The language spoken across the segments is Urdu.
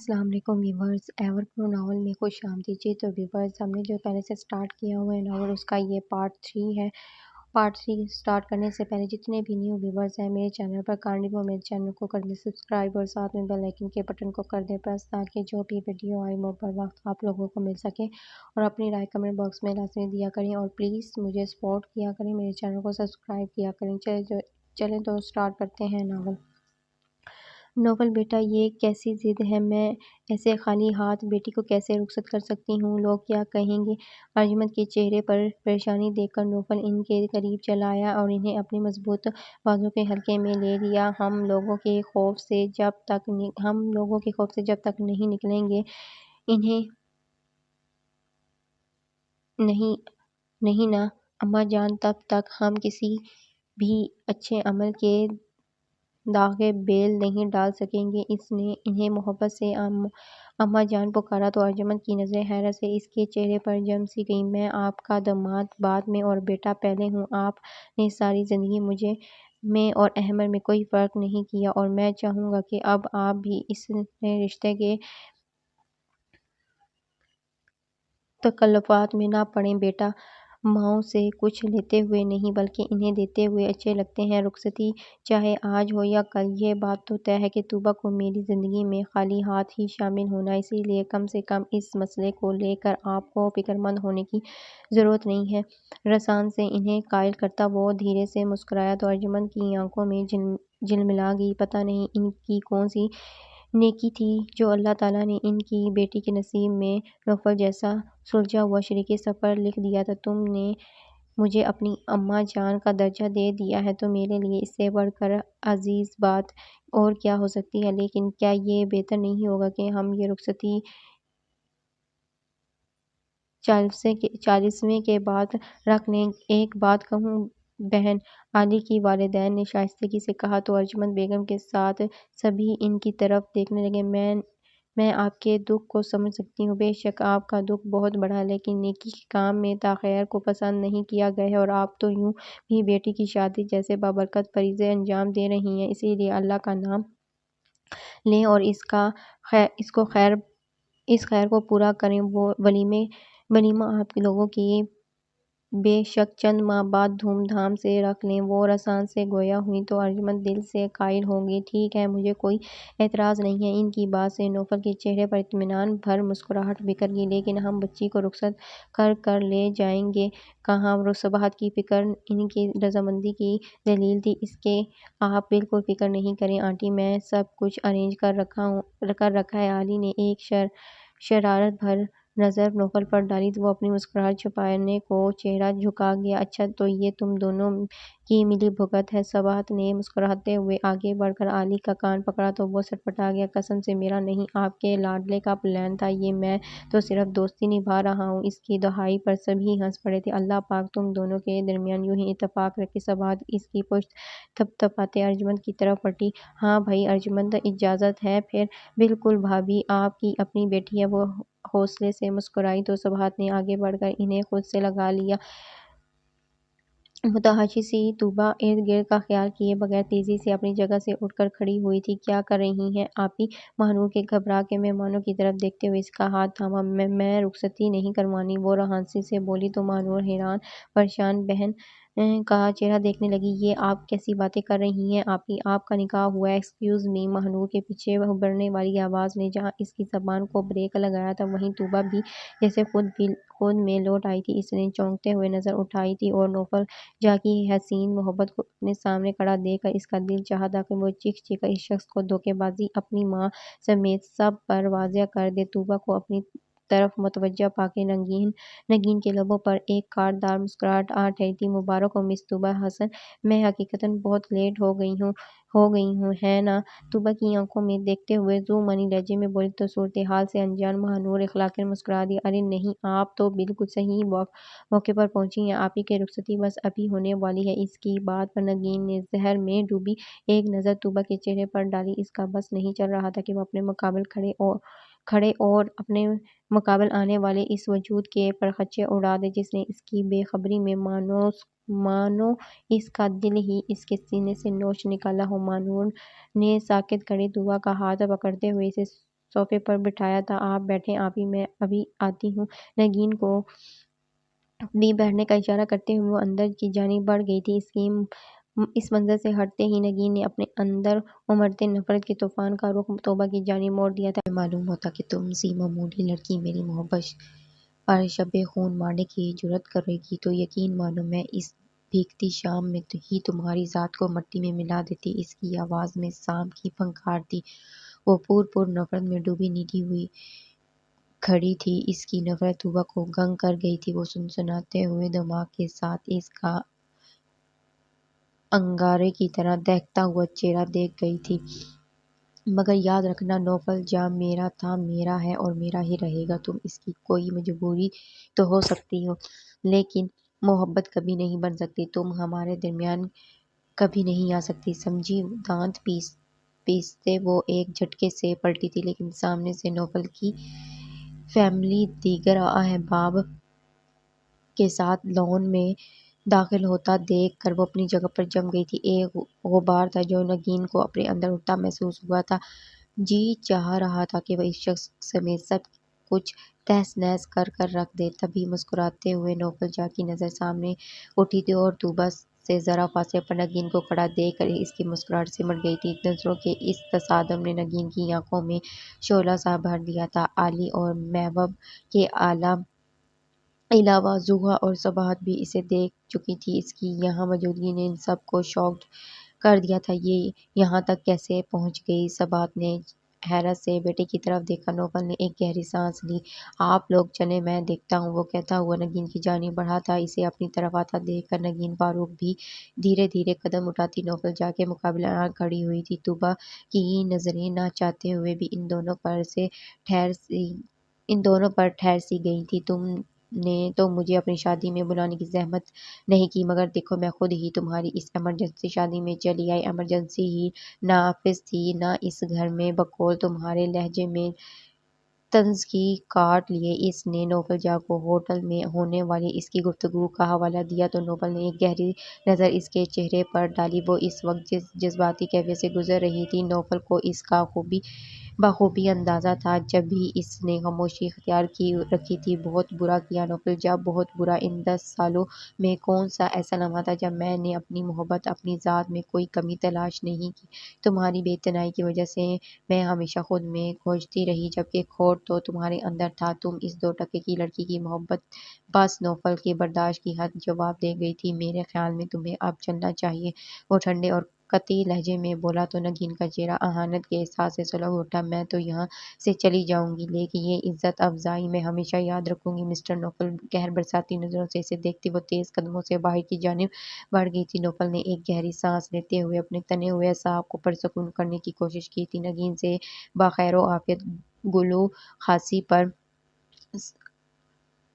السلام علیکم ویورز، ایور گلو ناول میں خوش آمدید جی۔ تو ویورز، ہم نے جو پہلے سے سٹارٹ کیا ہوا ہے ناول، اس کا یہ پارٹ 3 ہے۔ پارٹ 3 سٹارٹ کرنے سے پہلے جتنے بھی نیو ویورز ہیں میرے چینل پر کائنڈلی وہ میرے چینل کو کر دیں سبسکرائب اور ساتھ میں بیل آئیکن کے بٹن کو کر دیں پریس، تاکہ جو بھی ویڈیو آئے وہ بر وقت آپ لوگوں کو مل سکے۔ اور اپنی رائے کمنٹ باکس میں لازمی دیا کریں اور پلیز مجھے سپورٹ کیا کریں، میرے چینل کو سبسکرائب کیا کریں۔ چلیں تو سٹارٹ کرتے ہیں ناول۔ ناول بیٹا یہ کیسی ضد ہے، میں ایسے خالی ہاتھ بیٹی کو کیسے رخصت کر سکتی ہوں؟ لوگ کیا کہیں گے؟ ارجمند کے چہرے پر پریشانی دیکھ کر نوفل ان کے قریب چلا آیا اور انہیں اپنی مضبوط بازو کے حلقے میں لے لیا۔ ہم لوگوں کے خوف سے جب تک نہیں نکلیں گے انہیں نہیں نا اماں جان، تب تک ہم کسی بھی اچھے عمل کے داغے بیل نہیں ڈال سکیں گے۔ اس نے انہیں محبت سے اماں جان پکارا تو ارجمند کی نظریں حیرت سے اس کے چہرے پر جم سی گئیں۔ میں آپ کا داماد بعد میں اور بیٹا پہلے ہوں۔ آپ نے ساری زندگی مجھ میں اور احمد میں کوئی فرق نہیں کیا، اور میں چاہوں گا کہ اب آپ بھی اس نئے رشتے کے تکلفات میں نہ پڑیں۔ بیٹا ماؤں سے کچھ لیتے ہوئے نہیں بلکہ انہیں دیتے ہوئے اچھے لگتے ہیں۔ رخصتی چاہے آج ہو یا کل، یہ بات تو طے ہے کہ طوبیٰ کو میری زندگی میں خالی ہاتھ ہی شامل ہونا، اسی لیے کم سے کم اس مسئلے کو لے کر آپ کو فکرمند ہونے کی ضرورت نہیں ہے۔ رسان سے انہیں قائل کرتا وہ دھیرے سے مسکرایا تو ارجمند کی آنکھوں میں جلملا گئی۔ پتہ نہیں ان کی کون سی نیکی تھی جو اللہ تعالیٰ نے ان کی بیٹی کے نصیب میں نوفل جیسا سلجھا ہوا شریک سفر لکھ دیا تھا۔ تم نے مجھے اپنی اماں جان کا درجہ دے دیا ہے تو میرے لیے اس سے بڑھ کر عزیز بات اور کیا ہو سکتی ہے؟ لیکن کیا یہ بہتر نہیں ہوگا کہ ہم یہ رخصتی 40ویں کے بعد رکھ لیں؟ ایک بات کہوں بہن، علی کی والدین نے شائستگی سے کہا تو ارجمند بیگم کے ساتھ سبھی ان کی طرف دیکھنے لگے۔ میں آپ کے دکھ کو سمجھ سکتی ہوں، بے شک آپ کا دکھ بہت بڑا ہے، لیکن نیکی کے کام میں تاخیر کو پسند نہیں کیا گیا ہے، اور آپ تو یوں بھی بیٹی کی شادی جیسے بابرکت فریضے انجام دے رہی ہیں۔ اسی لیے اللہ کا نام لیں اور اس خیر کو پورا کریں۔ وہ ولیمہ آپ لوگوں کی بے شک چند ماہ بعد دھوم دھام سے رکھ لیں۔ وہ رسان سے گویا ہوئی تو ارجمند دل سے قائل ہو گئی۔ ٹھیک ہے، مجھے کوئی اعتراض نہیں ہے۔ ان کی بات سے نوفل کے چہرے پر اطمینان بھر مسکراہٹ بکھر گئی۔ لیکن ہم بچی کو رخصت کر لے جائیں گے کہاں؟ صباحت کی فکر ان کی رضامندی کی دلیل تھی۔ اس کی آپ بالکل فکر نہیں کریں آنٹی، میں سب کچھ ارینج کر رکھا ہے۔ علی نے ایک شرارت بھر نظر نوفل پر ڈالی تو وہ اپنی مسکراہٹ چھپانے کو چہرہ جھکا گیا۔ اچھا تو یہ تم دونوں کی ملی بھگت ہے؟ صباحت نے مسکراتے ہوئے آگے بڑھ کر علی کا کان پکڑا تو وہ سٹپٹا گیا۔ قسم سے میرا نہیں، آپ کے لاڈلے کا پلان تھا یہ، میں تو صرف دوستی نبھا رہا ہوں۔ اس کی دہائی پر سبھی ہنس پڑے تھے۔ اللہ پاک تم دونوں کے درمیان یوں ہی اتفاق رکھے۔ صباحت اس کی پشت تھپتھپاتے ارجمند کی طرف پلٹی۔ ہاں بھائی ارجمند، اجازت ہے پھر؟ بالکل بھابھی، آپ کی اپنی بیٹی ہے۔ وہ حوصلے سے مسکرائی تو صباحت نے آگے بڑھ کر انہیں خود سے لگا لیا۔ متحاشی سی طوبیٰ ارد گرد کا خیال کیے بغیر تیزی سے اپنی جگہ سے اٹھ کر کھڑی ہوئی تھی۔ کیا کر رہی ہیں آپی؟ ماہنور نے گھبرا کے مہمانوں کی طرف دیکھتے ہوئے اس کا ہاتھ تھاما۔ میں رخصتی نہیں کروانی، وہ روحانسی سے بولی تو ماہنور حیران پریشان بہن کا چہرہ دیکھنے لگی۔ یہ آپ کیسی باتیں کر رہی ہیں آپی؟ آپ کا نکاح ہوا ہے؟ ایکسکیوز می، ماہنور کے پیچھے ابھرنے والی آواز نے جہاں اس کی زبان کو بریک لگایا تھا وہیں طوبیٰ بھی جیسے خود میں لوٹ آئی تھی۔ اس نے چونکتے ہوئے نظر اٹھائی تھی اور نوفل جاں کی حسین محبت کو اپنے سامنے کھڑا دیکھ کر اس کا دل چاہا تھا کہ وہ چیخ کر اس شخص کو دھوکے بازی اپنی ماں سمیت سب پر واضح کر دے۔ طوبیٰ کو اپنی طرف متوجہ پا کے نگین کے لبوں پر ایک کاٹ دار مسکراہٹ آ ٹھہری تھی۔ مبارک ہو مس طوبیٰ حسن، میں حقیقتاً بہت لیٹ ہو گئی ہوں ہے نا؟ طوبیٰ کی آنکھوں میں دیکھتے ہوئے ذو معنی لہجے میں بولی تو صورتحال سے انجان ماہنور اخلاقاً مسکرا دیا۔ ارے نہیں، آپ تو بالکل صحیح موقع پر پہنچی ہیں، آپی کی رخصتی بس ابھی ہونے والی ہے۔ اس کی بات پر نگین نے زہر میں ڈوبی ایک نظر طوبیٰ کے چہرے پر ڈالی۔ اس کا بس نہیں چل رہا تھا کہ وہ اپنے مقابل کھڑے اور اپنے مقابل آنے والے اس وجود کے پرخچے اڑا دے جس نے اس کی بے خبری میں مانو اس کا دل ہی اس کے سینے سے نوچ نکالا ہو۔ ماہنور نے ساکت کھڑی طوبیٰ کا ہاتھ پکڑتے ہوئے اسے صوفے پر بٹھایا تھا۔ آپ بیٹھیں آپی، میں ابھی آتی ہوں۔ نگین کو بھی بیٹھنے کا اشارہ کرتے ہوئے وہ اندر کی جانب بڑھ گئی تھی۔ اس منظر سے ہٹتے ہی نگین نے اپنے اندر امڑتے نفرت کے طوفان کا رخ توبہ کی جانب موڑ دیا تھا۔ مجھے معلوم ہوتا کہ تم سی معمولی لڑکی میری محبت پر شب خون مارنے کی جرات کرے گی تو یقین مانو میں اس بھیگتی شام میں ہی تمہاری ذات کو مٹی میں ملا دیتی۔ اس کی آواز میں سانپ کی پھنکار تھی۔ وہ پر نفرت میں ڈوبی نیچی ہوئی کھڑی تھی۔ اس کی نفرت طوبیٰ کو گنگ کر گئی تھی۔ وہ سنسناتے ہوئے دماغ کے ساتھ اس کا انگارے کی طرح دہکتا ہوا چہرہ دیکھ گئی تھی۔ مگر یاد رکھنا نوفل جہاں میرا تھا، میرا ہے اور میرا ہی رہے گا۔ تم اس کی کوئی مجبوری تو ہو سکتی ہو، لیکن محبت کبھی نہیں بن سکتی۔ تم ہمارے درمیان کبھی نہیں آ سکتی، سمجھی؟ دانت پیستے وہ ایک جھٹکے سے پلٹی تھی، لیکن سامنے سے نوفل کی فیملی دیگر احباب کے ساتھ لان میں داخل ہوتا دیکھ کر وہ اپنی جگہ پر جم گئی تھی۔ ایک غبار تھا جو نگین کو اپنے اندر اٹھتا محسوس ہوا تھا۔ جی چاہ رہا تھا کہ وہ اس شخص سمیت سب کچھ تہس نہس کر کر رکھ دے۔ تبھی مسکراتے ہوئے نوفل جہاں کی نظر سامنے اٹھی تھی اور طوبیٰ سے ذرا فاصلے پر نگین کو کھڑا دیکھ کر اس کی مسکراہٹ سمٹ گئی تھی۔ نظروں کے اس تصادم نے نگین کی آنکھوں میں شعلہ سا بھر دیا تھا۔ علی اور محبوب کے علاوہ زحا اور صباحت بھی اسے دیکھ چکی تھی۔ اس کی یہاں موجودگی نے ان سب کو شاکڈ کر دیا تھا۔ یہ یہاں تک کیسے پہنچ گئی؟ صباحت نے حیرت سے بیٹے کی طرف دیکھا۔ نوفل نے ایک گہری سانس لی۔ آپ لوگ چلیں، میں دیکھتا ہوں، وہ کہتا ہوا نگین کی جانب بڑھا تھا۔ اسے اپنی طرف آتا دیکھ کر نگین فاروق بھی دھیرے دھیرے قدم اٹھاتی نوفل جہاں کے مقابلے آ کھڑی ہوئی تھی۔ طوبیٰ کی نظریں نہ چاہتے ہوئے بھی ان دونوں پر ٹھہر سی گئی تھیں۔ تم نے تو مجھے اپنی شادی میں بلانے کی زحمت نہیں کی، مگر دیکھو میں خود ہی تمہاری اس ایمرجنسی شادی میں چلی آئی۔ ایمرجنسی ہی نافذ تھی نہ اس گھر میں۔ بقول تمہارے لہجے میں طنز کی کاٹ لیے اس نے نوفل جہاں کو ہوٹل میں ہونے والی اس کی گفتگو کا حوالہ دیا تو نوفل نے ایک گہری نظر اس کے چہرے پر ڈالی۔ وہ اس وقت جس جذباتی کیفیت سے گزر رہی تھی نوفل کو اس کا بخوبی اندازہ تھا۔ جب بھی اس نے خاموشی اختیار کی رکھی تھی۔ بہت برا کیا نوفل جہاں، بہت برا۔ ان 10 سالوں میں کون سا ایسا لمحہ تھا جب میں نے اپنی محبت، اپنی ذات میں کوئی کمی تلاش نہیں کی؟ تمہاری بے اعتنائی کی وجہ سے میں ہمیشہ خود میں کھوجتی رہی، جبکہ کھوٹ تو تمہارے اندر تھا۔ تم اس 2 ٹکے کی لڑکی کی محبت بس۔ نوفل کی برداشت کی حد جواب دے گئی تھی۔ میرے خیال میں تمہیں اب چلنا چاہیے، وہ ٹھنڈے اور قطعی لہجے میں بولا تو نگین کا چہرہ اہانت کے احساس سے سلگ اٹھا۔ میں تو یہاں سے چلی جاؤں گی، لیکن یہ عزت افزائی میں ہمیشہ یاد رکھوں گی مسٹر نوفل۔ قہر برساتی نظروں سے اسے دیکھتی وہ تیز قدموں سے باہر کی جانب بڑھ گئی تھی۔ نوفل نے ایک گہری سانس لیتے ہوئے اپنے تنے ہوئے اعصاب کو پرسکون کرنے کی کوشش کی تھی۔ نگین سے بخیر و عافیت گلو خاصی پر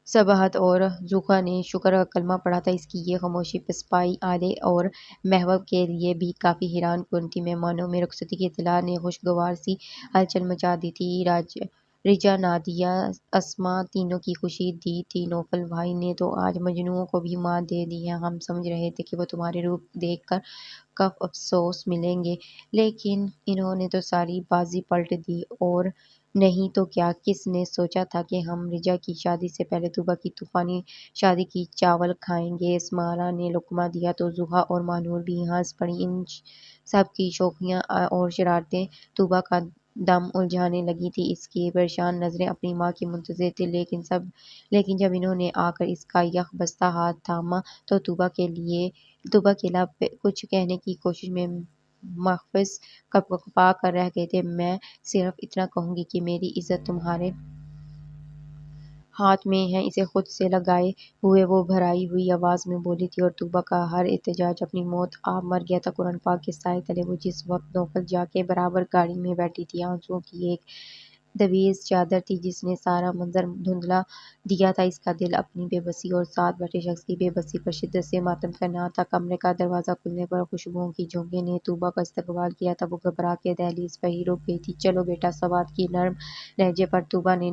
صباحت اور زحا نے شکر کا کلمہ پڑھا تھا۔ اس کی یہ خاموشی پسپائی علی اور محبوب کے لیے بھی کافی حیران کن تھی۔ مہمانوں میں رخصتی کی اطلاع نے خوشگوار سی ہلچل مچا دی تھی۔ رجا، نادیہ، اسماء تینوں کی خوشی دی تھی۔ نوفل بھائی نے تو آج مجنوں کو بھی مات دے دی ہے۔ ہم سمجھ رہے تھے کہ وہ تمہارے روپ دیکھ کر کف افسوس ملیں گے، لیکن انہوں نے تو ساری بازی پلٹ دی۔ اور نہیں تو کیا، کس نے سوچا تھا کہ ہم رجا کی شادی سے پہلے طوبیٰ کی طوفانی شادی کی چاول کھائیں گے؟ اسمارا نے لقمہ دیا تو زحا اور ماہنور بھی ہنس پڑیں۔ ان سب کی شوخیاں اور شرارتیں طوبیٰ کا دم الجھانے لگی تھیں۔ اس کی پریشان نظریں اپنی ماں کی منتظر تھیں، لیکن جب انہوں نے آ کر اس کا یک بستہ ہاتھ تھاما تو طوبیٰ کے لب کچھ کہنے کی کوشش میں محض کپکپا کر رہ گئے تھے۔ میں صرف اتنا کہوں گی کہ میری عزت تمہارے ہاتھ میں ہے، اسے خود سے لگائے ہوئے وہ بھرائی ہوئی آواز میں بولی تھی، اور طوبیٰ کا ہر احتجاج اپنی موت آپ مر گیا تھا۔ قرآن پاک کے سائے تلے وہ جس وقت نوفل جہاں کے برابر گاڑی میں بیٹھی تھی، آنسوؤں کی ایک دویز چادر تھی جس نے سارا منظر دھندلا دیا تھا۔ اس کا دل اپنی بے بسی اور ساتھ بیٹھے شخص کی بے بسی پر شدت سے ماتم کرنا تھا۔ کمرے کا دروازہ کھلنے پر خوشبوؤں کی جھونکیں نے طوبیٰ کا استقبال کیا تھا۔ وہ گھبرا کے دہلیز پر ہی رک گئی تھی۔ چلو بیٹا، صباحت کی نرم لہجے پر طوبیٰ نے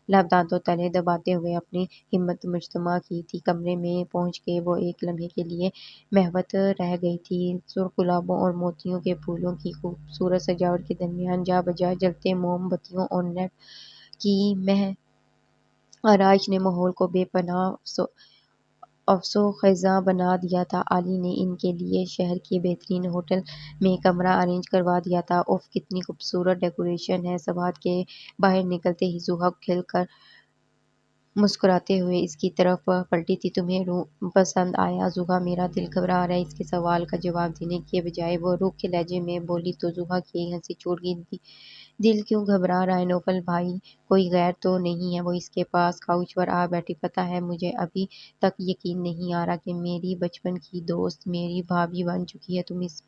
لب دانتوں تلے دباتے ہوئے اپنی ہمت مجتمع کی تھی۔ کمرے میں پہنچ کے وہ ایک لمحے کے لیے محوت رہ گئی تھی۔ سرخ گلابوں اور موتیوں کے پھولوں کی خوبصورت سجاوٹ کے درمیان جا بجا جلتے موم بتیوں اور نیٹ کی مہ آرائش نے ماحول کو بے پناہ افسو خزاں بنا دیا تھا۔ علی نے ان کے لیے شہر کے بہترین ہوٹل میں کمرہ ارینج کروا دیا تھا۔ اف کتنی خوبصورت ڈیکوریشن ہے! صباحت کے باہر نکلتے ہی زحا کھل کر مسکراتے ہوئے اس کی طرف پلٹی تھی۔ تمہیں روم پسند آیا زحا؟ میرا دل گھبرا رہا ہے۔ اس کے سوال کا جواب دینے کے بجائے وہ روکھ لہجے میں بولی تو زحا کی ہنسی چھوٹ گئی۔ دل کیوں گھبرا رہا ہے نوفل بھائی؟ کوئی غیر تو نہیں ہے؟ وہ اس کے پاس کاؤچ پر آ بیٹھی۔ پتہ ہے مجھے ابھی تک یقین نہیں آ رہا کہ میری بچپن کی دوست میری بھابھی بن چکی ہے۔ تم اس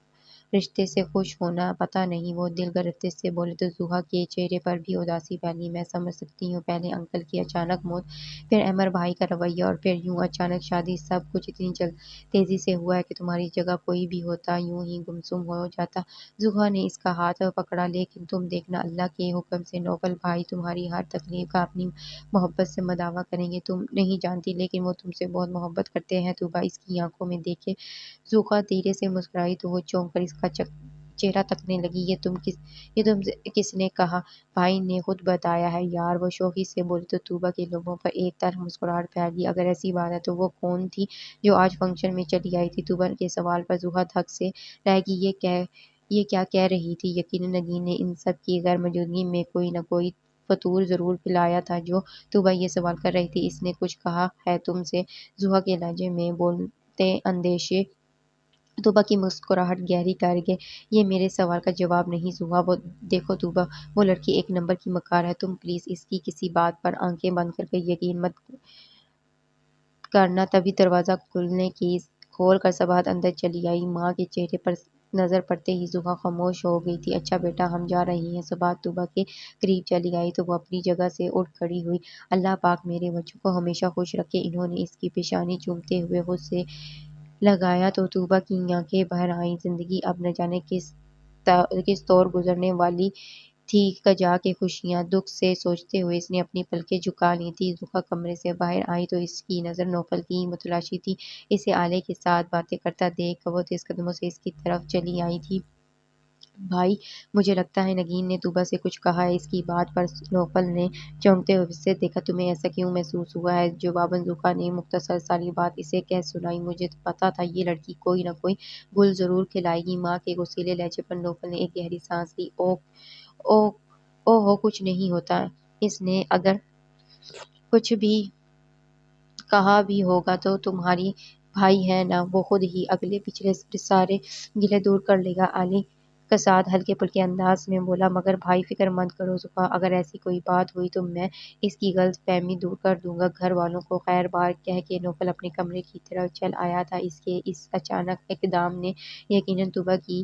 رشتے سے خوش ہو نا؟ پتہ نہیں، وہ دل گرتے سے بولے تو زحا کے چہرے پر بھی اداسی پھیلی۔ میں سمجھ سکتی ہوں، پہلے انکل کی اچانک موت، پھر احمد بھائی کا رویہ اور پھر یوں اچانک شادی، سب کچھ اتنی تیزی سے ہوا ہے کہ تمہاری جگہ کوئی بھی ہوتا یوں ہی گمسم ہو جاتا۔ زحا نے اس کا ہاتھ پکڑا۔ لیکن تم دیکھنا، اللہ کے حکم سے نوفل بھائی تمہاری ہر تکلیف کا اپنی محبت سے مداوا کریں گے۔ تم نہیں جانتی لیکن وہ تم سے بہت محبت کرتے ہیں طوبیٰ اس کی آنکھوں میں دیکھے۔ زحا دھیرے سے مسکرائی تو وہ چونک کر اس کا چہرہ تکنے لگی۔ یہ تم کس نے کہا؟ بھائی نے خود بتایا ہے یار، وہ شوخی سے بولی تو طوبیٰ کے لبوں پر ایک طرح مسکراہٹ پھیل گئی۔ اگر ایسی بات ہے تو وہ کون تھی جو آج فنکشن میں چلی آئی تھی؟ طوبیٰ کے سوال پر زحا دھک سے رہ گئی۔ یہ کیا کہہ رہی تھی؟ یقیناً نگین نے ان سب کی غیر موجودگی میں کوئی نہ کوئی فطور ضرور پلایا تھا جو طوبیٰ یہ سوال کر رہی تھی۔ اس نے کچھ کہا ہے تم سے؟ زحا کے لہجے میں بولتے اندیشے۔ طوبیٰ کی مسکراہٹ گہری کر گئی۔ یہ میرے سوال کا جواب نہیں زحا۔ وہ دیکھو طوبیٰ، وہ لڑکی ایک نمبر کی مکار ہے۔ تم پلیز اس کی کسی بات پر آنکھیں بند کر کے یقین مت کرنا۔ تبھی دروازہ کھول کر صباحت اندر چلی آئی۔ ماں کے چہرے پر نظر پڑتے ہی زحا خاموش ہو گئی تھی۔ اچھا بیٹا، ہم جا رہے ہیں۔ صباحت طوبیٰ کے قریب چلی آئی تو وہ اپنی جگہ سے اٹھ کھڑی ہوئی۔ اللہ پاک میرے بچوں کو ہمیشہ خوش رکھے۔ انہوں نے اس کی پیشانی چومتے ہوئے خود سے لگایا تو طوبیٰ کی آنکھیں بھر آئیں۔ زندگی اب نہ جانے کس طور گزرنے والی تھی۔ کجا کے خوشیاں دکھ سے سوچتے ہوئے اس نے اپنی پلکیں جھکا لی تھیں۔ زحا کمرے سے باہر آئی تو اس کی نظر نوفل کی متلاشی تھی۔ اسے آلے کے ساتھ باتیں کرتا دیکھ کر وہ تیز قدموں سے اس کی طرف چلی آئی تھی۔ بھائی، مجھے لگتا ہے نگین نے طوبیٰ سے کچھ کہا ہے۔ اس کی بات پر نوفل نے چونکتے ہوئے اسے دیکھا۔ تمہیں ایسا کیوں محسوس ہوا ہے؟ جواباً زحا نے مختصر ساری بات اسے کہہ سنائی۔ مجھے پتہ تھا یہ لڑکی کوئی نہ کوئی گل ضرور کھلائے گی۔ ماں کے غصیلے لہجے پر نوفل نے ایک گہری سانس لی۔ اوہو، کچھ نہیں ہوتا۔ اس نے اگر کچھ بھی کہا بھی ہوگا تو تمہاری بھائی ہے نا، وہ خود ہی اگلے پچھلے سارے گلے دور کر لے گا۔ علی کساد ہلکے پھلکے انداز میں بولا۔ مگر بھائی فکر مت کرو زحا، اگر ایسی کوئی بات ہوئی تو میں اس کی غلط فہمی دور کر دوں گا۔ گھر والوں کو خیر بار کہہ کے نوفل اپنے کمرے کی طرف چل آیا تھا۔ اس کے اس اچانک اقدام نے یقیناً طوبیٰ کی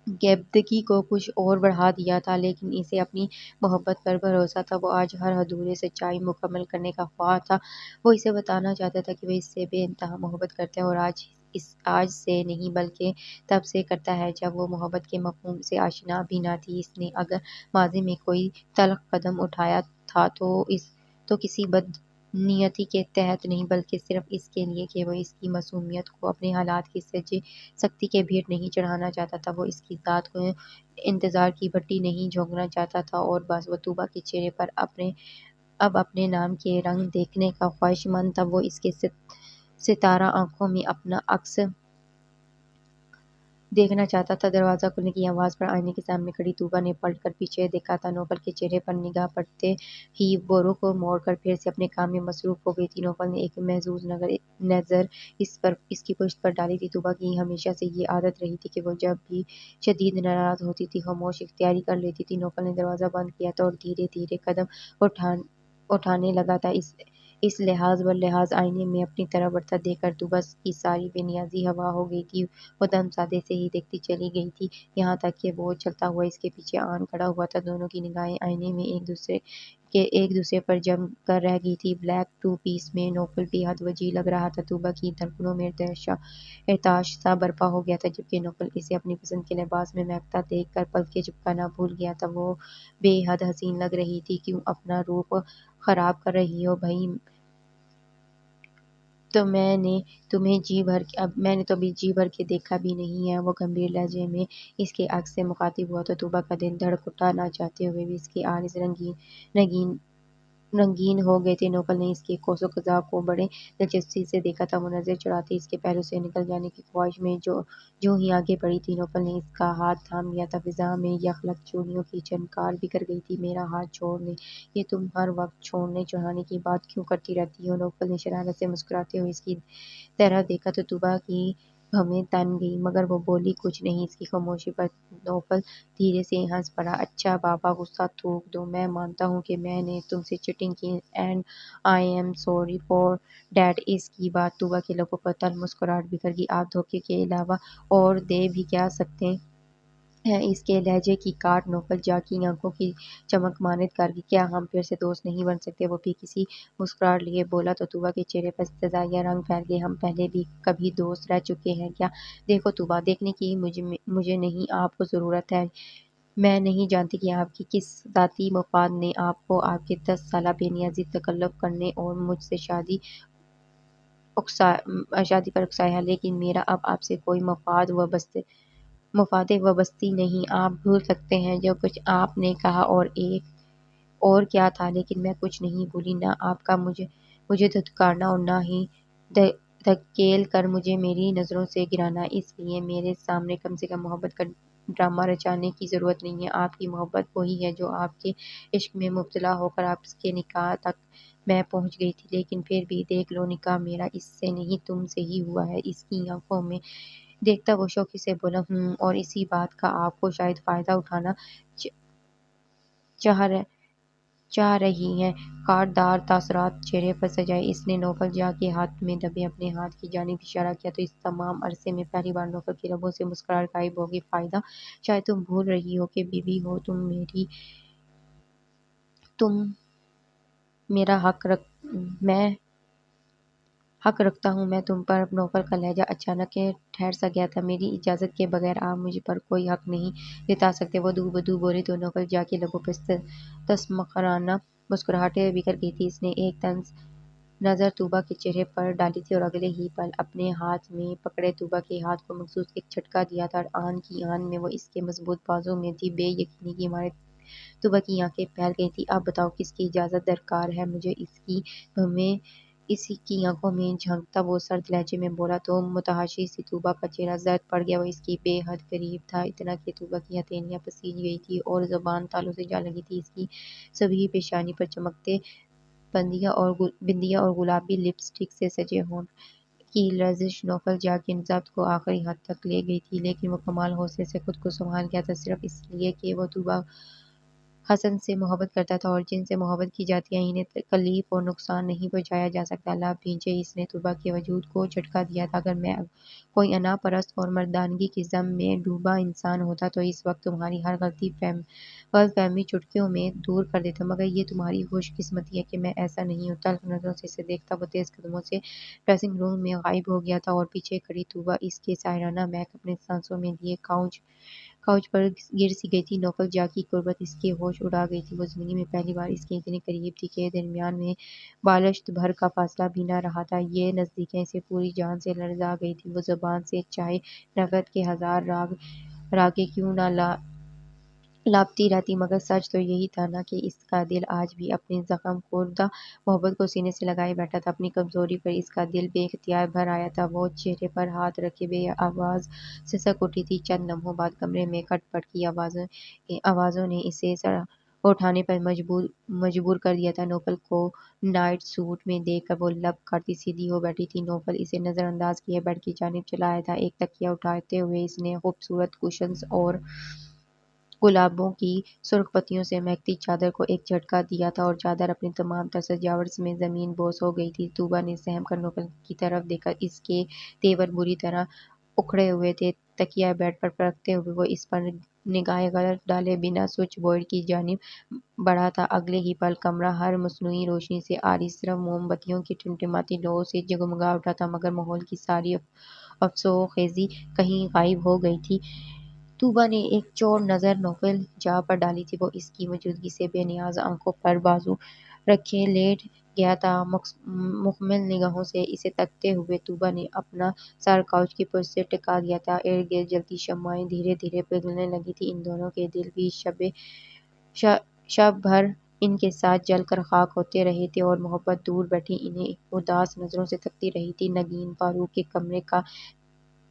کشیدگی کو کچھ اور بڑھا دیا تھا، لیکن اسے اپنی محبت پر بھروسہ تھا۔ وہ آج ہر ادھوری سچائی مکمل کرنے کا خواہاں تھا۔ وہ اسے بتانا چاہتا تھا کہ وہ اس سے بے انتہا محبت کرتا ہے، اور آج سے نہیں بلکہ تب سے کرتا ہے جب وہ محبت کے مفہوم سے آشنا بھی نہ تھی۔ اس نے اگر ماضی میں کوئی تلخ قدم اٹھایا تھا تو کسی بدنیتی کے تحت نہیں، بلکہ صرف اس کے لیے کہ وہ اس کی معصومیت کو اپنے حالات کی سختی کے بھیٹ نہیں چڑھانا چاہتا تھا۔ وہ اس کی ذات کو انتظار کی بھٹی نہیں جھونکنا چاہتا تھا، اور بس۔ وہ طوبیٰ کے چہرے پر اب اپنے نام کے رنگ دیکھنے کا خواہشمند تھا۔ وہ اس کے ستارہ آنکھوں میں اپنا عکس دیکھنا چاہتا تھا۔ دروازہ کھلنے کی آواز پر آئینے کے سامنے کھڑی طوبیٰ نے پلٹ کر پیچھے دیکھا تھا۔ نوفل کے چہرے پر نگاہ پڑتے ہی وہ رخ موڑ کر پھر سے اپنے کام میں مصروف ہو گئی تھی۔ نوفل نے ایک محظوظ نظر اس کی پشت پر ڈالی تھی۔ طوبیٰ کی ہمیشہ سے یہ عادت رہی تھی کہ وہ جب بھی شدید ناراض ہوتی تھی خاموش اختیاری کر لیتی تھی۔ نوفل نے دروازہ بند کیا تھا اور دھیرے دھیرے قدم اٹھانے لگا تھا۔ اس لحاظ باللحاظ آئینے میں اپنی طرف بڑھتا دیکھ کر طوبیٰ کی ساری بے نیازی ہوا ہو گئی تھی۔ وہ دم سادے سے ہی دیکھتی چلی گئی تھی، یہاں تک کہ وہ چلتا ہوا اس کے پیچھے آن کھڑا ہوا تھا۔ دونوں کی نگاہیں آئینے میں ایک دوسرے کہ ایک دوسرے پر جم کر رہ گئی تھی۔ بلیک ٹو پیس میں نوفل بے حد وجیح لگ رہا تھا۔ طوبیٰ کی دھڑکنوں میں ارتعاش سا برپا ہو گیا تھا، جبکہ نوفل اسے اپنی پسند کے لباس میں مہکتا دیکھ کر پلکیں جھپکانا بھول گیا تھا۔ وہ بے حد حسین لگ رہی تھی۔ کیوں اپنا روپ خراب کر رہی ہو بھئی؟ تو میں نے تو ابھی جی بھر کے دیکھا بھی نہیں ہے، وہ گمبھیر لہجے میں اس کے عکس سے مخاطب ہوا تو طوبیٰ کا دل دھڑک اٹھا۔ نہ چاہتے ہوئے بھی اس کے آئیز رنگین ہو گئے تھے۔ نوفل نے اس کے قوس قزح کو بڑے دلچسپی سے دیکھا تھا۔ وہ نظر چڑھاتے اس کے پہلو سے نکل جانے کی خواہش میں جو ہی آگے بڑھی تھی، نوفل نے اس کا ہاتھ تھام لیا تھا۔ فضا میں یخلک چوڑیوں کی جھنکار بکھر گئی تھی۔ میرا ہاتھ چھوڑ دیں، یہ تم ہر وقت چھوڑنے چھڑانے کی بات کیوں کرتی رہتی ہو؟ نوفل نے شرارت سے مسکراتے ہوئے اس کی طرف دیکھا تو طوبیٰ کی بھویں تن گئیں، مگر وہ بولی کچھ نہیں۔ اس کی خاموشی پر نوفل دھیرے سے ہنس پڑا۔ اچھا بابا، غصہ تھوک دو۔ میں مانتا ہوں کہ میں نے تم سے چیٹنگ کی، and I am sorry for that. اس کی بعد طوبیٰ کے لبوں پر تلخ مسکراہٹ بکھر گئی۔ آپ دھوکے کے علاوہ اور دے بھی کیا سکتے ہیں؟ اس کے لہجے کی کاٹ نوفل جا کی آنکھوں کی چمک مانند کر گئی۔ کیا ہم پھر سے دوست نہیں بن سکتے؟ وہ پھیکی سی مسکراہٹ لیے بولا تو طوبیٰ کے چہرے پر استحضاء رنگ پھیل گئے۔ ہم پہلے بھی کبھی دوست رہ چکے ہیں کیا؟ دیکھو طوبیٰ، دیکھنے کی مجھے نہیں، آپ کو ضرورت ہے۔ میں نہیں جانتی کہ آپ کی کس ذاتی مفاد نے آپ کو آپ کے 10 سالہ بے نیازی تکلف کرنے اور مجھ سے شادی پر اکسایا ہے، لیکن میرا اب آپ سے کوئی مفاد وابستگی نہیں۔ آپ بھول سکتے ہیں جو کچھ آپ نے کہا اور کیا تھا، لیکن میں کچھ نہیں بھولی، نہ آپ کا مجھے دھتکارنا اور نہ ہی دھکیل کر مجھے میری نظروں سے گرانا۔ اس لیے میرے سامنے کم سے کم محبت کا ڈرامہ رچانے کی ضرورت نہیں ہے۔ آپ کی محبت وہی ہے جو آپ کے عشق میں مبتلا ہو کر آپ کے نکاح تک میں پہنچ گئی تھی، لیکن پھر بھی دیکھ لو، نکاح میرا اس سے نہیں تم سے ہی ہوا ہے۔ اس کی آنکھوں میں دیکھتا وہ شوخی سے بولا، اور اسی بات کا آپ کو شاید فائدہ اٹھانا چاہ رہی ہیں۔ کاٹدار تاثرات چہرے پر سجائے اس نے نوفل جا کے ہاتھ میں دبے اپنے ہاتھ کی جانب اشارہ کیا تو اس تمام عرصے میں پہلی بار نوفل کے لبوں سے مسکراہٹ غائب ہو گئی۔ فائدہ؟ شاید تم بھول رہی ہو کہ بیوی ہو تم میرا میں حق رکھتا ہوں میں تم پر۔ نوفل کا لہجہ اچانک ٹھہر سا گیا تھا۔ میری اجازت کے بغیر آپ مجھ پر کوئی حق نہیں جتا سکتے، وہ دو بدو بولی تو نوفل جا کے لبوں پر تسمخرانہ مسکراہٹ بکھر گئی تھی۔ اس نے ایک طنز نظر طوبیٰ کے چہرے پر ڈالی تھی اور اگلے ہی پل اپنے ہاتھ میں پکڑے طوبیٰ کے ہاتھ کو مخصوص ایک جھٹکا دیا تھا اور آن کی آن میں وہ اس کے مضبوط بازو میں تھی۔ بے یقینی کی مارے طوبیٰ کی آنکھیں پھیل گئی تھیں۔ اب بتاؤ کس کی اجازت درکار ہے مجھے؟ اس کی آنکھوں میں جھانکتا وہ سرد لہجے میں بولا تو متحاشی سی طوبیٰ کا چہرہ زرد پڑ گیا۔ وہ اس کی بے حد قریب تھا، اتنا کہ طوبیٰ کی ہتھیلیاں پسیج گئی تھیں اور زبان تالوں سے جا لگی تھی۔ اس کی صبح پیشانی پر چمکتے بندیاں اور گلابی لپ اسٹک سے سجے ہونٹ کی لرزش نوفل جا کے ضبط کو آخری حد تک لے گئی تھی، لیکن وہ کمال حوصلے سے خود کو سنبھال گیا تھا، صرف اس لیے کہ وہ طوبیٰ حسن سے محبت کرتا تھا اور جن سے محبت کی جاتی ہے انہیں تکلیف اور نقصان نہیں پہنچایا جا سکتا۔ لب بھینچے اس نے طوبیٰ کے وجود کو جھٹکا دیا تھا۔ اگر میں کوئی انا پرست اور مردانگی کی ضم میں ڈوبا انسان ہوتا تو اس وقت تمہاری ہر غلط فہمی چٹکیوں میں دور کر دیتا، مگر یہ تمہاری خوش قسمتی ہے کہ میں ایسا نہیں ہوں۔ تلخ نظروں سے اسے دیکھتا وہ تیز قدموں سے ڈریسنگ روم میں غائب ہو گیا تھا اور پیچھے کھڑی طوبیٰ اس کے ساحرانہ مہک اپنے سانسوں میں لیے کاؤچ پر گر سی گئی تھی۔ نوفل جا کی قربت اس کے ہوش اڑا گئی تھی۔ وہ زندگی میں پہلی بار اس کے اتنے قریب تھی کہ درمیان میں بالشت بھر کا فاصلہ بھی نہ رہا تھا۔ یہ نزدیکیاں اسے پوری جان سے لرزا گئی تھیں۔ وہ زبان سے چاہے نفرت کے ہزار راگیں کیوں نہ لاپتی رہتی، مگر سچ تو یہی تھا نا کہ اس کا دل آج بھی اپنی زخم خوردہ محبت کو سینے سے لگائے بیٹھا تھا۔ اپنی کمزوری پر اس کا دل بے اختیار بھر آیا تھا۔ وہ چہرے پر ہاتھ رکھے بے آواز سسک اٹھی تھی۔ چند لمحوں بعد کمرے میں کھٹ پٹ کی آوازوں نے اسے سر اٹھانے پر مجبور کر دیا تھا۔ نوفل کو نائٹ سوٹ میں دیکھ کر وہ لب کاٹتی سیدھی ہو بیٹھی تھی۔ نوفل اسے نظر انداز کیے بیڈ کی جانب چلا آیا تھا۔ ایک تکیہ اٹھاتے ہوئے اس نے خوبصورت کوشنز اور گلابوں کی سرخ پتیوں سے مہکتی چادر کو ایک جھٹکا دیا تھا اور چادر اپنی تمام تر سجاوٹ میں زمین بوس ہو گئی تھی۔ طوبیٰ نے سہم کر نوفل کی طرف دیکھا۔ اس کے تیور بری طرح اکھڑے ہوئے تھے۔ تکیہ بیڈ پر رکھتے ہوئے وہ اس پر نگاہیں غلط ڈالے بنا سوئچ بورڈ کی جانب بڑھا تھا۔ اگلے ہی پل کمرہ ہر مصنوعی روشنی سے عاری، صرف موم بتیوں کی ٹمٹماتی لوؤں سے جگمگا اٹھا تھا، مگر ماحول کی ساری افسوخیزی کہیں غائب ہو گئی تھی۔ طوبیٰ نے ایک چور نظر نوفل جاں پر ڈالی تھی۔ وہ اس کی موجودگی سے بے نیاز آنکھوں پر بازو رکھے لیٹ گیا تھا، مکمل نگاہوں سے اسے تکتے ہوئے۔ طوبیٰ نے اپنا سر کاؤچ کی پشت سے ٹکا دیا تھا۔ ارد گرد جلتی شمعیں دھیرے دھیرے پگھلنے لگی تھیں۔ ان دونوں کے دل بھی شب بھر ان کے ساتھ جل کر خاک ہوتے رہے تھے، اور محبت دور بیٹھی انہیں اداس نظروں سے تکتی رہی تھی۔ نگین فاروق کے کمرے کا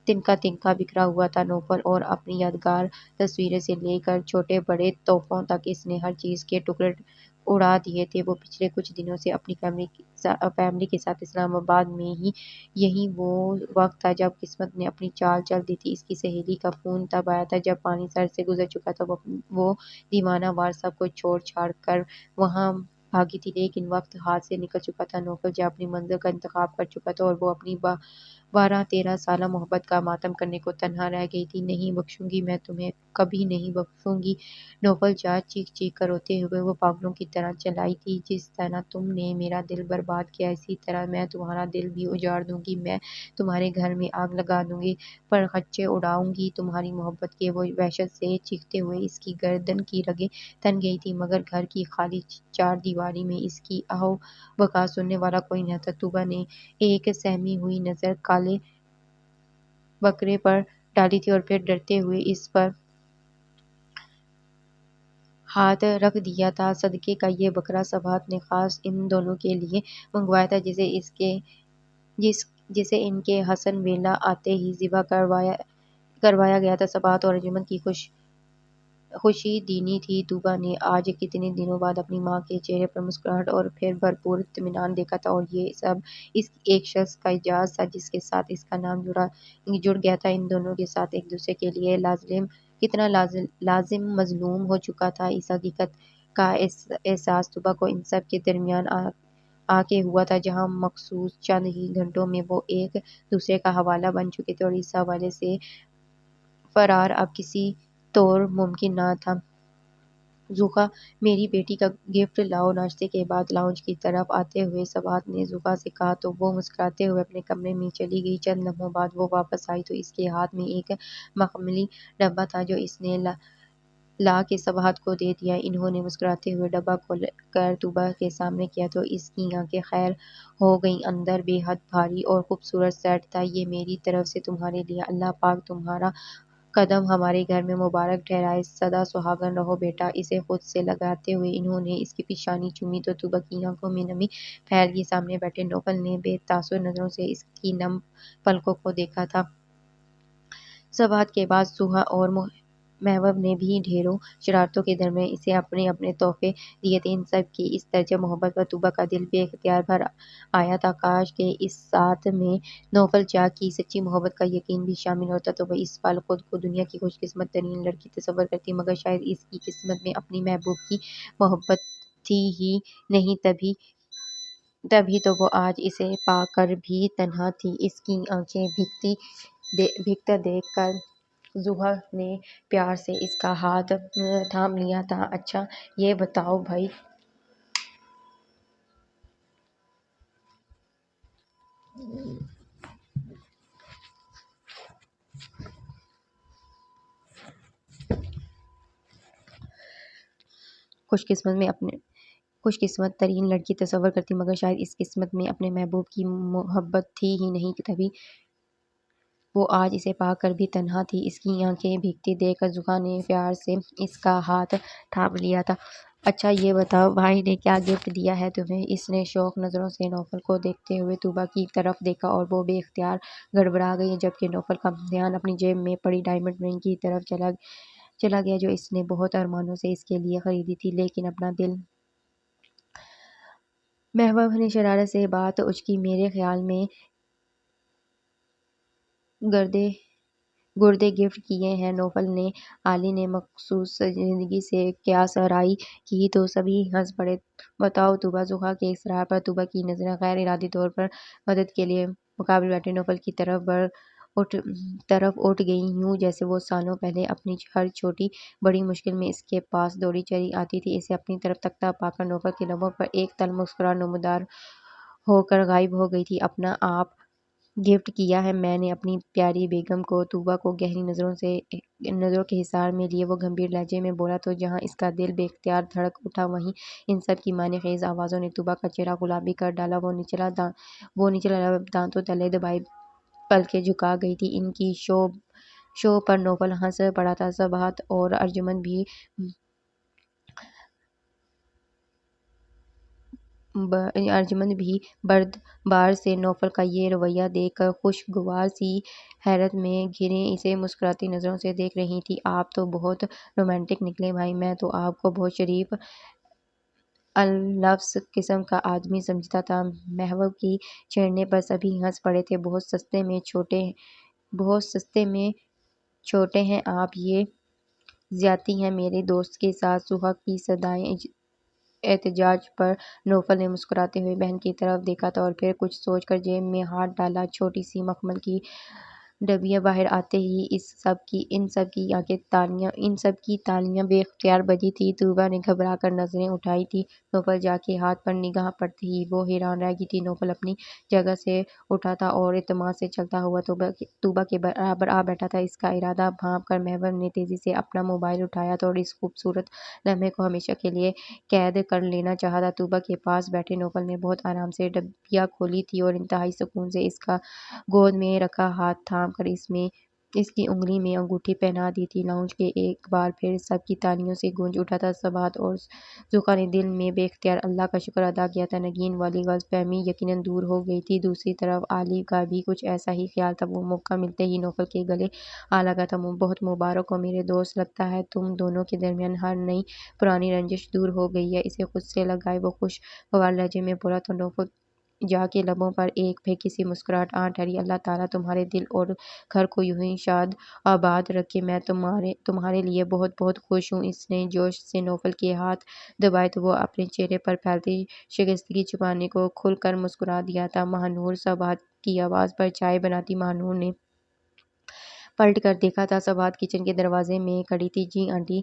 تنکا تنکا بکھرا ہوا تھا۔ نوفل اور اپنی یادگار تصویریں سے لے کر چھوٹے بڑے تحفوں تک اس نے ہر چیز کے ٹکڑے اڑا دیے تھے۔ وہ پچھلے کچھ دنوں سے اپنی فیملی کے ساتھ اسلام آباد میں ہی۔ یہی وہ وقت تھا جب قسمت نے اپنی چال چل دی تھی۔ اس کی سہیلی کا فون تب آیا تھا جب پانی سر سے گزر چکا تھا۔ وہ دیوانہ وار سب کچھ چھوڑ چھاڑ کر وہاں بھاگی تھی، لیکن وقت ہاتھ سے نکل چکا تھا۔ نوفل جب اپنی منزل کا انتخاب کر چکا تھا اور وہ اپنی 12-13 سالہ محبت کا ماتم کرنے کو تنہا رہ گئی تھی۔ نہیں بخشوں گی، میں تمہیں کبھی نہیں بخشوں گی، نوفل جاں چیخ چیخ کر روتے ہوئے۔ وہ پاگلوں کی طرح چلائی تھی، جس طرح تم نے میرا دل برباد کیا، اسی طرح میں تمہارا دل بھی اجاڑ دوں گی۔ میں تمہارے گھر میں آگ لگا دوں گی، پرخچے اڑاؤں گی۔ تمہاری محبت کی وہ وحشت سے چیختے ہوئے اس کی گردن کی رگیں تن گئی تھیں، مگر گھر کی خالی چار دیواری میں اس کی آہو بکا سننے والا کوئی نہ تھا۔ طوبیٰ نے ایک سہمی ہوئی نظر کالے بکرے پر ڈالی تھی اور پھر ڈرتے ہوئے اس پر ہاتھ رکھ دیا تھا۔ صدقے کا یہ بکرا صباحت نے خاص ان دونوں کے لیے منگوایا تھا، جسے ان کے حسن ویلا آتے ہی ذبح کروایا گیا تھا۔ صباحت اور انجمن کی خوشی دینی تھی۔ طوبیٰ نے آج کتنے دنوں بعد اپنی ماں کے چہرے پر مسکراہٹ اور پھر بھرپور اطمینان دیکھا تھا، اور یہ سب اس ایک شخص کا اعزاز تھا جس کے ساتھ اس کا نام جڑ گیا تھا۔ ان دونوں کے ساتھ ایک دوسرے کے لیے کتنا لازم مظلوم ہو چکا تھا، اس حقیقت کا احساس طوبیٰ کو ان سب کے درمیان آ کے ہوا تھا، جہاں مخصوص چند ہی گھنٹوں میں وہ ایک دوسرے کا حوالہ بن چکے تھے، اور اس حوالے سے فرار اب کسی طور ممکن نہ تھا۔ زوکھا، میری بیٹی کا گفٹ لاؤ۔ ناشتے کے بعد لاؤنج کی طرف آتے ہوئے صباحت نے زوکھا سے کہا تو وہ مسکراتے ہوئے اپنے کمرے میں چلی گئی۔ چند لمحوں بعد وہ واپس آئی تو اس کے ہاتھ میں ایک مخملی ڈبہ تھا جو اس نے لا کے صباحت کو دے دیا۔ انہوں نے مسکراتے ہوئے ڈبہ کھول کر طوبیٰ کے سامنے کیا تو اس کی آنکھیں خیر ہو گئیں۔ اندر بے حد بھاری اور خوبصورت سیٹ تھا۔ یہ میری طرف سے تمہارے لیے، اللہ پاک تمہارا قدم ہمارے گھر میں مبارک ٹھہرائے، سدا سہاگن رہو بیٹا۔ اسے خود سے لگاتے ہوئے انہوں نے اس کی پیشانی چومی تو طوبیٰ کی آنکھوں میں نمی پھیل گئی۔ سامنے بیٹھے نوفل نے بے تاثر نظروں سے اس کی نم پلکوں کو دیکھا تھا۔ صباحت کے بعد سوہا اور محبوب نے بھی ڈھیروں شرارتوں کے درمیان اسے اپنے اپنے تحفے دیے تھے۔ ان سب کی اس درجہ محبت پر طوبیٰ کا دل بے اختیار بھر آیا تھا۔ کاش کہ اس ساتھ میں نوفل جاں کی سچی محبت کا یقین بھی شامل ہوتا تو وہ اس پل خود کو دنیا کی خوش قسمت ترین لڑکی تصور کرتی، مگر شاید اس کی قسمت میں اپنی محبوب کی محبت تھی ہی نہیں، تبھی تو وہ آج اسے پا کر بھی تنہا تھی۔ اس کی آنکھیں بھیگتا دیکھ کر زوہا نے پیار سے اس کا ہاتھ تھام لیا تھا۔ اچھا یہ بتاؤ بھائی، خوش قسمت ترین لڑکی تصور کرتی، مگر شاید اس قسمت میں اپنے محبوب کی محبت تھی ہی نہیں، تبھی وہ آج اسے پا کر بھی تنہا تھی۔ اس کی آنکھیں بھیگتی دیکھ کر زوہا نے پیار سے اس کا ہاتھ تھام لیا تھا۔ اچھا یہ بتاؤ بھائی نے کیا گفٹ دیا ہے تمہیں؟ اس نے شوق نظروں سے نوفل کو دیکھتے ہوئے طوبیٰ کی طرف دیکھا اور وہ بے اختیار گڑبڑا گئی، جبکہ نوفل کا دھیان اپنی جیب میں پڑی ڈائمنڈ رنگ کی طرف چلا گیا جو اس نے بہت ارمانوں سے اس کے لیے خریدی تھی، لیکن اپنا دل۔ محبوب نے شرارت سے بات اچکی، میرے خیال میں گردے گفٹ کیے ہیں۔ نوفل نے عالی نے مخصوص زندگی سے قیاس آرائی کی تو سبھی ہنس پڑے۔ بتاؤ طوبیٰ، زوہا کے اصرار پر طوبیٰ کی نظریں غیر ارادی طور پر مدد کے لیے مقابل بیٹھے نوفل کی طرف بڑھ اٹھ گئی، یوں جیسے وہ سالوں پہلے اپنی ہر چھوٹی بڑی مشکل میں اس کے پاس دوڑی چلی آتی تھی۔ اسے اپنی طرف تکتا پا کر نوفل کے لبوں پر ایک تلخ مسکراہٹ نمودار ہو کر غائب ہو گئی تھی۔ اپنا آپ گفٹ کیا ہے میں نے اپنی پیاری بیگم کو۔ طوبا کو گہری نظروں کے حصار میں لیے وہ گمبھیر لہجے میں بولا تو جہاں اس کا دل بے اختیار دھڑک اٹھا وہیں ان سب کی معنی خیز آوازوں نے طوبا کا چہرہ گلابی کر ڈالا۔ وہ نچلا لب دانتوں تلے دبائے پلکیں جھکا گئی تھی۔ ان کی شو پر نوفل ہنس پڑا تھا۔ صباحت اور ارجمند بھی بردبار سے نوفل کا یہ رویہ دیکھ کر خوشگوار سی حیرت میں گھرے اسے مسکراتی نظروں سے دیکھ رہی تھیں۔ آپ تو بہت رومانٹک نکلے بھائی، میں تو آپ کو بہت شریف النفس قسم کا آدمی سمجھتا تھا۔ محبوب کی چھیڑنے پر سبھی ہنس پڑے تھے۔ بہت سستے میں چھوٹے ہیں آپ، یہ زیادتی ہے میرے دوست کے ساتھ۔ سہیگ کی صدائے احتجاج پر نوفل نے مسکراتے ہوئے بہن کی طرف دیکھا اور پھر کچھ سوچ کر جیب میں ہاتھ ڈالا۔ چھوٹی سی مخمل کی ڈبیا باہر آتے ہی ان سب کی تالیاں بے اختیار بجی تھیں۔ طوبا نے گھبرا کر نظریں اٹھائی تھیں۔ نوفل جا کے ہاتھ پر نگاہ پڑتے ہی وہ حیران رہ گئی تھی۔ نوفل اپنی جگہ سے اٹھا تھا اور اعتماد سے چلتا ہوا طوبا کے برابر آ بیٹھا تھا۔ اس کا ارادہ بھانپ کر محبوب نے تیزی سے اپنا موبائل اٹھایا اور اس خوبصورت لمحے کو ہمیشہ کے لیے قید کر لینا چاہا تھا۔ طوبا کے پاس بیٹھے نوفل نے بہت آرام سے ڈبیا کھولی تھی اور انتہائی سکون سے اس کا گود میں رکھا ہاتھ تھام کر اس کی انگلی میں انگوٹھی پہنا دی تھی۔ لاؤنج کے ایک بار پھر سب کی تالیوں سے گونج اٹھا تھا۔ صباحت اور زوکھا نے دل میں بے اختیار اللہ کا شکر ادا کیا تھا۔ نگین والی غلط فہمی یقیناً دور ہو گئی تھی۔ دوسری طرف علی کا بھی کچھ ایسا ہی خیال تھا۔ وہ موقع ملتے ہی نوفل کے گلے آ لگا تھا۔ بہت مبارک ہو میرے دوست، لگتا ہے تم دونوں کے درمیان ہر نئی پرانی رنجش دور ہو گئی ہے۔ اسے خود سے لگائے وہ خوشگوار لہجے میں بولا تو نوفل جا کے لبوں پر ایک پھیکی سی مسکراہٹ آ ٹھہری۔ اللہ تعالیٰ تمہارے دل اور گھر کو یوں ہی شاد آباد رکھے، میں تمہارے لیے بہت بہت خوش ہوں۔ اس نے جوش سے نوفل کے ہاتھ دبائے تو وہ اپنے چہرے پر پھیلتی شائستگی چھپانے کو کھل کر مسکرا دیا تھا۔ ماہنور، صباحت کی آواز پر چائے بناتی ماہنور نے پلٹ کر دیکھا تھا۔ صباحت کچن کے دروازے میں کھڑی تھی۔ جی آنٹی،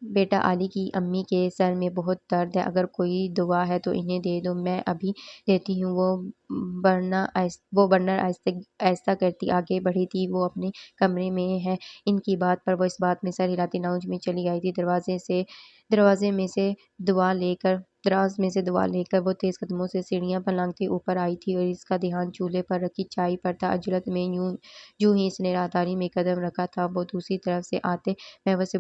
بیٹا علی کی امی کے سر میں بہت درد ہے، اگر کوئی دوا ہے تو انہیں دے دو۔ میں ابھی دیتی ہوں، وہ برنر آہستہ کرتی آگے بڑھی تھی۔ وہ اپنے کمرے میں ہے۔ ان کی بات پر وہ اس بات میں سر ہلاتی لاؤنج میں چلی آئی تھی۔ دراز میں سے دعا لے کر وہ تیز قدموں سے سیڑھیاں پلانگتی اوپر آئی تھی اور اس کا دھیان چولہے پر رکھی چائے پر تھا۔ عجلت میں جوں ہی اس نے راہداری میں قدم رکھا تھا، وہ دوسری طرف سے آتے محبوب سے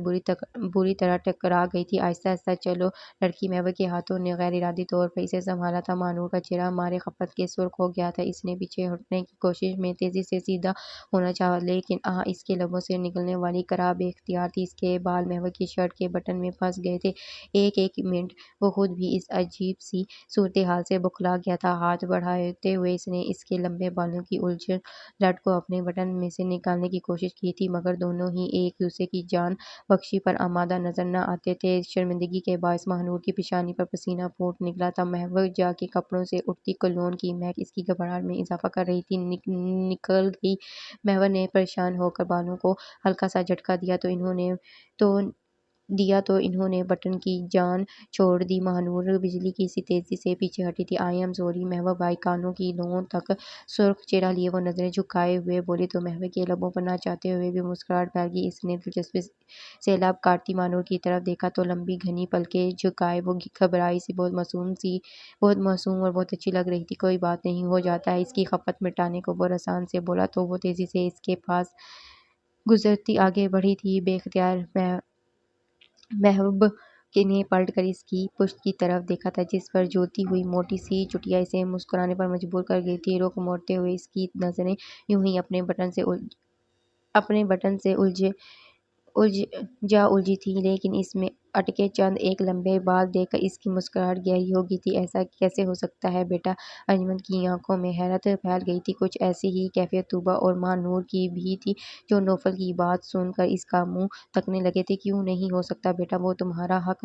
بری طرح ٹکرا گئی تھی۔ آہستہ آہستہ چلو لڑکی، محبوب کے ہاتھوں نے غیر ارادی طور پر اسے سنبھالا تھا۔ ماہنور کا چہرہ مارے خفت کے سرخ ہو گیا تھا۔ اس نے پیچھے ہٹنے کی کوشش میں تیزی سے سیدھا ہونا چاہا، لیکن اس کے لبوں سے نکلنے والی کرا بے اختیار تھی۔ اس کے بال محبوب کی شرٹ کے بٹن میں پھنس گئے تھے۔ ایک منٹ وہ خود بھی اس عجیب سی صورتحال سے بوکھلا گیا تھا۔ ہاتھ بڑھاتے ہوئے اس نے اس کے لمبے بالوں کی الجھن کو اپنے بٹن میں سے نکالنے کی کوشش کی تھی، مگر دونوں ہی ایک دوسرے کی جان بخشی پر آمادہ نظر نہ آتے تھے۔ شرمندگی کے باعث ماہنور کی پیشانی پر پسینہ پھوٹ نکلا تھا۔ محبوب جا کے کپڑوں سے اٹھتی کولون کی مہک اس کی گھبراہٹ میں اضافہ کر رہی تھی۔ نکل گئی۔ محبوب نے پریشان ہو کر بالوں کو ہلکا سا جھٹکا دیا تو انہوں نے بٹن کی جان چھوڑ دی۔ ماہنور بجلی کی سی تیزی سے پیچھے ہٹی تھی۔ آئی ایم سوری محبوب بھائی، کانوں کی لوؤں تک سرخ چہرہ لیے وہ نظریں جھکائے ہوئے بولی تو محبوب کے لبوں پر نہ چاہتے ہوئے بھی مسکراہٹ پھیل گئی۔ اس نے دلچسپی سیلاب کاٹتی ماہنور کی طرف دیکھا تو لمبی گھنی پلکیں جھکائے وہ گھبرائی سی بہت معصوم اور بہت اچھی لگ رہی تھی۔ کوئی بات نہیں، ہو جاتا ہے۔ اس کی خفت مٹانے کو وہ رسان سے بولا تو وہ تیزی سے اس کے پاس گزرتی آگے بڑھی تھی۔ بے اختیار محبوب نے پلٹ کر اس کی پشت کی طرف دیکھا تھا، جس پر جھولتی ہوئی موٹی سی چٹیا اسے مسکرانے پر مجبور کر گئی تھی۔ رخ موڑتے ہوئے اس کی نظریں یوں ہی اپنے بٹن سے الجھی تھیں، لیکن اس میں اٹکے چند ایک لمبے بال دیکھ کر اس کی مسکراہٹ گہری ہو گئی تھی۔ ایسا کیسے ہو سکتا ہے بیٹا؟ ارجمند کی آنکھوں میں حیرت پھیل گئی تھی۔ کچھ ایسی ہی کیفیت طوبا اور ماہنور کی بھی تھی، جو نوفل کی بات سن کر اس کا منہ تکنے لگے تھے۔ کیوں نہیں ہو سکتا بیٹا؟ وہ تمہارا حق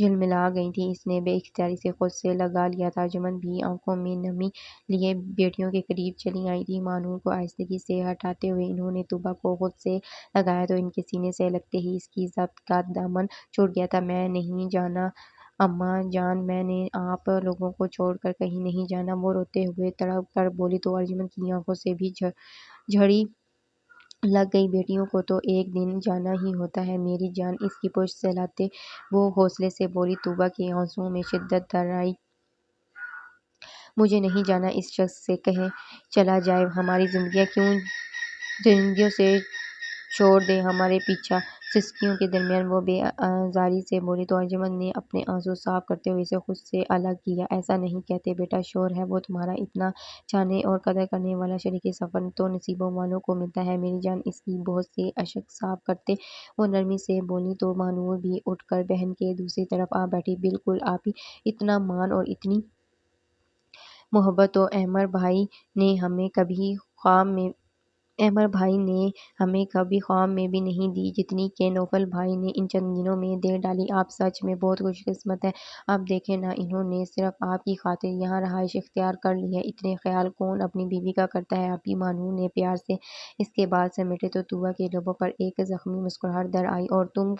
جھلملا گئی تھی۔ اس نے بے اختیاری سے خود سے لگا لیا تھا۔ ارجمن بھی آنکھوں میں نمی لیے بیٹیوں کے قریب چلی آئی تھی۔ مانور کو آہستگی سے ہٹاتے ہوئے انہوں نے طوبا کو خود سے لگایا تو ان کے سینے سے لگتے ہی اس کی ضبط کا دامن چھوٹ گیا تھا۔ میں نہیں جانا اماں جان، میں نے آپ لوگوں کو چھوڑ کر کہیں نہیں جانا، وہ روتے ہوئے تڑپ کر بولی تو ارجمن کی آنکھوں سے بھی جھڑی لگ گئی۔ بیٹیوں کو تو ایک دن جانا ہی ہوتا ہے میری جان، اس کی پشت سہلاتے وہ حوصلے سے بولی۔ طوبا کے آنسوؤں میں شدت در آئی۔ مجھے نہیں جانا اس شخص سے، کہیں چلا جائے، ہماری زندگیوں سے چھوڑ دے ہمارے پیچھا۔ سسکیوں کے درمیان وہ بے زاری سے بولی تو ارجمن نے اپنے آنسو صاف کرتے ہوئے اسے خود سے الگ کیا۔ ایسا نہیں کہتے بیٹا، شوہر ہے وہ تمہارا اتنا چاہنے اور قدر کرنے والا، شریک سفر تو نصیبوں والوں کو ملتا ہے میری جان، اس کی بہت سے اشک صاف کرتے وہ نرمی سے بولی تو مانور بھی اٹھ کر بہن کے دوسری طرف آ بیٹھی۔ بالکل آپی، اتنا مان اور اتنی محبت تو احمر بھائی نے ہمیں کبھی خواب میں بھی نہیں دی، جتنی کہ نوفل بھائی نے ان چند دنوں میں دے ڈالی۔ آپ سچ میں بہت خوش قسمت ہیں۔ اب دیکھیں نا، انہوں نے صرف آپ کی خاطر یہاں رہائش اختیار کر لی ہے، اتنے خیال کون اپنی بیوی کا کرتا ہے آپی؟ مانور نے پیار سے اس کے بال سمیٹے تو طوبا کے لبوں پر ایک زخمی مسکراہٹ در آئی۔ اور تم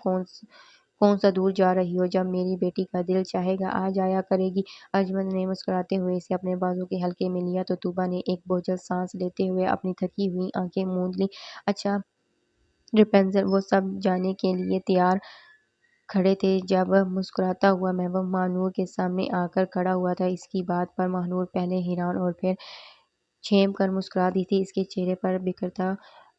کون سا دور جا رہی ہو؟ جب میری بیٹی کا دل چاہے گا آ جایا کرے گی۔ ارجمن نے مسکراتے ہوئے اسے اپنے بازو کے حلقے میں لیا تو طوبا نے ایک بوجھل سانس لیتے ہوئے اپنی تھکی ہوئی آنکھیں موند لیں۔ اچھا رپنزل، وہ سب جانے کے لیے تیار کھڑے تھے جب مسکراتا ہوا محبوب مانور کے سامنے آ کر کھڑا ہوا تھا۔ اس کی بات پر مانور پہلے حیران اور پھر چھیم کر مسکرا دی تھی۔ اس کے چہرے پر بکھرتا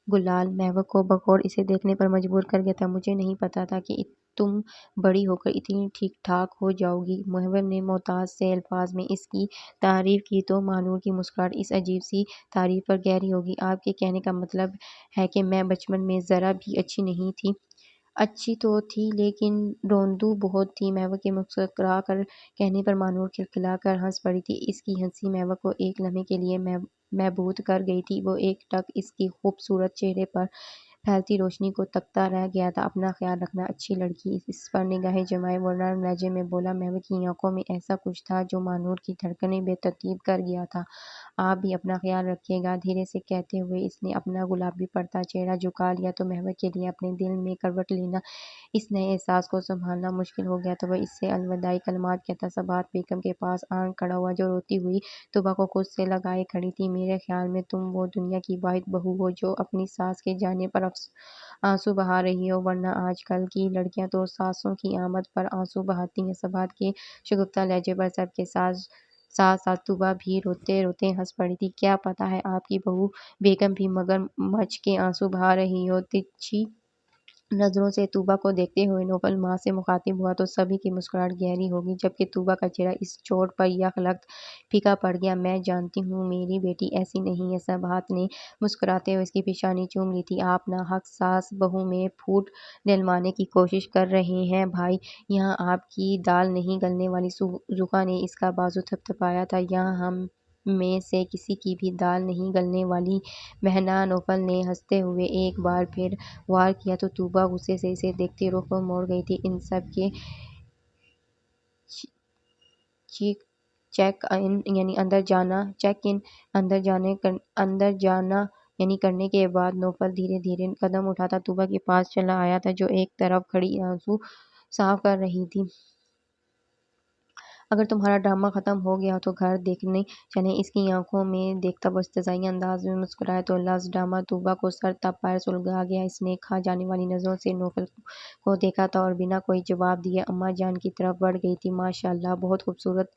گلال محبوب کو بغور اسے دیکھنے پر مجبور کر گیا تھا۔ مجھے نہیں پتا تھا کہ تم بڑی ہو کر اتنی ٹھیک ٹھاک ہو جاؤ گی، محبوب نے محتاط سے الفاظ میں اس کی تعریف کی تو مانور کی مسکراہٹ اس عجیب سی تعریف پر گہری ہوگی۔ آپ کے کہنے کا مطلب ہے کہ میں بچپن میں ذرا بھی اچھی نہیں تھی؟ اچھی تو تھی لیکن روندو بہت تھی، محبوب کے مسکرا کر کہنے پر مانور کھلکھلا کر ہنس پڑی تھی۔ اس کی ہنسی محبوب کو ایک لمحے کے لیے محبوط کر گئی تھی۔ وہ ایک ٹک اس کی خوبصورت چہرے پر پھیلتی روشنی کو تکتا رہ گیا تھا۔ اپنا خیال رکھنا اچھی لڑکی، اس پر نگاہیں جمائے وہ نرم لہجے میں بولا۔ محبوب کی آنکھوں میں ایسا کچھ تھا جو مانور کی دھڑکنیں بے ترتیب کر گیا تھا۔ آپ بھی اپنا خیال رکھیے گا، دھیرے سے کہتے ہوئے اس نے اپنا گلابی پڑتا چہرہ جھکا لیا تو محبوب کے لیے اپنے دل میں کروٹ لینا، اس نئے احساس کو سنبھالنا مشکل ہو گیا تھا۔ وہ اس سے الوداعی کلمات کہتا سبات بیگم کے پاس آن کھڑا ہوا جو روتی ہوئی طوبا کو خود سے لگائے کھڑی تھی۔ میرے خیال میں تم وہ دنیا کی واحد بہو ہو جو اپنی ساس کے جانے پر آنسو بہا رہی ہو، ورنہ آج کل کی لڑکیاں تو ساسوں کی آمد پر آنسو بہاتی ہیں۔ سبات کے شگفتہ لہجے پر سب کے ساتھ ساتھ طوبا بھی روتے روتے ہنس پڑی تھی۔ کیا پتا ہے آپ کی بہو بیگم بھی مگر مچھ کے آنسو بہا رہی ہو۔ ترچھی نظروں سے طوبا کو دیکھتے ہوئے نوفل ماں سے مخاطب ہوا تو سبھی کی مسکراہٹ گہری ہو گئی، جبکہ طوبا کا چہرہ اس چوٹ پر یک لخت پھیکا پڑ گیا۔ میں جانتی ہوں میری بیٹی ایسی نہیں ہے، سبات نے مسکراتے ہوئے اس کی پیشانی چوم لی تھی۔ آپ ناحق ساس بہو میں پھوٹ ڈلوانے کی کوشش کر رہے ہیں بھائی، یہاں آپ کی دال نہیں گلنے والی۔ زوکھا نے اس کا بازو تھپتھپایا تھا۔ یہاں ہم میں سے کسی کی بھی دال نہیں گلنے والی بہنا، نوفل نے ہنستے ہوئے ایک بار پھر وار کیا تو طوبا غصے سے اسے دیکھتے رخ موڑ گئی تھی۔ ان سب کے چیک ان یعنی اندر جانا کرنے کے بعد نوفل دھیرے دھیرے قدم اٹھاتا طوبا کے پاس چلا آیا تھا جو ایک طرف کھڑی آنسو صاف کر رہی تھی۔ اگر تمہارا ڈرامہ ختم ہو گیا تو گھر دیکھنے چلیں۔ اس کی آنکھوں میں دیکھتا وہ استہزائی انداز میں مسکرایا تو لفظ ڈرامہ طوبا کو سر تا پیر سلگا گیا۔ اس نے کھا جانے والی نظروں سے نوفل کو دیکھا تھا اور بنا کوئی جواب دیے اماں جان کی طرف بڑھ گئی تھی۔ ماشاء اللہ، بہت خوبصورت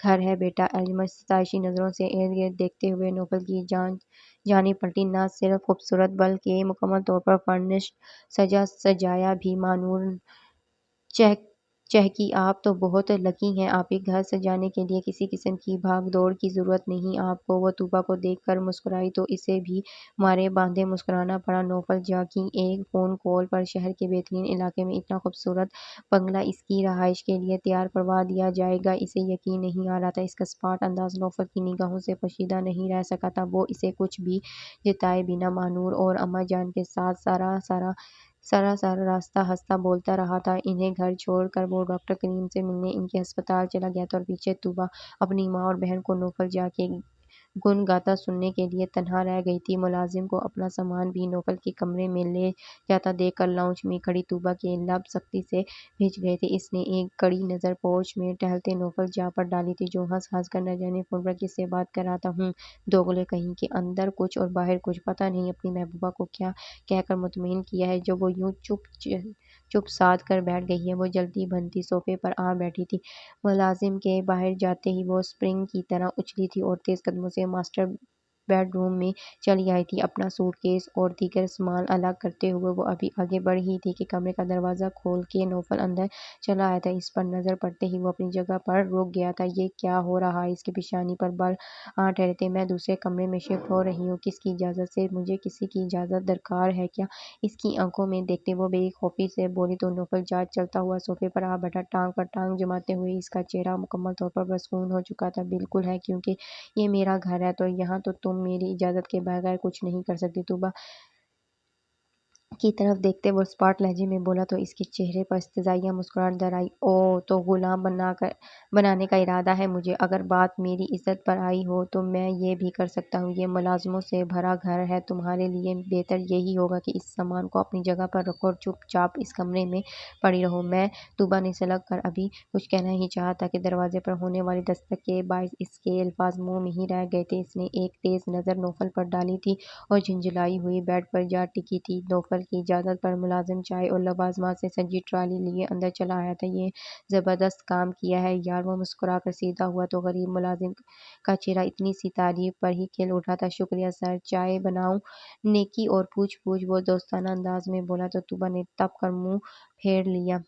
گھر ہے بیٹا۔ ارجمن ستائشی نظروں سے ارد گرد دیکھتے ہوئے نوفل کی جانب پلٹی۔ نہ صرف خوبصورت بلکہ مکمل طور پر فرنشڈ، سجا سجایا بھی۔ مانور چہکی۔ آپ تو بہت لکی ہیں آپی، گھر سجانے کے لیے کسی قسم کی بھاگ دوڑ کی ضرورت نہیں آپ کو۔ وہ طوبا کو دیکھ کر مسکرائی تو اسے بھی مارے باندھے مسکرانا پڑا۔ نوفل جاگی۔ ایک فون کال پر شہر کے بہترین علاقے میں اتنا خوبصورت بنگلہ اس کی رہائش کے لیے تیار کروا دیا جائے گا، اسے یقین نہیں آ رہا تھا۔ اس کا سپاٹ انداز نوفل کی نگاہوں سے پوشیدہ نہیں رہ سکا تھا۔ وہ اسے کچھ بھی جتائے بنا مانور اور اماں جان کے ساتھ سارا سارا راستہ ہنستا بولتا رہا تھا۔ انہیں گھر چھوڑ کر وہ ڈاکٹر کریم سے ملنے ان کے ہسپتال چلا گیا تھا اور پیچھے طوبیٰ اپنی ماں اور بہن کو نوفل جا کے گن گاتا سننے کے لیے تنہا رہ گئی تھی۔ ملازم کو اپنا سامان بھی نوفل کے کمرے میں لے جاتا دیکھ کر لاؤنج میں کھڑی طوبیٰ کے لب سختی سے بھیج گئے تھے۔ اس نے ایک کڑی نظر پورچ میں ٹہلتے نوفل جا پر ڈالی تھی، جو ہنس ہنس کر نہ جانے فون پر کس سے بات کر رہا تھا۔ دوغلے کہیں کے، اندر کچھ اور باہر کچھ، پتہ نہیں اپنی محبوبہ کو کیا کہہ کر مطمئن کیا ہے جو وہ یوں چپ سادھ کر بیٹھ گئی ہے۔ وہ جلدی بھنتی صوفے پر آ بیٹھی تھی۔ ملازم کے باہر جاتے ہی وہ اسپرنگ کی طرح اچھلی تھی اور تیز قدموں سے ماسٹر بیڈ روم میں چلی آئی تھی۔ اپنا سوٹ کیس اور دیگر سامان الگ کرتے ہوئے وہ ابھی آگے بڑھ ہی تھی کہ کمرے کا دروازہ کھول کے نوفل اندر چلا آیا تھا۔ اس پر نظر پڑتے ہی وہ اپنی جگہ پر رک گیا تھا۔ یہ کیا ہو رہا ہے؟ اس کی پیشانی پر بال آ ٹھہرے تھے۔ میں دوسرے کمرے میں شفٹ ہو رہی ہوں۔ کس کی اجازت سے؟ مجھے کسی کی اجازت درکار ہے کیا؟ اس کی آنکھوں میں دیکھتے وہ بے خوفی سے بولی تو نوفل جاگ چلتا ہوا صوفے پر آ بیٹھا، ٹانگ پر ٹانگ جماتے ہوئے۔ اس کا چہرہ مکمل طور پر پرسکون ہو چکا تھا۔ بالکل ہے، کیونکہ یہ میرا گھر ہے تو یہاں تو تم میری اجازت کے بغیر کچھ نہیں کر سکتی۔ طوبیٰ کی طرف دیکھتے وہ اسپاٹ لہجے میں بولا تو اس کے چہرے پر استہزائیہ مسکراہٹ در آئی۔ اوہ، تو غلام بنانے کا ارادہ ہے مجھے؟ اگر بات میری عزت پر آئی ہو تو میں یہ بھی کر سکتا ہوں۔ یہ ملازموں سے بھرا گھر ہے، تمہارے لیے بہتر یہی ہوگا کہ اس سامان کو اپنی جگہ پر رکھو اور چپ چاپ اس کمرے میں پڑی رہو۔ میں طوبیٰ نے سلگ کر ابھی کچھ کہنا ہی چاہا تھا کہ دروازے پر ہونے والی دستک کے باعث اس کے الفاظ منہ میں ہی رہ گئے تھے۔ اس نے ایک تیز نظر نوفل پر ڈالی تھی اور جھنجھلائی ہوئی بیڈ پر جا ٹکی تھی۔ نوفل کی اجازت پر ملازم چائے اور لوازمات سے سجی ٹرالی لیے اندر چلا آیا تھا۔ یہ زبردست کام کیا ہے یار، وہ مسکرا کر سیدھا ہوا تو غریب ملازم کا چہرہ اتنی سی تعریف پر ہی کھل اٹھا تھا۔ شکریہ سر، چائے بناؤں؟ نیکی اور پوچھ وہ دوستانہ انداز میں بولا تو طوبیٰ نے تپ کر منہ پھیر لیا۔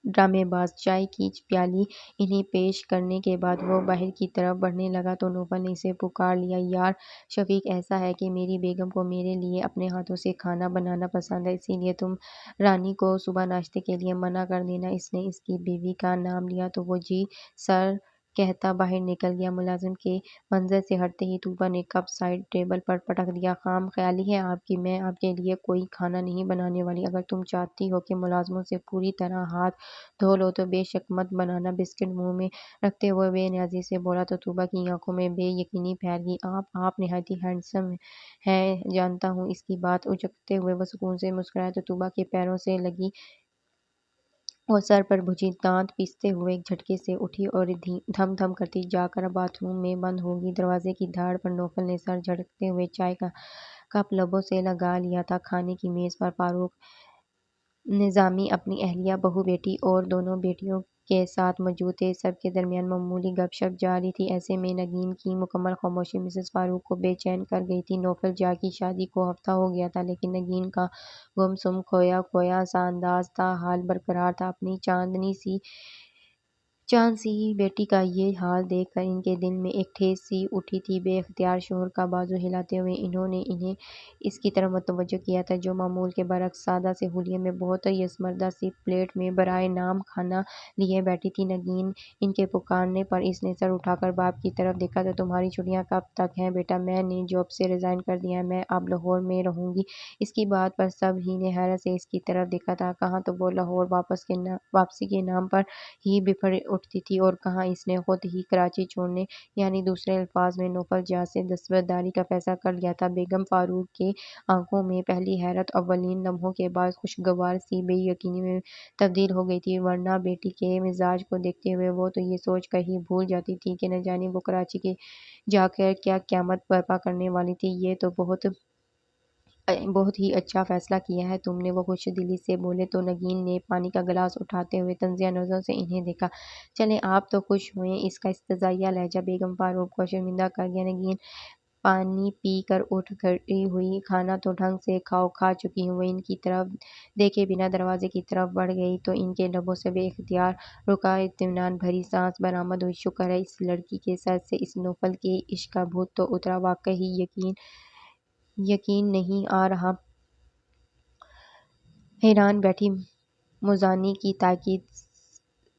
ڈرامے باز۔ چائے کی پیالی انہیں پیش کرنے کے بعد وہ باہر کی طرف بڑھنے لگا تو نوفل نے اسے پکار لیا۔ یار شفیق، ایسا ہے کہ میری بیگم کو میرے لیے اپنے ہاتھوں سے کھانا بنانا پسند ہے، اسی لیے تم رانی کو صبح ناشتے کے لیے منع کر دینا۔ اس نے اس کی بیوی کا نام لیا تو وہ جی سر کہتا باہر نکل گیا۔ ملازم کے منظر سے ہٹتے ہی طوبیٰ نے کپ سائڈ ٹیبل پر پٹک دیا۔ خام خیالی ہے آپ کی، میں آپ کے لیے کوئی کھانا نہیں بنانے والی۔ اگر تم چاہتی ہو کہ ملازموں سے پوری طرح ہاتھ دھو لو تو بے شک مت بنانا۔ بسکٹ منہ میں رکھتے ہوئے بے نیازی سے بولا تو طوبیٰ کی آنکھوں میں بے یقینی پھیل گئی۔ آپ نہایت ہی ہینڈسم ہیں، جانتا ہوں۔ اس کی بات اچکتے ہوئے وہ سکون سے مسکرایا تو طوبیٰ کے پیروں سے لگی اور سر پر بھنجی دانت پیستے ہوئے ایک جھٹکے سے اٹھی اور دھم دھم کرتی جا کر باتھ روم میں بند ہو گئی۔ دروازے کی دھاڑ پر نوفل نے سر جھٹکتے ہوئے چائے کا کپ لبوں سے لگا لیا تھا۔ کھانے کی میز پر فاروق نظامی اپنی اہلیہ، بہو بیٹی اور دونوں بیٹیوں کے ساتھ موجود تھے۔ سب کے درمیان معمولی گپ شپ جاری تھی۔ ایسے میں نگین کی مکمل خاموشی مسز فاروق کو بے چین کر گئی تھی۔ نوفل جا کی شادی کو ہفتہ ہو گیا تھا، لیکن نگین کا گم سم کھویا سا انداز تھا، حال برقرار تھا۔ اپنی چاند سی بیٹی کا یہ حال دیکھ کر ان کے دل میں ایک ٹھیس سی اٹھی تھی۔ بے اختیار شوہر کا بازو ہلاتے ہوئے انہوں نے انہیں اس کی طرف متوجہ کیا تھا، جو معمول کے برعکس سادہ سے حلیے میں بہت یسمردہ سی پلیٹ میں برائے نام کھانا لیے بیٹھی تھی۔ نگین ان کے پکارنے پر اس نے سر اٹھا کر باپ کی طرف دیکھا تو تمہاری چھٹیاں کب تک ہیں بیٹا؟ میں نے جاب سے ریزائن کر دیا ہے، میں اب لاہور میں رہوں گی۔ اس کی بات پر سب ہی نے حیرت سے اس کی طرف دیکھا تھا۔ کہاں تو وہ لاہور واپسی کے نام پر ہی بفر اٹھتی تھی اور کہاں اس نے خود ہی کراچی چھوڑنے، یعنی دوسرے الفاظ میں نوفل جا سے دستبرداری کا فیصلہ کر لیا تھا۔ بیگم فاروق کے آنکھوں میں پہلی حیرت اولین لمحوں کے بعد خوشگوار سی بے یقینی میں تبدیل ہو گئی تھی، ورنہ بیٹی کے مزاج کو دیکھتے ہوئے وہ تو یہ سوچ کر ہی بھول جاتی تھی کہ نہ جانے وہ کراچی کے جا کر کیا قیامت برپا کرنے والی تھی۔ یہ تو بہت ہی اچھا فیصلہ کیا ہے تم نے، وہ خوش دلی سے بولے تو نگین نے پانی کا گلاس اٹھاتے ہوئے طنزیہ نظروں سے انہیں دیکھا۔ چلیں آپ تو خوش ہوئیں۔ اس کا استہزائیہ لہجہ بیگم فاروق کو شرمندہ کر گیا۔ نگین پانی پی کر اٹھ کھڑی ہوئی۔ کھانا تو ڈھنگ سے کھاؤ، کھا چکی ہوں۔ وہ ان کی طرف دیکھے بنا دروازے کی طرف بڑھ گئی تو ان کے لبوں سے بے اختیار رکا اطمینان بھری سانس برآمد ہوئی۔ شکر ہے اس لڑکی کے سر سے اس نوفل کے عشق کا بھوت تو اترا، واقعی یقین نہیں آ رہا۔ حیران بیٹھی موزانی کی تاکید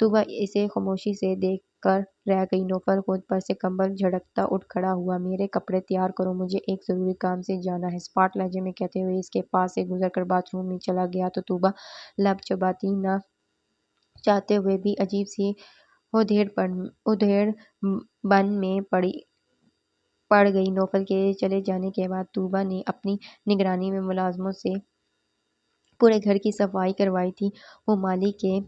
طوبا اسے خاموشی سے دیکھ کر رہ گئی۔ نوفل خود پر سے کمبل جھڑکتا اٹھ کھڑا ہوا۔ میرے کپڑے تیار کرو، مجھے ایک ضروری کام سے جانا ہے، اسپاٹ لہجے میں کہتے ہوئے اس کے پاس سے گزر کر باتھ روم میں چلا گیا تو طوبا لب چباتی نہ چاہتے ہوئے بھی عجیب سی ادھیڑ بن میں پڑ گئی۔ نوفل کے چلے جانے کے بعد طوبا نے اپنی نگرانی میں ملازموں سے پورے گھر کی صفائی کروائی تھی۔ وہ مالی کے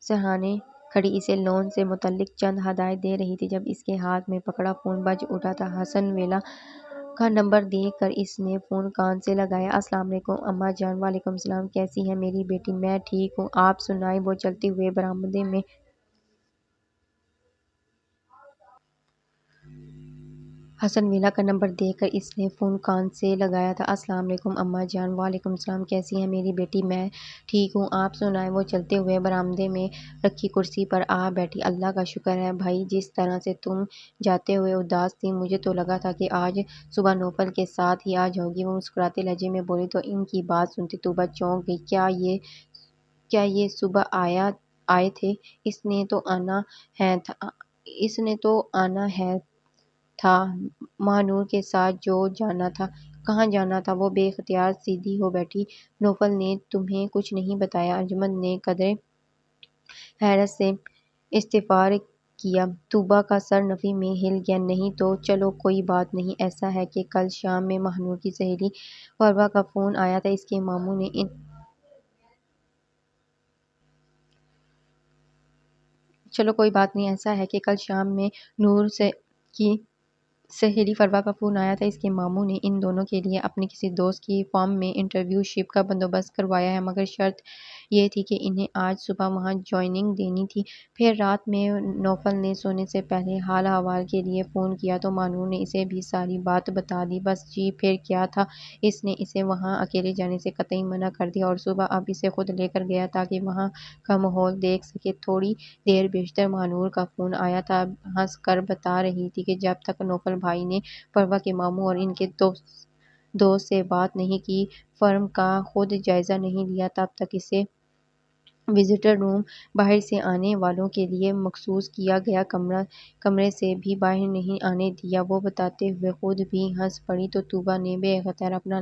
سرہانے کھڑی اسے لون سے متعلق چند ہدایات دے رہی تھی، جب اس کے ہاتھ میں پکڑا فون بج اٹھا تھا۔ حسن ویلا کا نمبر دیکھ کر اس نے فون کان سے لگایا۔ السلام علیکم اماں جان۔ وعلیکم السلام، کیسی ہیں میری بیٹی؟ میں ٹھیک ہوں، آپ سنائیں؟ وہ چلتے ہوئے برآمدے میں حسن ویلا کا نمبر دیکھ کر اس نے فون کان سے لگایا تھا۔ السلام علیکم اماں جان۔ وعلیکم السلام، کیسی ہیں میری بیٹی؟ میں ٹھیک ہوں، آپ سنائیں؟ وہ چلتے ہوئے برآمدے میں رکھی کرسی پر آ بیٹھی۔ اللہ کا شکر ہے بھائی، جس طرح سے تم جاتے ہوئے اداس تھی، مجھے تو لگا تھا کہ آج صبح نوفل کے ساتھ ہی آ جاؤ گی۔ وہ مسکراتے لہجے میں بولی تو ان کی بات سنتے طوبا چونک گئی۔ کیا یہ صبح آئے تھے؟ اس نے تو آنا ہے تھا، ماہ نور کے ساتھ جو جانا تھا۔ کہاں جانا تھا؟ وہ بے اختیار سیدھی ہو بیٹھی۔ نوفل نے تمہیں کچھ نہیں بتایا؟ ارجمند نے قدرے حیرت سے استفسار کیا۔ طوبا کا سر نفی میں ہل گیا۔ نہیں تو چلو کوئی بات نہیں۔ ایسا ہے کہ کل شام میں ماہ نور کی سہیلی فروا کا فون آیا تھا، اس کے ماموں نے چلو کوئی بات نہیں۔ ایسا ہے کہ کل شام میں نور کی سہیلی فروا کا فون آیا تھا، اس کے ماموں نے ان دونوں کے لیے اپنے کسی دوست کی فارم میں انٹرویو شپ کا بندوبست کروایا ہے، مگر شرط یہ تھی کہ انہیں آج صبح وہاں جوائننگ دینی تھی۔ پھر رات میں نوفل نے سونے سے پہلے حال احوال کے لیے فون کیا تو ماہ نور نے اسے بھی ساری بات بتا دی۔ بس جی پھر کیا تھا، اس نے اسے وہاں اکیلے جانے سے قطعی منع کر دیا اور صبح اب اسے خود لے کر گیا تاکہ وہاں کا ماحول دیکھ سکے۔ تھوڑی دیر بیشتر ماہ نور کا فون آیا تھا، ہنس کر بتا رہی تھی کہ جب تک نوفل بھائی نے فروا کے ماموں اور ان کے دوست سے بات نہیں کی، فرم کا خود جائزہ نہیں لیا، تب تک اسے وزٹر روم، باہر سے آنے والوں کے لیے مخصوص کیا گیا کمرے سے بھی باہر نہیں آنے دیا۔ وہ بتاتے ہوئے خود بھی ہنس پڑی تو طوبا نے بے اختیار اپنا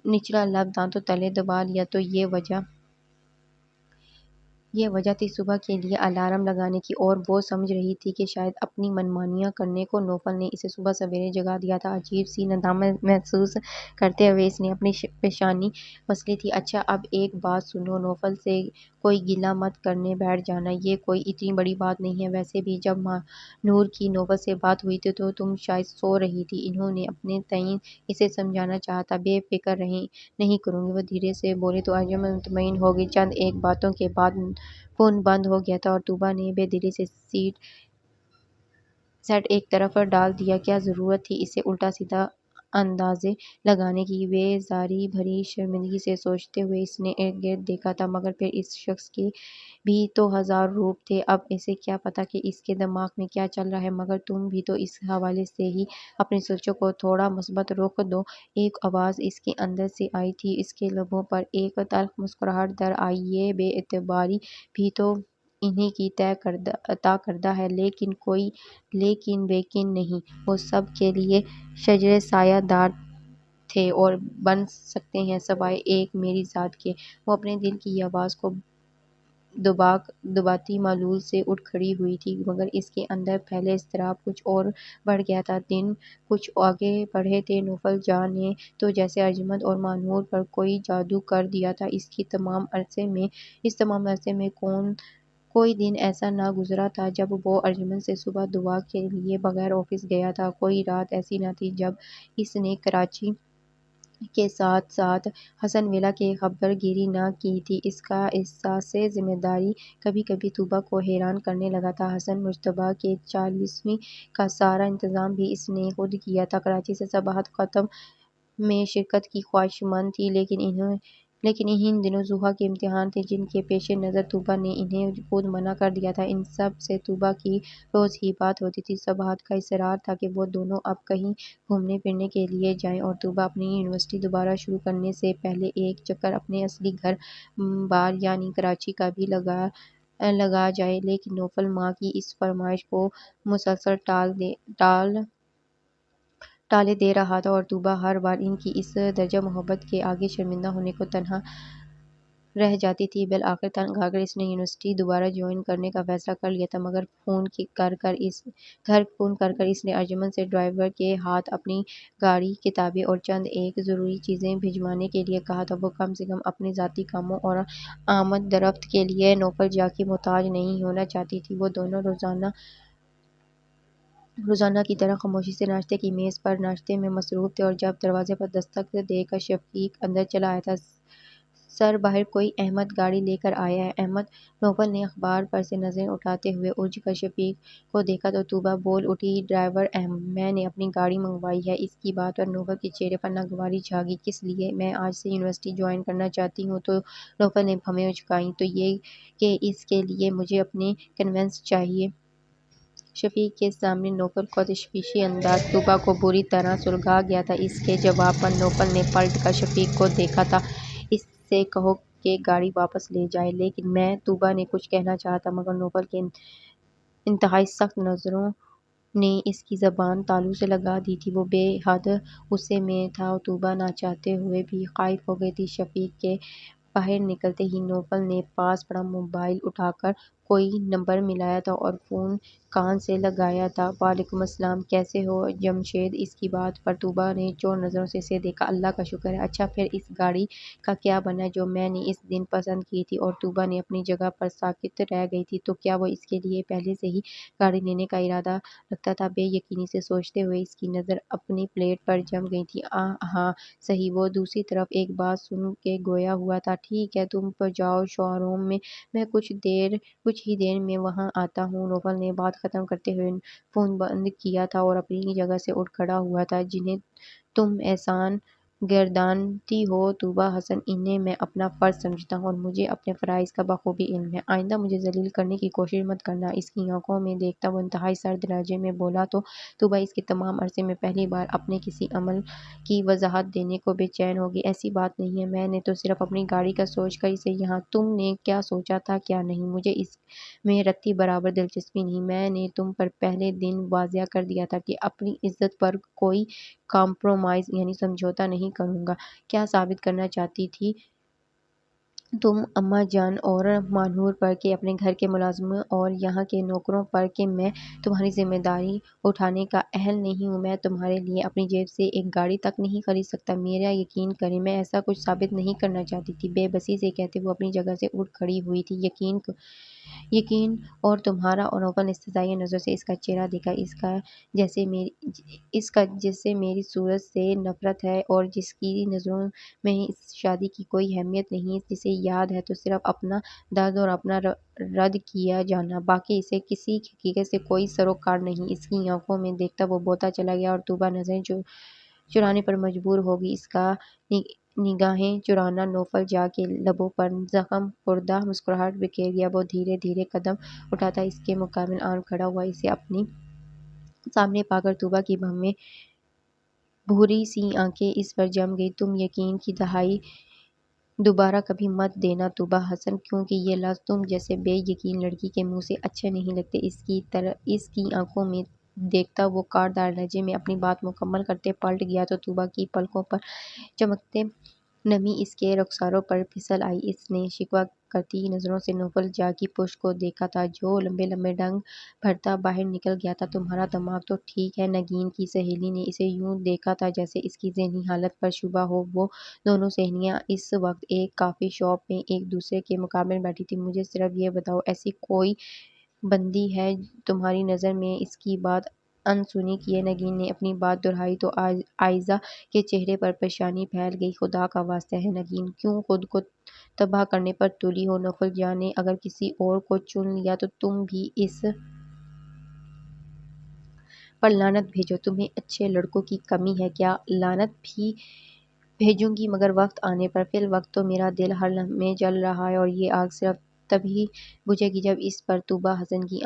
نچلا لب دانتوں تلے دبا لیا۔ تو یہ وجہ تھی صبح کے لیے الارم لگانے کی، اور وہ سمجھ رہی تھی کہ شاید اپنی منمانیاں کرنے کو نوفل نے اسے صبح سویرے جگا دیا تھا۔ عجیب سی ندامت محسوس کرتے ہوئے اس نے اپنی پیشانی مسلی تھی۔ اچھا اب ایک بات سنو، نوفل سے کوئی گلہ مت کرنے بیٹھ جانا، یہ کوئی اتنی بڑی بات نہیں ہے۔ ویسے بھی جب ماہ نور کی نوفل سے بات ہوئی تھی تو تم شاید سو رہی تھی۔ انہوں نے اپنے تئیں اسے سمجھانا چاہا تھا۔ بے فکر نہیں کروں گی، وہ دھیرے سے بولی تو ارجمند مطمئن ہو گئی۔ چند ایک باتوں کے بعد فون بند ہو گیا تھا اور طوبا نے بے دلی سے سیٹ ایک طرف ڈال دیا۔ کیا ضرورت تھی اسے الٹا سیدھا اندازے لگانے کی؟ بیزاری بھری شرمندگی سے سوچتے ہوئے اس نے ارد گرد دیکھا تھا، مگر پھر اس شخص کے بھی تو ہزار روپ تھے، اب اسے کیا پتا کہ اس کے دماغ میں کیا چل رہا ہے۔ مگر تم بھی تو اس حوالے سے ہی اپنی سوچوں کو تھوڑا مثبت رخ دو۔ ایک آواز اس کے اندر سے آئی تھی، اس کے لبوں پر ایک تلخ مسکراہٹ در آئی۔ یہ بے اعتباری بھی تو انہی کی عطا کردہ ہے، لیکن نہیں، وہ سب کے لیے شجرِ سایہ دار تھے اور بن سکتے ہیں سوائے ایک میری ذات کے۔ وہ اپنے دل کی یہ آواز کو دباتی معلول سے اٹھ کھڑی ہوئی تھی، مگر اس کے اندر پھیلے اضطراب کچھ اور بڑھ گیا تھا۔ دن کچھ آگے بڑھے تھے۔ نوفل جاں نے تو جیسے ارجمند اور ماہ نور پر کوئی جادو کر دیا تھا۔ اس تمام عرصے میں کوئی دن ایسا نہ گزرا تھا جب وہ ارجمند سے صبح دعا کے لیے بغیر آفس گیا تھا، کوئی رات ایسی نہ تھی جب اس نے کراچی کے ساتھ ساتھ حسن ویلا کی خبر گیری نہ کی تھی۔ اس کا احساسِ ذمہ داری کبھی کبھی طوبا کو حیران کرنے لگا تھا۔ حسن مجتبیٰ کے 40ویں کا سارا انتظام بھی اس نے خود کیا تھا۔ کراچی سے سباہت ختم میں شرکت کی خواہشمند تھی، لیکن انہی دنوں ضحیٰ کے امتحان تھے جن کے پیش نظر طوبا نے انہیں خود منع کر دیا تھا۔ ان سب سے طوبا کی روز ہی بات ہوتی تھی۔ سباہت کا اصرار تھا کہ وہ دونوں اب کہیں گھومنے پھرنے کے لیے جائیں، اور طوبا اپنی یونیورسٹی دوبارہ شروع کرنے سے پہلے ایک چکر اپنے اصلی گھر بار یعنی کراچی کا بھی لگا لگا جائے، لیکن نوفل ماں کی اس فرمائش کو مسلسل ٹالے دے رہا تھا اور طوبیٰ ہر بار ان کی اس درجہ محبت کے آگے شرمندہ ہونے کو تنہا رہ جاتی تھی۔ بالآخر تنگ آ کر اس نے یونیورسٹی دوبارہ جوائن کرنے کا فیصلہ کر لیا تھا، مگر فون کر کر اس نے ارجمن سے ڈرائیور کے ہاتھ اپنی گاڑی، کتابیں اور چند ایک ضروری چیزیں بھجوانے کے لیے کہا تھا۔ وہ کم سے کم اپنے ذاتی کاموں اور آمد رفت کے لیے نوفل جا کی محتاج نہیں ہونا چاہتی تھی۔ وہ دونوں روزانہ کی طرح خاموشی سے ناشتے کی میز پر ناشتے میں مصروف تھے اور جب دروازے پر دستک دے کر شفیق اندر چلا آیا تھا، سر باہر کوئی احمد گاڑی لے کر آیا ہے۔ احمد؟ نوفل نے اخبار پر سے نظریں اٹھاتے ہوئے اٹھ کر شفیق کو دیکھا تو طوبیٰ بول اٹھی، ڈرائیور احمد، میں نے اپنی گاڑی منگوائی ہے۔ اس کی بات پر نوفل کے چہرے پر ناگواری چھا گئی۔ کس لیے؟ میں آج سے یونیورسٹی جوائن کرنا چاہتی ہوں۔ تو نوفل نے بھویں اچکائیں۔ تو یہ کہ اس کے لیے مجھے اپنے کنوینس چاہیے۔ شفیق کے سامنے نوفل کا تشویشی انداز طوبیٰ کو بری طرح سلجھا گیا تھا۔ اس کے جواب پر نوفل نے پلٹ کر شفیق کو دیکھا تھا۔ اس سے کہو کہ گاڑی واپس لے جائے۔ لیکن میں، طوبیٰ نے کچھ کہنا چاہا تھا، مگر نوفل کے انتہائی سخت نظروں نے اس کی زبان تالو سے لگا دی تھی۔ وہ بے حد غصے میں تھا اور طوبیٰ نہ چاہتے ہوئے بھی خائف ہو گئی تھی۔ شفیق کے باہر نکلتے ہی نوفل نے پاس پڑا موبائل اٹھا کر کوئی نمبر ملایا تھا اور فون کان سے لگایا تھا۔ وعلیکم السلام، کیسے ہو جمشید؟ اس کی بات پر طوبیٰ نے چور نظروں سے اسے دیکھا۔ اللہ کا شکر ہے۔ اچھا، پھر اس گاڑی کا کیا بنا جو میں نے اس دن پسند کی تھی؟ اور طوبیٰ نے اپنی جگہ پر ساکت رہ گئی تھی۔ تو کیا وہ اس کے لیے پہلے سے ہی گاڑی لینے کا ارادہ رکھتا تھا؟ بے یقینی سے سوچتے ہوئے اس کی نظر اپنی پلیٹ پر جم گئی تھی۔ ہاں صحیح۔ وہ دوسری طرف ایک بات سن کے گویا ہوا تھا۔ ٹھیک ہے، تم جاؤ شو روم میں، میں کچھ ہی دیر میں وہاں آتا ہوں۔ نوفل نے بات ختم کرتے ہوئے فون بند کیا تھا اور اپنی جگہ سے اٹھ کھڑا ہوا تھا۔ جنہیں تم احسان گردانتی ہو طوبیٰ حسن، انہیں میں اپنا فرض سمجھتا ہوں اور مجھے اپنے فرائض کا بخوبی علم ہے۔ آئندہ مجھے ذلیل کرنے کی کوشش مت کرنا۔ اس کی آنکھوں میں دیکھتا وہ انتہائی سرد لہجے میں بولا تو طوبیٰ اس کے تمام عرصے میں پہلی بار اپنے کسی عمل کی وضاحت دینے کو بے چین ہوگی۔ ایسی بات نہیں ہے، میں نے تو صرف اپنی گاڑی کا سوچ کر اسے یہاں، تم نے کیا سوچا تھا کیا نہیں، مجھے اس میں رتی برابر دلچسپی نہیں۔ میں نے تم پر پہلے دن واضح کر دیا تھا کہ اپنی عزت پر کوئی کمپرومائز یعنی سمجھوتا نہیں کروں گا۔ کیا ثابت کرنا چاہتی تھی تم اماں جان اور مانہور پر کہ اپنے گھر کے ملازموں اور یہاں کے نوکروں پر کہ میں تمہاری ذمہ داری اٹھانے کا اہل نہیں ہوں؟ میں تمہارے لیے اپنی جیب سے ایک گاڑی تک نہیں خرید سکتا۔ میرا یقین کریں، میں ایسا کچھ ثابت نہیں کرنا چاہتی تھی۔ بے بسی سے کہتے وہ اپنی جگہ سے اٹھ کھڑی ہوئی تھی۔ یقین اور تمہارا؟ اور نوفل نے استہزائیہ نظروں سے اس کا چہرہ دیکھا۔ اس کا جسے میری صورت سے نفرت ہے اور جس کی نظروں میں اس شادی کی کوئی اہمیت نہیں، جسے یاد ہے تو صرف اپنا درد اور اپنا رد کیا جانا، باقی اسے کسی حقیقت سے کوئی سروکار نہیں۔ اس کی آنکھوں میں دیکھتا وہ بولتا چلا گیا اور طوبیٰ نظریں چرانے پر مجبور ہو گئی۔ اس کا نگاہیں چرانا نوفل جا کے لبوں پر زخم خوردہ مسکراہٹ بکھیر گیا۔ وہ دھیرے دھیرے قدم اٹھاتا اس کے مقابل آن کھڑا ہوا۔ اسے اپنی سامنے پا کر طوبیٰ کی بھوری سی آنکھیں اس پر جم گئی۔ تم یقین کی دہائی دوبارہ کبھی مت دینا طوبیٰ حسن، کیونکہ یہ لفظ تم جیسے بے یقین لڑکی کے منہ سے اچھے نہیں لگتے۔ اس کی آنکھوں میں دیکھتا وہ کاٹدار لہجے میں اپنی بات مکمل کرتے پلٹ گیا تو طوبیٰ کی پلکوں پر چمکتے نمی اس کے رخساروں پر پھسل آئی۔ اس نے شکوہ کرتی نظروں سے نوفل جا کی پشت کو دیکھا تھا جو لمبے لمبے ڈنگ بھرتا باہر نکل گیا تھا۔ تمہارا دماغ تو ٹھیک ہے؟ نگین کی سہیلی نے اسے یوں دیکھا تھا جیسے اس کی ذہنی حالت پر شبہ ہو۔ وہ دونوں سہیلیاں اس وقت ایک کافی شاپ میں ایک دوسرے کے مقابل بیٹھی تھیں۔ مجھے صرف یہ بتاؤ، ایسی کوئی بندی ہے تمہاری نظر میں؟ اس کی بات انسنی کیے نگین نے اپنی بات دہرائی تو عائزہ کے چہرے پر پریشانی پھیل گئی۔ خدا کا واسطہ ہے نگین، کیوں خود کو تباہ کرنے پر تلی ہو؟ نوفل جان نے اگر کسی اور کو چن لیا تو تم بھی اس پر لعنت بھیجو۔ تمہیں اچھے لڑکوں کی کمی ہے کیا؟ لعنت بھی بھیجوں گی، مگر وقت آنے پر۔ فی الوقت تو میرا دل ہر لمحے جل رہا ہے اور یہ آگ صرف تبھی بجھے گی جب اس پر طوبیٰ حسن کی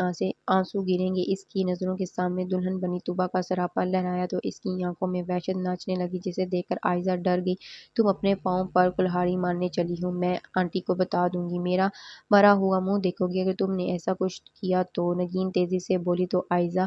آنسو گریں گے۔ اس کی نظروں کے سامنے دلہن بنی طوبیٰ کا سراپا لہرایا تو اس کی آنکھوں میں وحشت ناچنے لگی، جسے دیکھ کر عائزہ ڈر گئی۔ تم اپنے پاؤں پر کلہاڑی مارنے چلی ہو، میں آنٹی کو بتا دوں گی، میرا مرا ہوا منہ دیکھو گی اگر تم نے ایسا کچھ کیا تو۔ نگین تیزی سے بولی تو عائزہ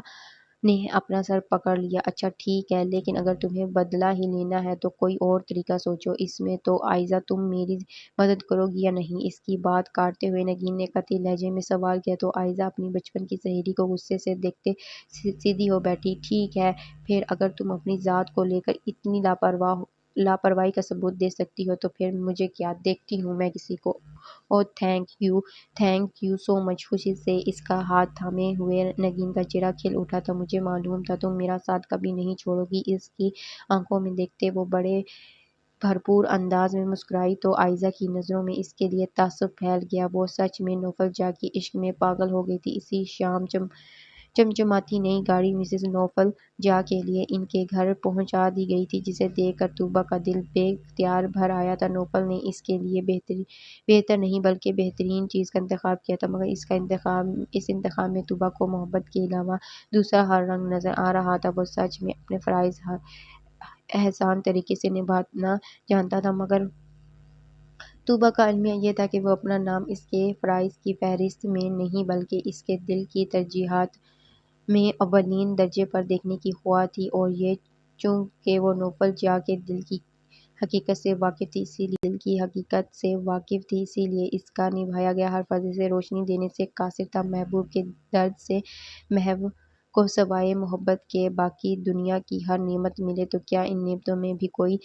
نے اپنا سر پکڑ لیا۔ اچھا ٹھیک ہے، لیکن اگر تمہیں بدلہ ہی لینا ہے تو کوئی اور طریقہ سوچو۔ اس میں تو عائزہ تم میری مدد کرو گی یا نہیں؟ اس کی بات کاٹتے ہوئے نگین نے قطعی لہجے میں سوال کیا تو عائزہ اپنی بچپن کی سہیلی کو غصے سے دیکھتے سیدھی ہو بیٹھی۔ ٹھیک ہے پھر، اگر تم اپنی ذات کو لے کر اتنی لاپرواہی کا ثبوت دے سکتی ہو تو پھر مجھے کیا، دیکھتی ہوں میں کسی کو۔ اوہ تھینک یو سو مچ۔ خوشی سے اس کا ہاتھ تھامے ہوئے نگین کا چہرہ کھل اٹھا تھا۔ مجھے معلوم تھا تم میرا ساتھ کبھی نہیں چھوڑو گی۔ اس کی آنکھوں میں دیکھتے وہ بڑے بھرپور انداز میں مسکرائی تو عائزہ کی نظروں میں اس کے لیے تعصب پھیل گیا۔ وہ سچ میں نوفل جا کے عشق میں پاگل ہو گئی تھی۔ اسی شام چمچماتی نئی گاڑی مسز نوفل جا کے لیے ان کے گھر پہنچا دی گئی تھی، جسے دیکھ کر طوبیٰ کا دل بے اختیار بھر آیا تھا۔ نوفل نے اس کے لیے بہتر نہیں بلکہ بہترین چیز کا انتخاب کیا تھا، مگر اس انتخاب میں طوبیٰ کو محبت کے علاوہ دوسرا ہر رنگ نظر آ رہا تھا۔ وہ سچ میں اپنے فرائض احسان طریقے سے نبھانا جانتا تھا، مگر طوبیٰ کا المیہ یہ تھا کہ وہ اپنا نام اس کے فرائض کی فہرست میں نہیں بلکہ اس کے دل کی ترجیحات میں اولین درجے پر دیکھنے کی خواہاں تھی، اور یہ چونکہ وہ نوفل جا کے دل کی حقیقت سے واقف تھی اسی لیے اس کا نبھایا گیا ہر فرض اسے روشنی دینے سے قاصر تھا۔ محبوب کے درد سے محو کو سوائے محبت کے باقی دنیا کی ہر نعمت ملے تو کیا ان نعمتوں میں بھی کوئی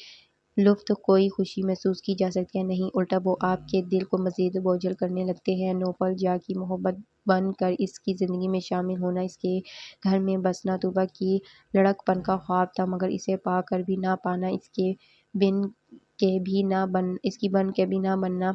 لطف، کوئی خوشی محسوس کی جا سکتی ہے؟ نہیں، الٹا وہ آپ کے دل کو مزید بوجھل کرنے لگتے ہیں۔ نوفل جا کی محبت بن کر اس کی زندگی میں شامل ہونا، اس کے گھر میں بسنا طوبیٰ کی لڑک پن کا خواب تھا، مگر اسے پا کر بھی نہ پانا، اس کی بن کے بھی نہ بننا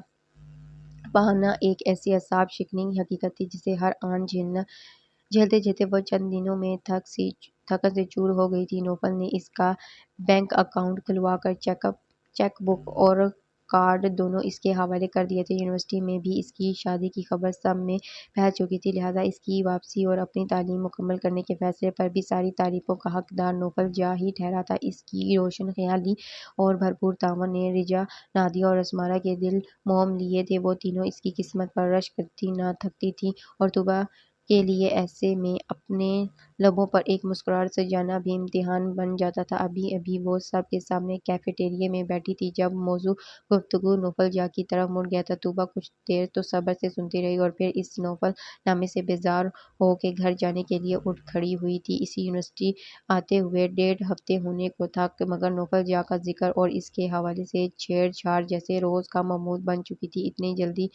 پانا ایک ایسی اعصاب شکنی حقیقت تھی جسے ہر آن جھیلتے جھیلتے وہ چند دنوں میں تھکن سے چور ہو گئی تھی۔ نوفل نے اس کا بینک اکاؤنٹ کھلوا کر چیک بک اور کارڈ دونوں اس کے حوالے کر دیے تھے۔ یونیورسٹی میں بھی اس کی شادی کی خبر سب میں پھیل چکی تھی، لہٰذا اس کی واپسی اور اپنی تعلیم مکمل کرنے کے فیصلے پر بھی ساری تعریفوں کا حقدار نوفل جا ہی ٹھہرا تھا۔ اس کی روشن خیالی اور بھرپور تعاون نے رجا، نادیہ اور اسمارا کے دل موم لیے تھے۔ وہ تینوں اس کی قسمت پر رشک کرتی نہ تھکتی تھیں، اور طوبیٰ کے لیے ایسے میں اپنے لبوں پر ایک مسکراہٹ سجانا بھی امتحان بن جاتا تھا۔ ابھی وہ سب کے سامنے کیفے ٹیریے میں بیٹھی تھی جب موضوع گفتگو نوفل جا کی طرف مڑ گیا تھا۔ طوبیٰ کچھ دیر تو صبر سے سنتی رہی اور پھر اس نوفل نامے سے بیزار ہو کے گھر جانے کے لیے اٹھ کھڑی ہوئی تھی۔ اسے یونیورسٹی آتے ہوئے 1.5 ہفتے ہونے کو تھا، مگر نوفل جا کا ذکر اور اس کے حوالے سے چھیڑ چھاڑ جیسے روز کا معمول بن چکی تھی۔ اتنی جلدی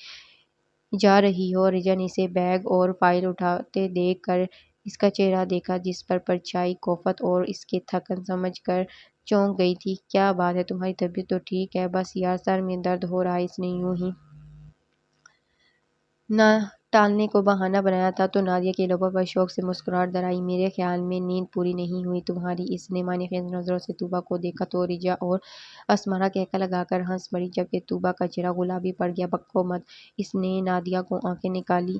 جا رہی ہو؟ رجا نے اسے بیگ اور فائل اٹھاتے دیکھ کر اس کا چہرہ دیکھا، جس پر پرچھائی کوفت اور اس کی تھکن سمجھ کر چونک گئی تھی۔ کیا بات ہے، تمہاری طبیعت تو ٹھیک ہے؟ بس یار سر میں درد ہو رہا ہے۔ اس نے یوں ہی نہ ٹالنے کو بہانہ بنایا تھا تو نادیہ کے لبوں پر شوق سے مسکراہٹ در آئی۔ میرے خیال میں نیند پوری نہیں ہوئی تمہاری۔ اس نے معنی خیز نظروں سے طوبیٰ کو دیکھا تو رجا اور اسمارا کہکہ لگا کر ہنس پڑی، جبکہ طوبیٰ کا چہرہ گلابی پڑ گیا۔ بکو مت۔ اس نے نادیہ کو آنکھیں نکالی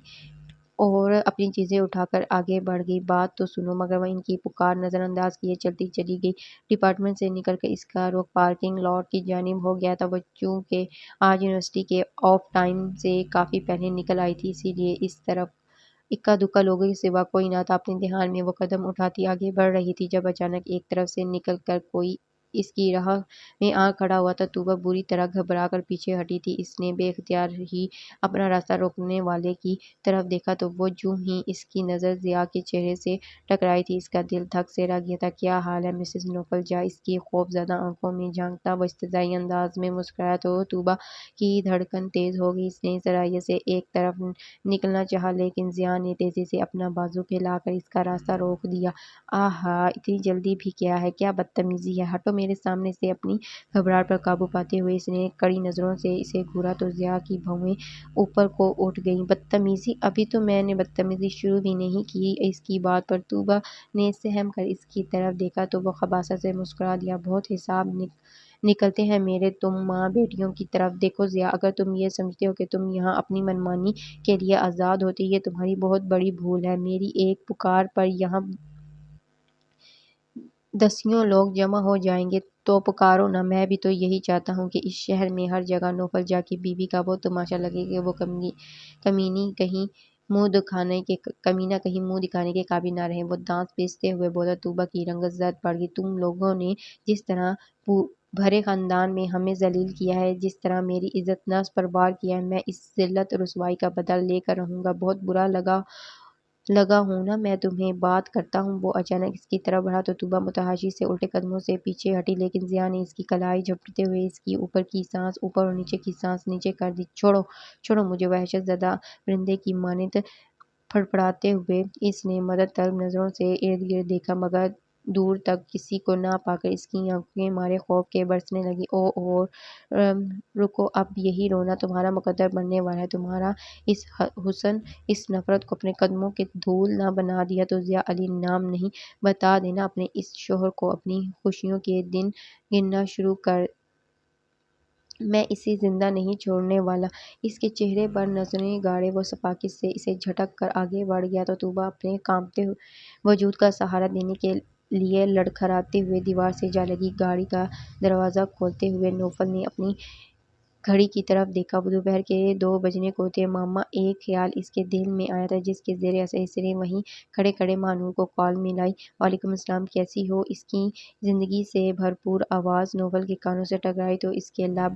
اور اپنی چیزیں اٹھا کر آگے بڑھ گئی۔ بات تو سنو۔ مگر وہ ان کی پکار نظر انداز کیے چلتی چلی گئی۔ ڈپارٹمنٹ سے نکل کر اس کا رخ پارکنگ لاٹ کی جانب ہو گیا تھا۔ وہ چونکہ آج یونیورسٹی کے آف ٹائم سے کافی پہلے نکل آئی تھی، اسی لیے اس طرف اکا دکا لوگوں کے سوا کوئی نہ تھا۔ اپنے دھیان میں وہ قدم اٹھاتی آگے بڑھ رہی تھی جب اچانک ایک طرف سے نکل کر کوئی اس کی راہ میں آ کھڑا ہوا تھا۔ طوبیٰ بری طرح گھبرا کر پیچھے ہٹی تھی۔ اس نے بے اختیار ہی اپنا راستہ روکنے والے کی طرف دیکھا تو وہ جوں ہی اس کی نظر ضیاء کے چہرے سے ٹکرائی تھی، اس کا دل دھک سے رہ گیا تھا۔ کیا حال ہے مسز نوفل جا؟ اس کی خوف زدہ آنکھوں میں جھانکتا وہ استہزائی انداز میں مسکرایا تو طوبیٰ کی دھڑکن تیز ہو گئی۔ اس نے سرائیے سے ایک طرف نکلنا چاہا، لیکن ضیاء نے تیزی سے اپنا بازو پھیلا کر اس کا راستہ روک دیا۔ آہا، اتنی جلدی بھی کیا ہے؟ کیا بدتمیزی ہے! ہٹو میرے سامنے سے۔ اپنی گھبراہٹ پر قابو پاتے ہوئے اس نے کڑی نظروں سے اسے گھورا تو ضیاء کی بھویں اوپر کو اٹھ گئیں۔ بدتمیزی؟ ابھی تو میں نے بدتمیزی شروع بھی نہیں کی۔ اس کی بات پر طوبیٰ نے سہم کر اس کی طرف دیکھا تو وہ خباثت سے مسکرا دیا۔ بہت حساب نکلتے ہیں میرے تم ماں بیٹیوں کی طرف۔ دیکھو ضیا، اگر تم یہ سمجھتے ہو کہ تم یہاں اپنی منمانی کے لیے آزاد ہوتے، یہ تمہاری بہت بڑی بھول ہے۔ میری ایک پکار پر یہاں دسیوں لوگ جمع ہو جائیں گے تو پکارو نا۔ میں بھی تو یہی چاہتا ہوں کہ اس شہر میں ہر جگہ نوفل جا کی بیوی کا وہ تماشا لگے کہ وہ کمینہ کہیں منہ دکھانے کے قابل نہ رہے۔ وہ دانت پیستے ہوئے بولا۔ طوبیٰ کی رنگت زرد پڑ گئی۔ تم لوگوں نے جس طرح بھرے خاندان میں ہمیں ذلیل کیا ہے، جس طرح میری عزت نفس پر وار کیا ہے، میں اس ذلت رسوائی کا بدلہ لے کر رہوں گا۔ بہت برا لگا ہوں نا میں تمہیں؟ بات کرتا ہوں وہ اچانک اس کی طرف بڑھا تو طوبیٰ متحاشی سے الٹے قدموں سے پیچھے ہٹی، لیکن ضیا نے اس کی کلائی جھپٹتے ہوئے اس کی اوپر کی سانس اوپر اور نیچے کی سانس نیچے کر دی۔ چھوڑو مجھے، وحشت زدہ پرندے کی مانند پھڑپڑاتے ہوئے اس نے مدد طلب نظروں سے ارد گرد دیکھا، مگر دور تک کسی کو نہ پا کر اس کی آنکھیں مارے خوف کے برسنے لگیں۔ او رکو، اب یہی رونا تمہارا مقدر بننے والا ہے۔ تمہارا اس حسن اس نفرت کو اپنے قدموں کے دھول نہ بنا دیا تو ضیا علی نام نہیں بتا دینا اپنے اس شوہر کو۔ اپنی خوشیوں کے دن گننا شروع کر۔ میں اسے زندہ نہیں چھوڑنے والا۔ اس کے چہرے پر نظریں گاڑے وہ سپاکس سے اسے جھٹک کر آگے بڑھ گیا تو طوبیٰ اپنے کانپتے وجود کا سہارا دینے کے لیے لڑکھڑاتے ہوئے دیوار سے جا لگی۔ گاڑی کا دروازہ کھولتے ہوئے نوفل نے اپنی گھڑی کی طرف دیکھا۔ دوپہر کے 2 بجنے کو تھے۔ ماما، ایک خیال اس کے دل میں آیا تھا جس کے زیر اثر اس نے وہیں کھڑے کھڑے ماہنور کو کال ملائی۔ وعلیکم السلام، کیسی ہو؟ اس کی زندگی سے بھرپور آواز نوفل کے کانوں سے ٹکرائی تو اس کے لب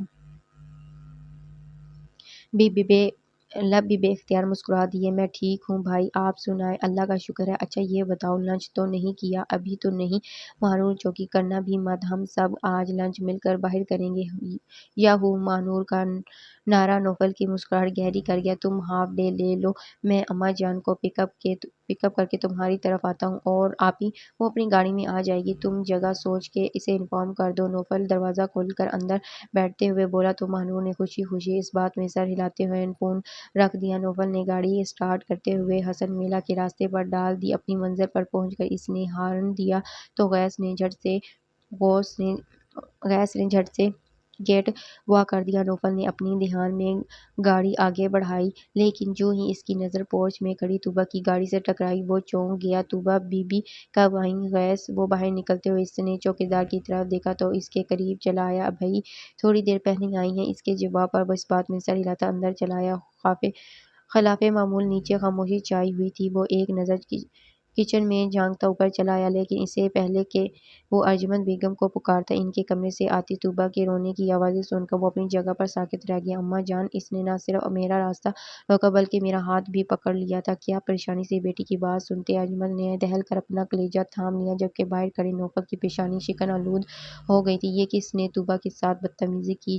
بھی بے اختیار مسکرا دیے۔ میں ٹھیک ہوں بھائی، آپ سنائیں؟ اللہ کا شکر ہے۔ اچھا یہ بتاؤ، لنچ تو نہیں کیا؟ ابھی تو نہیں ماہنور، چوکی کرنا بھی مت، ہم سب آج لنچ مل کر باہر کریں گے۔ یاہو! ماہنور کا نعرہ نوفل کی مسکراہٹ گہری کر گیا۔ تم ہاف ڈے لے لو، میں اماں جان کو پک اپ کر کے تمہاری طرف آتا ہوں۔ اور آپی؟ وہ اپنی گاڑی میں آ جائے گی، تم جگہ سوچ کے اسے انفارم کر دو۔ نوفل دروازہ کھول کر اندر بیٹھتے ہوئے بولا تو ماہنور نے خوشی خوشی اس بات میں سر ہلاتے ہوئے فون رکھ دیا۔ نوفل نے گاڑی اسٹارٹ کرتے ہوئے حسن میلہ کے راستے پر ڈال دی۔ اپنی منزل پر پہنچ کر اس نے ہارن دیا تو گیس نے جھٹ سے گیٹ وا کر دیا۔ نوفل نے اپنی دھیان میں گاڑی آگے بڑھائی، لیکن جو ہی اس کی نظر پورچ میں کھڑی طوبیٰ کی گاڑی سے ٹکرائی وہ چونک گیا۔ طوبیٰ بی بی کب آئیں گیس؟ وہ باہر نکلتے ہوئے اس نے چوکیدار کی طرف دیکھا تو اس کے قریب چلا آیا۔ بھئی تھوڑی دیر پہلے آئی ہیں۔ اس کے جواب پر وہ اس بات میں سر ہلاتا اندر چلا آیا۔ خلاف معمول نیچے خاموشی چھائی ہوئی تھی۔ وہ ایک نظر کچن میں جھانکتا اوپر چلا آیا، لیکن اس سے پہلے کہ وہ ارجمند بیگم کو پکارتا ان کے کمرے سے آتی طوبیٰ کے رونے کی آوازیں سن کر وہ اپنی جگہ پر ساکت رہ گیا۔ اماں جان، اس نے نہ صرف میرا راستہ روکا بلکہ میرا ہاتھ بھی پکڑ لیا تھا۔ کیا پریشانی سے بیٹی کی بات سنتے ارجمند نے دہل کر اپنا کلیجہ تھام لیا، جبکہ باہر کھڑے نوفل کی پیشانی شکن آلود ہو گئی تھی۔ یہ کس نے طوبیٰ کے ساتھ بدتمیزی کی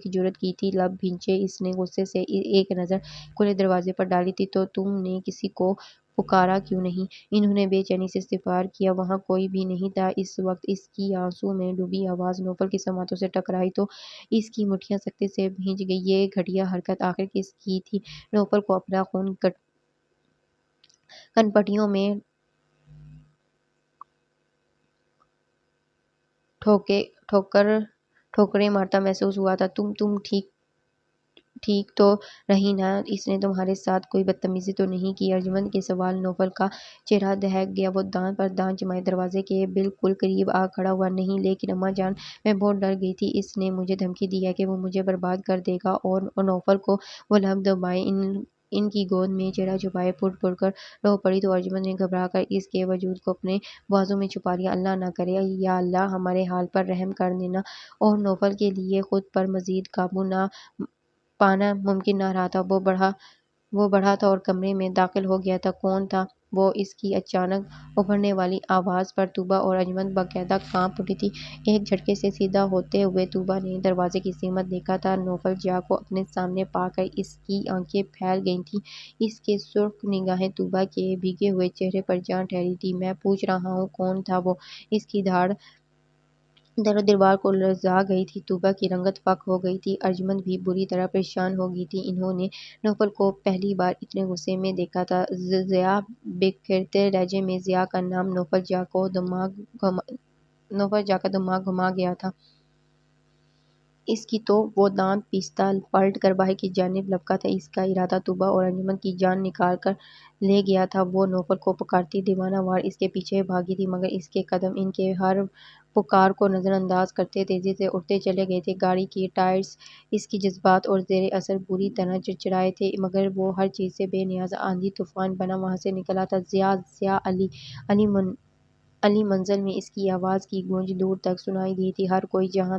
جرأت کی تھی؟ لب بھینچے اس نے غصے سے ایک نظر کھلے دروازے پر ڈالی تھی۔ تو تم نے کسی کو پکارا کیوں نہیں؟ انہوں نے بے چینی سے استفسار کیا۔ وہاں کوئی بھی نہیں تھا اس وقت۔ اس کی آنسوں میں ڈوبی آواز نوفل کے سماعتوں سے ٹکرائی تو اس کی مٹھیاں سختی سے بھیج گئیں۔ یہ گھٹیا حرکت آخر کس کی تھی؟ نوفل کو اپنا خون کنپٹیوں میں ٹھوکریں مارتا محسوس ہوا تھا۔ تم ٹھیک تو رہی نا؟ اس نے تمہارے ساتھ کوئی بدتمیزی تو نہیں کی؟ ارجمند کے سوال نوفل کا چہرہ دہک گیا۔ وہ دانت پر دانت جمائے دروازے کے بالکل قریب آ کھڑا ہوا۔ نہیں، لیکن اماں جان میں بہت ڈر گئی تھی۔ اس نے مجھے دھمکی دی ہے کہ وہ مجھے برباد کر دے گا۔ اور نوفل کو وہ لب دبائے ان کی گود میں چہرہ چھپائے پھٹ پھٹ کر رو پڑی تو ارجمند نے گھبرا کر اس کے وجود کو اپنے بازو میں چھپا لیا۔ اللہ نہ کرے، یا اللہ ہمارے حال پر رحم کر دینا۔ اور نوفل کے لیے خود پر مزید قابو پانا ممکن نہ رہا تھا۔ وہ بڑھا تھا اور کمرے میں داخل ہو گیا تھا۔ کون تھا وہ؟ اس کی اچانک ابھرنے والی آواز پر طوبیٰ اور ارجمند باقاعدہ کانپ اٹھی تھی۔ ایک جھٹکے سے سیدھا ہوتے ہوئے طوبیٰ نے دروازے کی سمت دیکھا تھا۔ نوفل جیا کو اپنے سامنے پا کر اس کی آنکھیں پھیل گئی تھیں۔ اس کی سرخ نگاہیں طوبیٰ کے بھیگے ہوئے چہرے پر جا ٹھہری تھیں۔ میں پوچھ رہا ہوں کون تھا وہ؟ اس کی دھاڑ در و دیوار کو لرزا گئی تھی۔ طوبیٰ کی رنگت فاق ہو گئی تھی۔ ارجمند بھی بری طرح پریشان ہو گئی تھی۔ انہوں نے نوفل کو پہلی بار اتنے غصے میں دیکھا تھا۔ ضیا بکھرتے لہجے میں ضیا کا نام نوفل جا کا دماغ گھما گیا تھا۔ اس کی تو وہ دانت پیستا پلٹ کر باہر کی جانب لپکا تھا۔ اس کا ارادہ طوبیٰ اور انجمن کی جان نکال کر لے گیا تھا۔ وہ نوفل کو پکارتی دیوانہ وار اس کے پیچھے بھاگی تھی، مگر اس کے قدم ان کے ہر پکار کو نظر انداز کرتے تیزی سے اٹھتے چلے گئے تھے۔ گاڑی کے ٹائرز اس کی جذبات اور زیر اثر بری طرح چڑچڑائے تھے، مگر وہ ہر چیز سے بے نیاز آندھی طوفان بنا وہاں سے نکلا تھا۔ ضیا علی منزل میں اس کی آواز کی گونج دور تک سنائی دی تھی۔ ہر کوئی جہاں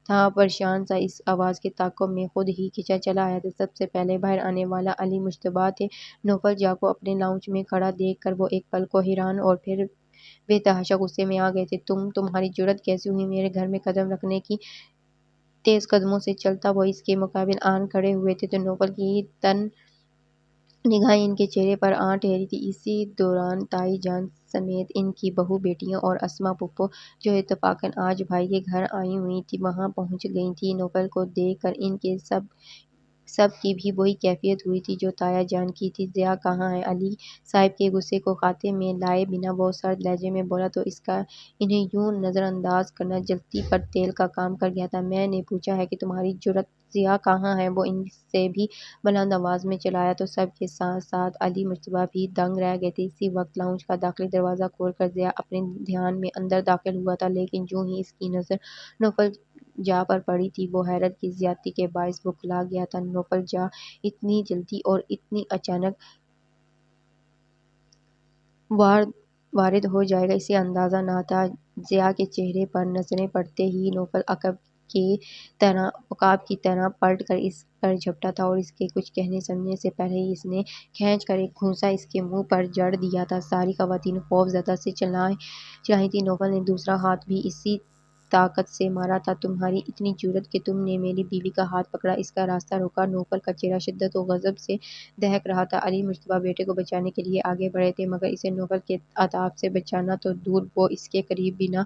تھا پریشان سا اس آواز کے تعاقب میں خود ہی کھنچا چلا آیا تھا۔ سب سے پہلے باہر آنے والا علی مشتبہ تھے۔ نوفل جاہ کو اپنے لاؤنج میں کھڑا دیکھ کر وہ ایک پل کو حیران اور پھر بے تحاشا غصے میں آ گئے تھے۔ تمہاری جرأت کیسے ہوئی میرے گھر میں قدم رکھنے کی؟ تیز قدموں سے چلتا وہ اس کے مقابل آن کھڑے ہوئے تھے تو نوفل کی تن نگاہیں ان کے چہرے پر آن ٹھہری تھی۔ اسی دوران تائی جان سمیت ان کی بہو بیٹیاں اور اسما پھپھو، جو اتفاقاً آج بھائی کے گھر آئی ہوئی تھیں، وہاں پہنچ گئی تھیں۔ نوفل کو دیکھ کر ان کے سب کی بھی وہی کیفیت ہوئی تھی جو تایا جان کی تھی۔ ضیا کہاں ہے؟ علی صاحب کے غصے کو خاتمے میں لائے بنا وہ سرد لہجے میں بولا تو اس کا انہیں یوں نظر انداز کرنا جلتی پر تیل کا کام کر گیا تھا۔ میں نے پوچھا ہے کہ تمہاری جرأت ضیا کہاں ہے؟ وہ ان سے بھی بلند آواز میں چلایا تو سب کے ساتھ ساتھ علی مشتبہ بھی دنگ رہ گئے تھے۔ اسی وقت لاؤنج کا داخلی دروازہ کھول کر ضیا اپنے دھیان میں اندر داخل ہوا تھا، لیکن جوں ہی اس کی نظر نوفل جاہ پر پڑی تھی وہ حیرت کی زیادتی کے باعث بوکھلا گیا تھا۔ نوفل جاہ اتنی جلدی اور اتنی اچانک وارد ہو جائے گا اسے اندازہ نہ تھا۔ ضیا کے چہرے پر نظریں پڑتے ہی نوفل عقاب کی طرح پلٹ کر اس پر جھپٹا تھا اور اس کے کچھ کہنے سننے سے پہلے ہی اس نے کھینچ کر ایک گھونسا اس کے منہ پر جڑ دیا تھا۔ ساری خواتین خوف زدہ سے چلائی تھیں۔ نوفل نے دوسرا ہاتھ بھی اسی طاقت سے مارا تھا۔ تمہاری اتنی جرأت کہ تم نے میری بیوی کا ہاتھ پکڑا، اس کا راستہ روکا؟ نوفل کا چہرہ شدت و غضب سے دہک رہا تھا۔ علی مشتبہ بیٹے کو بچانے کے لیے آگے بڑھے تھے، مگر اسے نوفل کے عتاب سے بچانا تو دور، وہ اس کے قریب بھی نہ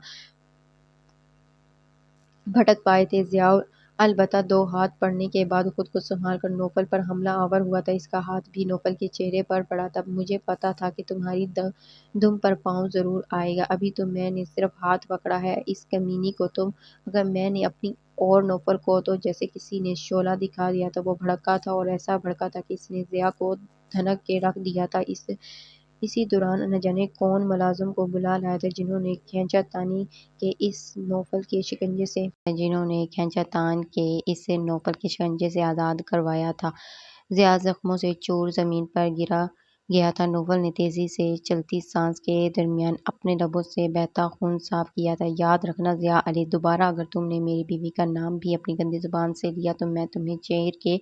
بھٹک پائے تھے۔ ضیاء البتہ دو ہاتھ پڑنے کے بعد خود کو سنبھال کر نوفل پر حملہ آور ہوا تھا۔ اس کا ہاتھ بھی نوفل کے چہرے پر پڑا تھا۔ مجھے پتہ تھا کہ تمہاری دم پر پاؤں ضرور آئے گا، ابھی تو میں نے صرف ہاتھ پکڑا ہے اس کمینی کو تو مگر میں نے اپنی اور نوفل کو تو جیسے کسی نے شعلہ دکھا دیا تھا۔ وہ بھڑکا تھا اور ایسا بھڑکا تھا کہ اس نے ضیاء کو دھنک کے رکھ دیا تھا۔ اسی دوران نہ جانے کون ملازم کو بلا لایا تھا جنہوں نے کھینچا تانی کے اسے نوفل کے شکنجے سے آزاد کروایا تھا۔ ضیاء زخموں سے چور زمین پر گرا گیا تھا۔ نوفل نے تیزی سے چلتی سانس کے درمیان اپنے لبوں سے بہتا خون صاف کیا تھا۔ یاد رکھنا ضیاء علی، دوبارہ اگر تم نے میری بیوی کا نام بھی اپنی گندی زبان سے لیا تو میں تمہیں چیر کے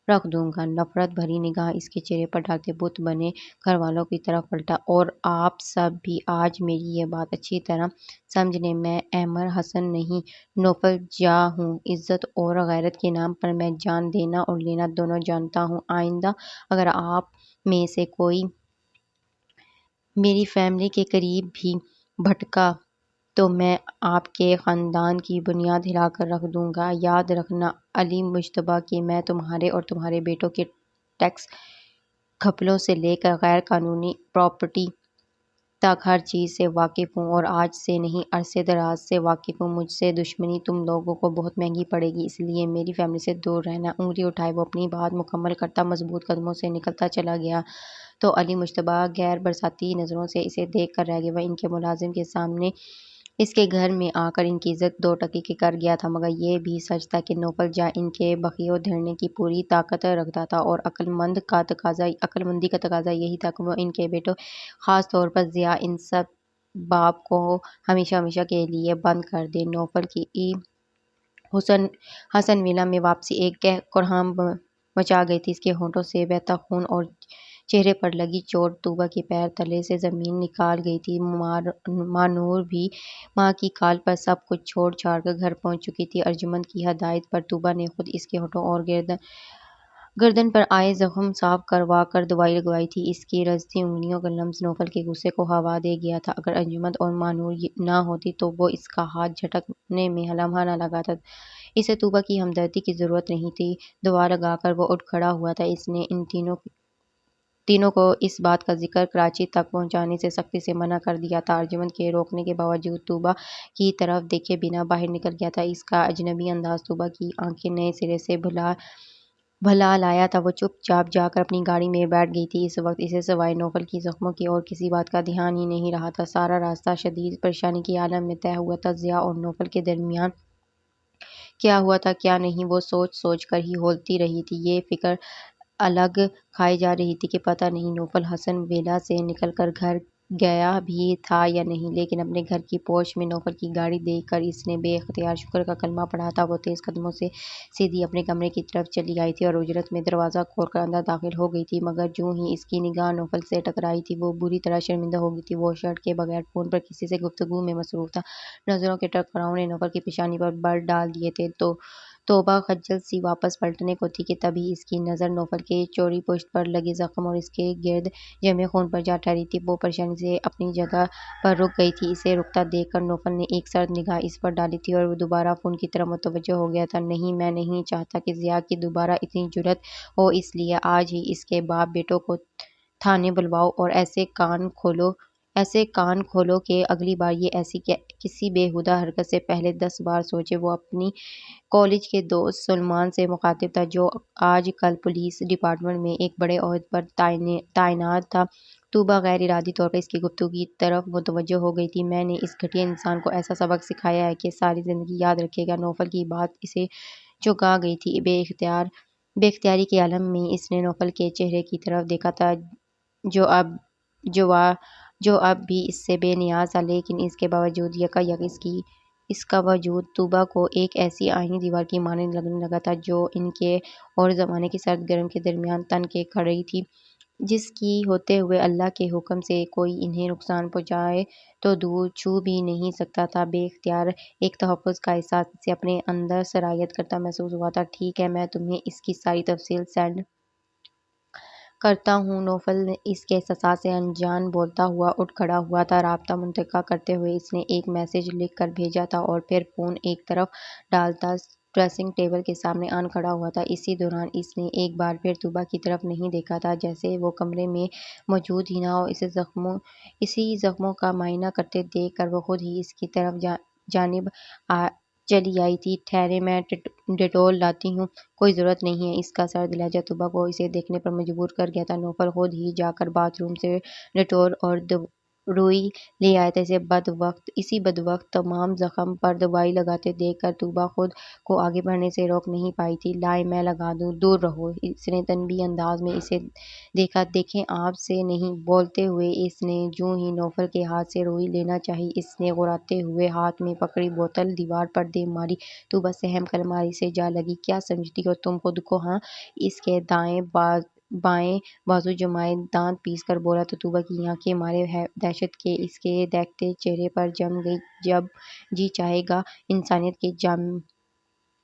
رکھ دوں گا۔ نفرت بھری نگاہ اس کے چہرے پر ڈالتے بت بنے گھر والوں کی طرف پلٹا۔ اور آپ سب بھی آج میری یہ بات اچھی طرح سمجھ لیں، میں احمر حسن نہیں، نوفل جاہ ہوں۔ عزت اور غیرت کے نام پر میں جان دینا اور لینا دونوں جانتا ہوں۔ آئندہ اگر آپ میں سے کوئی میری فیملی کے قریب بھی بھٹکا تو میں آپ کے خاندان کی بنیاد ہلا کر رکھ دوں گا۔ یاد رکھنا علی مشتبہ کہ میں تمہارے اور تمہارے بیٹوں کے ٹیکس گھپلوں سے لے کر غیر قانونی پراپرٹی تک ہر چیز سے واقف ہوں، اور آج سے نہیں عرصے دراز سے واقف ہوں۔ مجھ سے دشمنی تم لوگوں کو بہت مہنگی پڑے گی، اس لیے میری فیملی سے دور رہنا۔ انگلی اٹھائے وہ اپنی بات مکمل کرتا مضبوط قدموں سے نکلتا چلا گیا تو علی مشتبہ غیر برساتی نظروں سے اسے دیکھ کر رہ گئے۔ وہ ان کے ملازم کے سامنے اس کے گھر میں آ کر ان کی عزت دو ٹکی کی کر گیا تھا، مگر یہ بھی سچ تھا کہ نوفل جاہ ان کے بخیل دھڑنے کی پوری طاقت رکھتا تھا، اور عقل مندی کا تقاضا یہی تھا کہ وہ ان کے بیٹوں، خاص طور پر ضیاء، ان سب باب کو ہمیشہ ہمیشہ کے لیے بند کر دے۔ نوفل کی حسن ولا میں واپسی ایک کوہرام مچا گئی تھی۔ اس کے ہونٹوں سے بہتا خون اور چہرے پر لگی چوٹ طوبیٰ کے پیر تلے سے زمین نکال گئی تھی۔ ماں نور بھی ماں کی کال پر سب کچھ چھوڑ چھاڑ کر گھر پہنچ چکی تھی۔ ارجمند کی ہدایت پر طوبیٰ نے خود اس کے ہونٹوں اور گردن پر آئے زخم صاف کروا کر دوائی لگوائی تھی۔ اس کی رجزتی انگلیوں کا لمس نوفل کے غصے کو ہوا دے گیا تھا۔ اگر ارجمند اور ماں نور نہ ہوتی تو وہ اس کا ہاتھ جھٹکنے میں لمحہ نہ لگاتا۔ اسے طوبیٰ کی ہمدردی کی ضرورت نہیں تھی۔ دعا لگا کر وہ اٹھ کھڑا ہوا تھا۔ اس نے ان تینوں تینوں کو اس بات کا ذکر کراچی تک پہنچانے سے سختی سے منع کر دیا تھا۔ ارجمند کے روکنے کے باوجود طوبیٰ کی طرف دیکھے بنا باہر نکل گیا تھا۔ اس کا اجنبی انداز طوبیٰ کی آنکھیں نئے سرے سے بھلا لایا تھا۔ وہ چپ چاپ جا کر اپنی گاڑی میں بیٹھ گئی تھی۔ اس وقت اسے سوائے نوفل کی زخموں کی اور کسی بات کا دھیان ہی نہیں رہا تھا۔ سارا راستہ شدید پریشانی کے عالم میں طے ہوا تھا۔ ضیاء اور نوفل کے درمیان کیا ہوا تھا کیا نہیں، وہ سوچ سوچ کر ہی ہولتی رہی تھی۔ یہ فکر الگ کھائی جا رہی تھی کہ پتہ نہیں نوفل حسن ویلا سے نکل کر گھر گیا بھی تھا یا نہیں، لیکن اپنے گھر کی پوچھ میں نوفل کی گاڑی دیکھ کر اس نے بے اختیار شکر کا کلمہ پڑھا تھا۔ وہ تیز قدموں سے سیدھی اپنے کمرے کی طرف چلی آئی تھی اور اجرت میں دروازہ کھول کر اندر داخل ہو گئی تھی، مگر جوں ہی اس کی نگاہ نوفل سے ٹکرائی تھی وہ بری طرح شرمندہ ہو گئی تھی۔ وہ شرٹ کے بغیر فون پر کسی سے گفتگو میں مصروف تھا۔ نظروں کے ٹکراؤ نے نوفل کی پیشانی پر بر ڈال دیے تھے۔ توبہ خجل سی واپس پلٹنے کو تھی کہ تبھی اس کی نظر نوفل کے چوڑی پشت پر لگے زخم اور اس کے گرد جمے خون پر جا ٹھہری تھی۔ وہ پریشانی سے اپنی جگہ پر رک گئی تھی۔ اسے رکتا دیکھ کر نوفل نے ایک سرد نگاہ اس پر ڈالی تھی اور وہ دوبارہ فون کی طرف متوجہ ہو گیا تھا۔ نہیں، میں نہیں چاہتا کہ ضیاء کی دوبارہ اتنی جرأت ہو، اس لیے آج ہی اس کے باپ بیٹوں کو تھانے بلواؤ اور ایسے کان کھولو کہ اگلی بار یہ ایسی کسی بے ہودہ حرکت سے پہلے 10 بار سوچے۔ وہ اپنی کالج کے دوست سلمان سے مخاطب تھا، جو آج کل پولیس ڈپارٹمنٹ میں ایک بڑے عہدے پر تعینات تھا۔ طوبیٰ غیر ارادی طور پر اس کی گفتگو کی طرف متوجہ ہو گئی تھی۔ میں نے اس گھٹیا انسان کو ایسا سبق سکھایا ہے کہ ساری زندگی یاد رکھے گا۔ نوفل کی بات اسے چونکا گئی تھی۔ بے اختیاری کے عالم میں اس نے نوفل کے چہرے کی طرف دیکھا تھا جو اب بھی اس سے بے نیاز تھا، لیکن اس کے باوجود یکا یک اس کا وجود طوبیٰ کو ایک ایسی آئینی دیوار کی مانند لگنے لگا تھا جو ان کے اور زمانے کے سرد گرم کے درمیان تن کے کھڑی تھی، جس کی ہوتے ہوئے اللہ کے حکم سے کوئی انہیں نقصان پہنچائے تو دور چھو بھی نہیں سکتا تھا۔ بے اختیار ایک تحفظ کا احساس اسے اپنے اندر سرایت کرتا محسوس ہوا تھا۔ ٹھیک ہے، میں تمہیں اس کی ساری تفصیل سینڈ کرتا ہوں۔ نوفل اس کے احساسات سے انجان بولتا ہوا اٹھ کھڑا ہوا تھا۔ رابطہ منقطع کرتے ہوئے اس نے ایک میسج لکھ کر بھیجا تھا اور پھر فون ایک طرف ڈالتا ڈریسنگ ٹیبل کے سامنے آن کھڑا ہوا تھا۔ اسی دوران اس نے ایک بار پھر طوبیٰ کی طرف نہیں دیکھا تھا، جیسے وہ کمرے میں موجود ہی نہ ہو۔ اسی زخموں کا معائنہ کرتے دیکھ کر وہ خود ہی اس کی جانب چلی آئی تھی۔ ٹھہرے، میں ڈیٹول لاتی ہوں۔ کوئی ضرورت نہیں ہے۔ اس کا سرد لہجہ طوبیٰ کو اسے دیکھنے پر مجبور کر گیا تھا۔ نوفل خود ہی جا کر باتھ روم سے ڈیٹول اور روئی لے آیا تھا۔ اسی بدوقت تمام زخم پر دوائی لگاتے دیکھ کر طوبیٰ خود کو آگے بڑھنے سے روک نہیں پائی تھی۔ لائیں میں لگا دوں، دور رہو۔ اس نے تنبیہی انداز میں اسے دیکھا۔ دیکھیں، آپ سے نہیں۔ بولتے ہوئے اس نے جوں ہی نوفل کے ہاتھ سے روئی لینا چاہی، اس نے غراتے ہوئے ہاتھ میں پکڑی بوتل دیوار پر دے ماری۔ طوبیٰ سہم کر الماری سے جا لگی۔ کیا سمجھتی ہو تم خود کو، ہاں؟ اس کے بائیں بازو جمائے دانت پیس کر بولا تو طوبیٰ کی آنکھیں مارے دہشت کے اس کے دیکھتے چہرے پر جم گئی۔ جب جی چاہے گا انسانیت کے جام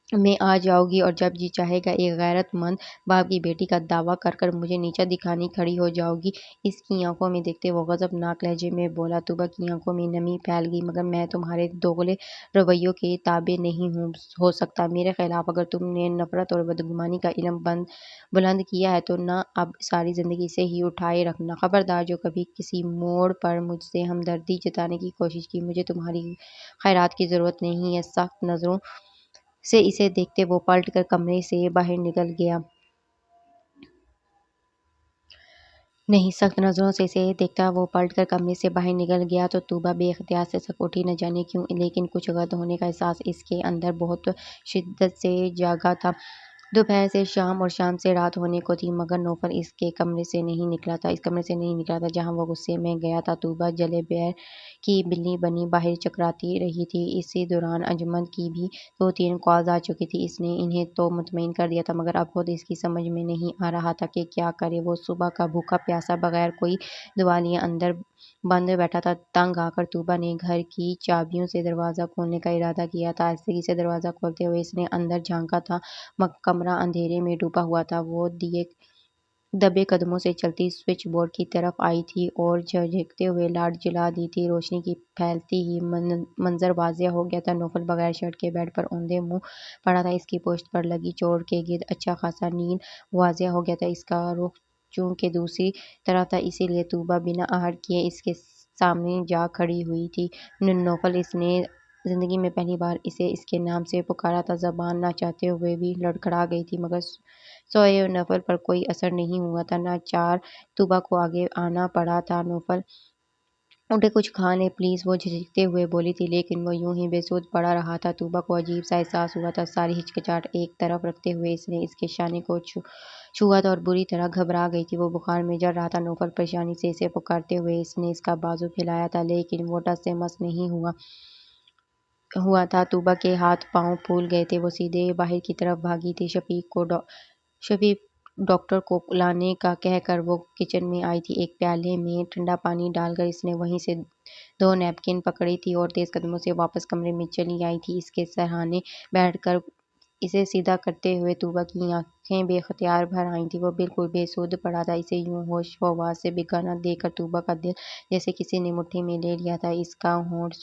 میں آ جاؤ گی اور جب جی چاہے گا ایک غیرت مند باپ کی بیٹی کا دعویٰ کر کر مجھے نیچا دکھانے کھڑی ہو جاؤ گی۔ اس کی آنکھوں میں دیکھتے وہ غضبناک لہجے میں بولا۔ طوبیٰ کی آنکھوں میں نمی پھیل گئی۔ مگر میں تمہارے دوغلے رویوں کے تابع نہیں ہو سکتا۔ میرے خلاف اگر تم نے نفرت اور بدگمانی کا علم بلند کیا ہے تو نہ اب ساری زندگی اسے ہی اٹھائے رکھنا۔ خبردار، جو کبھی کسی موڑ پر مجھ سے ہمدردی جتانے کی کوشش کی، مجھے تمہاری خیرات کی ضرورت نہیں ہے۔ سخت نظروں سے اسے دیکھتے وہ پلٹ کر کمرے سے باہر نکل گیا۔ سخت نظروں سے اسے دیکھتا وہ پلٹ کر کمرے سے باہر نکل گیا تو طوبیٰ بے اختیار سے سک اٹھی۔ نہ جانے کیوں، لیکن کچھ غلط ہونے کا احساس اس کے اندر بہت شدت سے جاگا تھا۔ دوپہر سے شام اور شام سے رات ہونے کو تھی، مگر نوفل اس کمرے سے نہیں نکلا تھا جہاں وہ غصے میں گیا تھا۔ طوبیٰ جلے بیر کی بلی بنی باہر چکراتی رہی تھی۔ اسی دوران ارجمند کی بھی 2-3 کالز آ چکی تھیں۔ اس نے انہیں تو مطمئن کر دیا تھا، مگر اب خود اس کی سمجھ میں نہیں آ رہا تھا کہ کیا کرے۔ وہ صبح کا بھوکا پیاسا بغیر کوئی دوا لیے اندر بند بیٹھا تھا۔ تنگ آ کر طوبیٰ نے گھر کی چابیوں سے دروازہ کھولنے کا ارادہ کیا تھا۔ آہستگی سے دروازہ کھولتے ہوئے اس نے اندر جھانکا تھا۔ کمرہ اندھیرے میں ڈوبا ہوا تھا۔ وہ دبے قدموں سے چلتی سوئچ بورڈ کی طرف آئی تھی اور جھکتے ہوئے لائٹ جلا دی تھی۔ روشنی کی پھیلتی ہی منظر واضح ہو گیا تھا۔ نوفل بغیر شرٹ کے بیڈ پر اوندھے منہ پڑا تھا۔ اس کی پشت پر لگی چوٹ کے گرد اچھا خاصا نیل واضح ہو گیا تھا۔ اس کا رخ چونکہ دوسری طرف تھا، اسی لیے طوبیٰ بنا آہٹ کیے اس کے سامنے جا کھڑی ہوئی تھی۔ نوفل اس نے زندگی میں پہلی بار اسے اس کے نام سے پکارا تھا۔ زبان نہ چاہتے ہوئے بھی لڑکھڑا گئی تھی، مگر سوئے ہوئے نوفل پر کوئی اثر نہیں ہوا تھا۔ ناچار طوبیٰ کو آگے آنا پڑا تھا۔ نوفل اٹھے، کچھ کھا لیں پلیز، وہ جھجکتے ہوئے بولی تھی، لیکن وہ یوں ہی بے سود پڑا رہا تھا۔ طوبیٰ کو عجیب سا احساس ہوا تھا۔ ساری ہچکچاہٹ ایک طرف رکھتے ہوئے اس نے اس کے شانے کو چھوا تھا اور بری طرح گھبرا گئی تھی۔ وہ بخار میں جل رہا تھا۔ نوفل پریشانی سے اسے پکارتے ہوئے اس نے اس کا بازو پھیلایا تھا، لیکن وہ ٹس سے مس نہیں ہوا تھا۔ طوبیٰ کے ہاتھ پاؤں پھول گئے تھے، وہ سیدھے باہر کی طرف بھاگی تھی۔ شفیق ڈاکٹر کو لانے کا کہہ کر وہ کچن میں آئی تھی۔ ایک پیالے میں ٹھنڈا پانی ڈال کر اس نے وہیں سے 2 نیپکن پکڑی تھی اور تیز قدموں سے واپس کمرے میں چلی آئی تھی۔ اس کے سرہانے بیٹھ کر اسے سیدھا کرتے ہوئے طوبیٰ کی آنکھیں بے اختیار بھر آئی تھیں۔ وہ بالکل بے سود پڑا تھا۔ اسے یوں ہوش و حواس سے بےگانہ دیکھ کر طوبیٰ کا دل جیسے کسی نے مٹھی میں لے لیا تھا۔ اس کا ہونٹ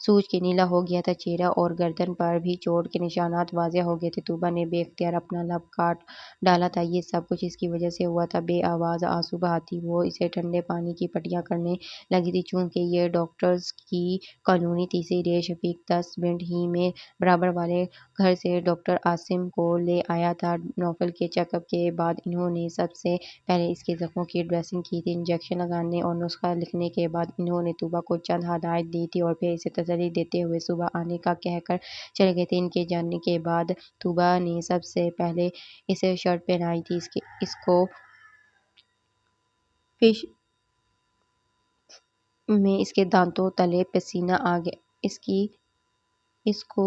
سوج کے نیلا ہو گیا تھا، چہرہ اور گردن پر بھی چوٹ کے نشانات واضح ہو گئے تھے۔ طوبیٰ نے بے اختیار اپنا لب کاٹ ڈالا تھا۔ یہ سب کچھ اس کی وجہ سے ہوا تھا۔ بے آواز آنسو بہاتی وہ اسے ٹھنڈے پانی کی پٹیاں کرنے لگی تھی۔ چونکہ یہ ڈاکٹرز کی کالونی تھی، اسی لیے شفیق 10 منٹ ہی میں برابر والے گھر سے ڈاکٹر عاصم کو لے آیا تھا۔ نوفل کے چیک اپ کے بعد انہوں نے سب سے پہلے اس کے زخموں کی ڈریسنگ کی تھی۔ انجیکشن لگانے اور نسخہ لکھنے کے بعد انہوں نے طوبیٰ کو چند ہدایات دی تھیں اور پھر اسے تسلی دیتے ہوئے صبح آنے کا کہہ کر چلے گئے تھے۔ ان کے جانے کے بعد طوبیٰ نے سب سے پہلے اسے شرٹ پہنائی تھی۔ اس کو پیش میں اس کے دانتوں تلے پسینہ آ گیا۔ اس کو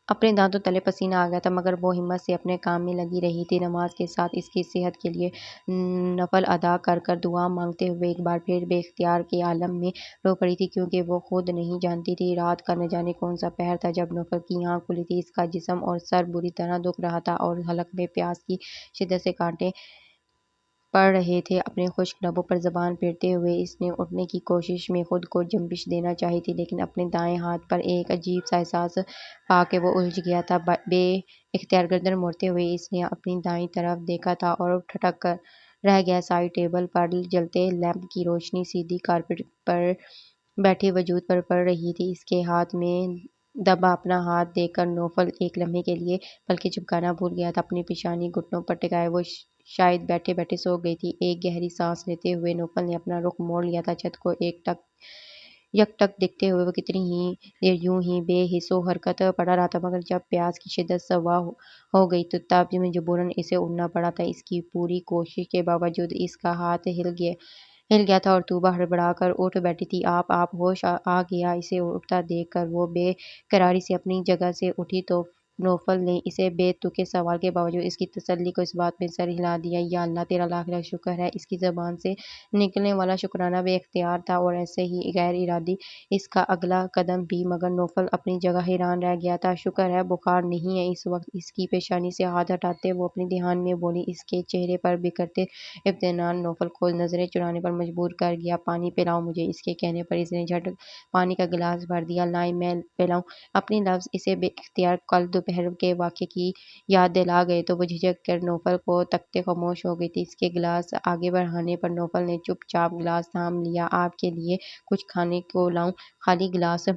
اپنے دانتوں تلے پسینہ آ گیا تھا، مگر وہ ہمت سے اپنے کام میں لگی رہی تھی۔ نماز کے ساتھ اس کی صحت کے لیے نفل ادا کر کر دعا مانگتے ہوئے ایک بار پھر بے اختیار کے عالم میں رو پڑی تھی، کیونکہ وہ خود نہیں جانتی تھی رات کا نہ جانے کون سا پہر تھا جب نوفل کی آنکھ کھلی تھی۔ اس کا جسم اور سر بری طرح دکھ رہا تھا اور حلق میں پیاس کی شدت سے کانٹے پڑ رہے تھے۔ اپنے خشک لبوں پر زبان پھیرتے ہوئے اس نے اٹھنے کی کوشش میں خود کو جنبش دینا چاہی تھی، لیکن اپنے دائیں ہاتھ پر ایک عجیب سا احساس پا کے وہ الجھ گیا تھا۔ بے اختیار گردن موڑتے ہوئے اس نے اپنی دائیں طرف دیکھا تھا اور ٹھٹک کر رہ گیا۔ سائڈ ٹیبل پر جلتے لیمپ کی روشنی سیدھی کارپیٹ پر بیٹھے وجود پر پڑ رہی تھی۔ اس کے ہاتھ میں دبا اپنا ہاتھ دیکھ کر نوفل ایک لمحے کے لیے پلکیں جھپکانا بھول گیا تھا۔ اپنی پیشانی گھٹنوں پر ٹکائے وہ شاید بیٹھے بیٹھے سو گئی تھی۔ ایک گہری سانس لیتے ہوئے نوفل نے اپنا رخ موڑ لیا تھا چھت کو یک ٹک دیکھتے ہوئے۔ وہ کتنی ہی دیر یوں ہی بے حس و حرکت پڑا رہا تھا، مگر جب پیاس کی شدت سوا ہو گئی تو تب مجبوراً اسے اٹھنا پڑا تھا۔ اس کی پوری کوشش کے باوجود اس کا ہاتھ ہل گیا تھا اور طوبیٰ ہڑبڑا کر اٹھ بیٹھی تھی۔ آپ ہوش آ گیا؟ اسے اٹھتا دیکھ کر وہ بے قراری سے اپنی جگہ سے اٹھی تو نوفل نے اسے بے تکے سوال کے باوجود اس کی تسلی کو اس بات میں سر ہلا دیا، یا اللہ تیرا لاکھ لاکھ شکر ہے۔ اس کی زبان سے نکلنے والا شکرانہ بے اختیار تھا اور ایسے ہی غیر ارادی اس کا اگلا قدم بھی، مگر نوفل اپنی جگہ حیران رہ گیا تھا۔ شکر ہے بخار نہیں ہے۔ اس وقت اس کی پیشانی سے ہاتھ ہٹاتے وہ اپنے دھیان میں بولی۔ اس کے چہرے پر بکھرتے اطمینان نوفل کو نظریں چرانے پر مجبور کر گیا۔ پانی پلاؤ مجھے؟ اس کے کہنے پر اس نے جھٹ پانی کا گلاس بھر دیا۔ لائیں میں پلاؤں؟ اپنے لفظ اسے بے اختیار کل دوپہر کے واقعے کی یاد دلا گئے تو وہ جھجک کر نوفل کو تکتے خاموش ہو گئی تھی۔ اس کے گلاس آگے بڑھانے پر نوفل نے چپ چاپ گلاس تھام لیا۔ آپ کے لیے کچھ کھانے کو لاؤں؟ خالی گلاس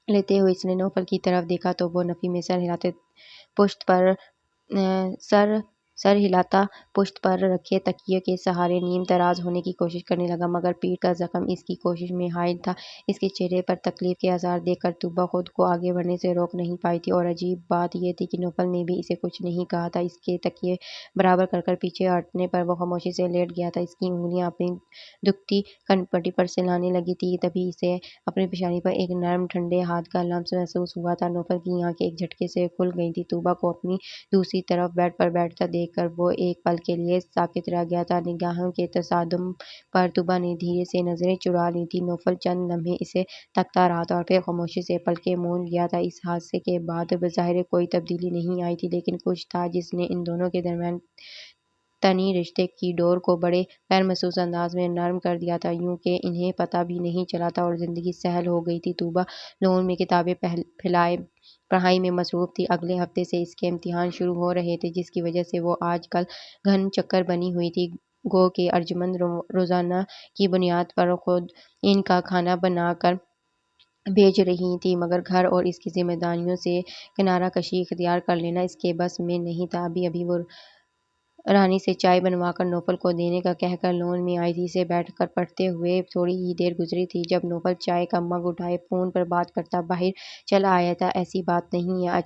لیتے ہوئے اس نے نوفل کی طرف دیکھا تو وہ نفی میں سر ہلاتا پشت پر رکھے تکیے کے سہارے نیم تراز ہونے کی کوشش کرنے لگا، مگر پیٹھ کا زخم اس کی کوشش میں حائل تھا۔ اس کے چہرے پر تکلیف کے آثار دیکھ کر طوبیٰ خود کو آگے بڑھنے سے روک نہیں پائی تھی، اور عجیب بات یہ تھی کہ نوفل نے بھی اسے کچھ نہیں کہا تھا۔ اس کے تکیے برابر کر پیچھے ہٹنے پر وہ خاموشی سے لیٹ گیا تھا۔ اس کی انگلیاں اپنی دکھتی کنپٹی پر سلانے لگی تھی، تبھی اسے اپنی پیشانی پر ایک نرم ٹھنڈے ہاتھ کا لمس محسوس ہوا تھا۔ نوفل کی آنکھیں ایک جھٹکے سے کھل گئی تھیں۔ طوبیٰ کو اپنی دوسری طرف بیڈ پر بیٹھتا دیکھ کر وہ ایک پل کے لیے ساکت رہ گیا تھا۔ نگاہوں کے تصادم پر طوبیٰ نے دھیرے سے نظریں چرا لی تھیں۔ نوفل چند لمحے اسے تکتا رہا تھا اور پھر خاموشی سے پلکیں مونجھ گیا تھا۔ اس حادثے کے بعد بظاہر کوئی تبدیلی نہیں آئی تھی، لیکن کچھ تھا جس نے ان دونوں کے درمیان تنی رشتے کی ڈور کو بڑے غیر محسوس انداز میں نرم کر دیا تھا، یوں کہ انہیں پتہ بھی نہیں چلا تھا اور زندگی سہل ہو گئی تھی۔ طوبیٰ لون میں کتابیں پھیلائے پڑھائی میں مصروف تھی۔ اگلے ہفتے سے اس کے امتحان شروع ہو رہے تھے، جس کی وجہ سے وہ آج کل گھن چکر بنی ہوئی تھی۔ گو کہ ارجمند روزانہ کی بنیاد پر خود ان کا کھانا بنا کر بھیج رہی تھی، مگر گھر اور اس کی ذمہ داریوں سے کنارہ کشی اختیار کر لینا اس کے بس میں نہیں تھا۔ ابھی وہ رانی سے چائے بنوا کر نوفل کو دینے کا کہہ کر لون میں آئی تھی۔ سے بیٹھ کر پڑھتے ہوئے تھوڑی ہی دیر گزری تھی جب نوفل چائے کا مگ اٹھائے فون پر بات کرتا باہر چلا آیا تھا۔ ایسی بات نہیں ہے،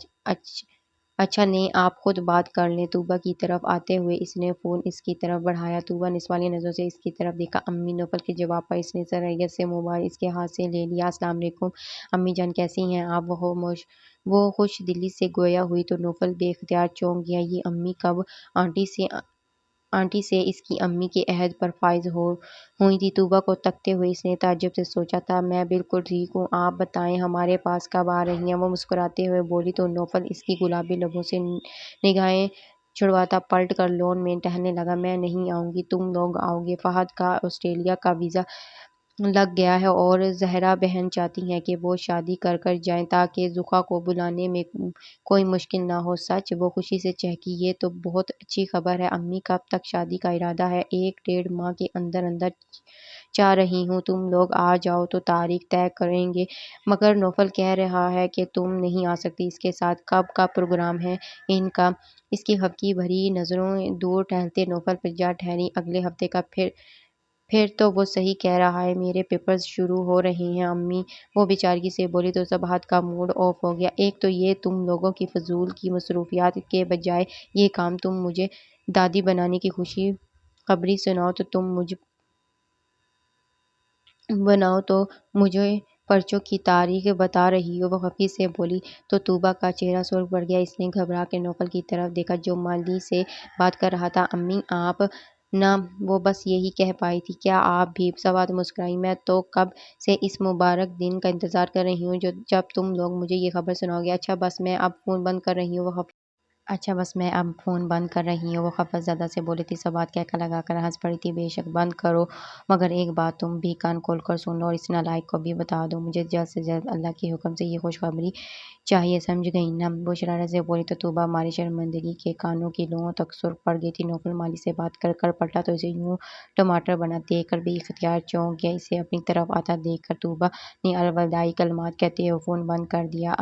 اچھا نہیں، آپ خود بات کر لیں۔ طوبیٰ کی طرف آتے ہوئے اس نے فون اس کی طرف بڑھایا۔ طوبیٰ نے سوالیہ نظروں سے اس کی طرف دیکھا۔ امی نوفل کے جواب پر اس نے سرعیت سے موبائل اس کے ہاتھ سے لے لیا۔ السلام علیکم امی جان، کیسی ہیں آپ؟ وہ خوش دلی سے گویا ہوئی تو نوفل بے اختیار چونک گیا۔ یہ امی کب آنٹی سے اس کی امی کے عہد پر فائز ہوئی تھی؟ طوبیٰ کو تکتے ہوئے اس نے تعجب سے سوچا تھا۔ میں بالکل ٹھیک ہوں، آپ بتائیں ہمارے پاس کب آ رہی ہیں؟ وہ مسکراتے ہوئے بولی تو نوفل اس کی گلابی لبوں سے نگاہیں چھڑواتا پلٹ کر لون میں ٹہلنے لگا۔ میں نہیں آؤں گی، تم لوگ آؤ گے۔ فہد کا آسٹریلیا کا ویزا لگ گیا ہے اور زہرا بہن چاہتی ہیں کہ وہ شادی کر جائیں تاکہ زوکھا کو بلانے میں کوئی مشکل نہ ہو۔ سچ؟ وہ خوشی سے چہکی۔ یہ تو بہت اچھی خبر ہے امی، کب تک شادی کا ارادہ ہے؟ 1-1.5 ماہ کے اندر اندر چاہ رہی ہوں، تم لوگ آ جاؤ تو تاریخ طے کریں گے۔ مگر نوفل کہہ رہا ہے کہ تم نہیں آ سکتی اس کے ساتھ، کب کا پروگرام ہے ان کا؟ اس کی خفگی بھری نظریں دور ٹہلتے نوفل پر جا ٹھہری۔ اگلے ہفتے کا۔ پھر تو وہ صحیح کہہ رہا ہے، میرے پیپرز شروع ہو رہے ہیں امی، وہ بیچارگی سے بولی تو صباحت کا موڈ آف ہو گیا۔ ایک تو یہ تم لوگوں کی فضول کی مصروفیات کے بجائے یہ کام تم مجھے دادی بنانے کی خوشی خبری سناؤ تو مجھے پرچوں کی تاریخ بتا رہی ہو، وہ خفگی سے بولی تو طوبیٰ کا چہرہ سرخ پڑ گیا۔ اس نے گھبرا کے نوفل کی طرف دیکھا جو مالی سے بات کر رہا تھا۔ امی آپ نہ، وہ بس یہی کہہ پائی تھی۔ کیا آپ بھی؟ صباحت مسکرائی۔ میں تو کب سے اس مبارک دن کا انتظار کر رہی ہوں جب تم لوگ مجھے یہ خبر سناؤ گے۔ اچھا بس میں اب فون بند کر رہی ہوں، وہ خفت زدہ سے بولی تھی۔ صباحت کہکہ لگا کر ہنس پڑی تھی۔ بے شک بند کرو، مگر ایک بات تم بھی کان کھول کر سن لو اور اس نالائق کو بھی بتا دو، مجھے جلد سے جلد اللہ کے حکم سے یہ خوشخبری چاہیے، سمجھ گئی نا؟ وہ شرارت سے بولی تو طوبیٰ مالی شرمندگی کے کانوں کی لوؤں تک سرخ پڑ گئی تھی۔ نوفل مالی سے بات کر پلٹا تو اسے یوں ٹماٹر بنا دیکھ کر بے اختیار چونک گیا۔ اسے اپنی طرف آتا دیکھ کر طوبیٰ نے الوداعی کلمات کہتے ہوئے فون بند کر دیا۔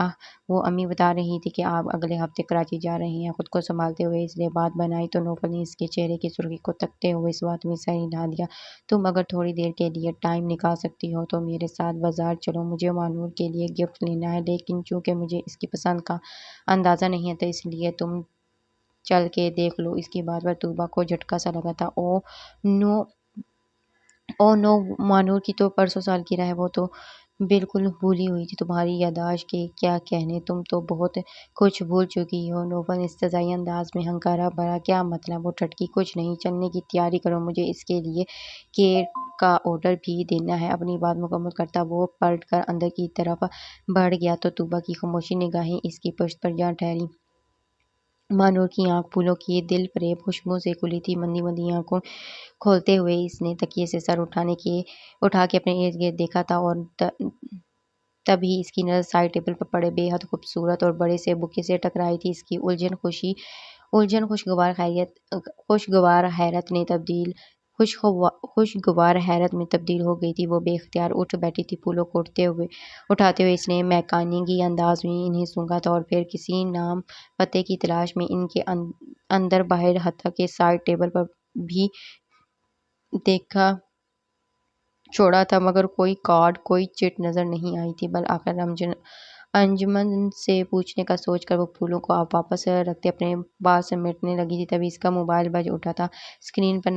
وہ امی بتا رہی تھی کہ آپ اگلے ہفتے کراچی جا رہے ہیں۔ خود کو سنبھالتے ہوئے اس نے بات بنائی تو نوفل نے اس کے چہرے کی سرخی کو تکتے ہوئے اس بات میں سر ہلا دیا۔ تم اگر تھوڑی دیر کے لیے ٹائم نکال سکتی ہو تو میرے ساتھ بازار چلو، مجھے مانور کے لیے گفٹ لینا ہے، لیکن چونکہ مجھے اس کی پسند کا اندازہ نہیں ہے تو اس لیے تم چل کے دیکھ لو۔ اس کی بات پر طوبیٰ کو جھٹکا سا لگا تھا۔ او نو، مانور کی تو پرسوں سالگرہ ہے، وہ تو بالکل بھولی ہوئی تھی۔ تمہاری یادداشت کے کیا کہنے، تم تو بہت کچھ بھول چکی ہو۔ نوفل نے استہزائی انداز میں ہنکارا بھرا۔ کیا مطلب؟ وہ ٹھٹکی۔ کچھ نہیں، چلنے کی تیاری کرو، مجھے اس کے لیے کیک کا آرڈر بھی دینا ہے۔ اپنی بات مکمل کرتا وہ پلٹ کر اندر کی طرف بڑھ گیا تو طوبیٰ کی خاموش نگاہیں اس کی پشت پر جا ٹھہری۔ مانور کی آنکھ پھولوں کی دل فریب خوشبوؤں سے کھلی تھی۔ مندی مندی آنکھیں کھولتے ہوئے اس نے تکیے سے سر اٹھا کے اپنے ارد گرد دیکھا تھا اور تبھی اس کی نظر سائڈ ٹیبل پر پڑے بے حد خوبصورت اور بڑے سے بوکے سے ٹکرائی تھی۔ اس کی الجھن خوشگوار حیرت میں تبدیل ہو گئی تھی۔ وہ بے اختیار اٹھ بیٹھی تھی۔ پھولوں کو اٹھاتے ہوئے اس نے میکانگی انداز میں انہیں سونگھا تھا اور پھر کسی نام پتے کی تلاش میں ان کے اندر باہر حتیٰ کہ سائڈ ٹیبل پر بھی دیکھا چھوڑا تھا، مگر کوئی کارڈ، کوئی چٹ نظر نہیں آئی تھی۔ بالآخر انجمن سے پوچھنے کا سوچ کر وہ پھولوں کو واپس رکھتے اپنے بال سمیٹنے لگی تھی، تبھی اس کا موبائل بج اٹھا تھا۔ اسکرین پر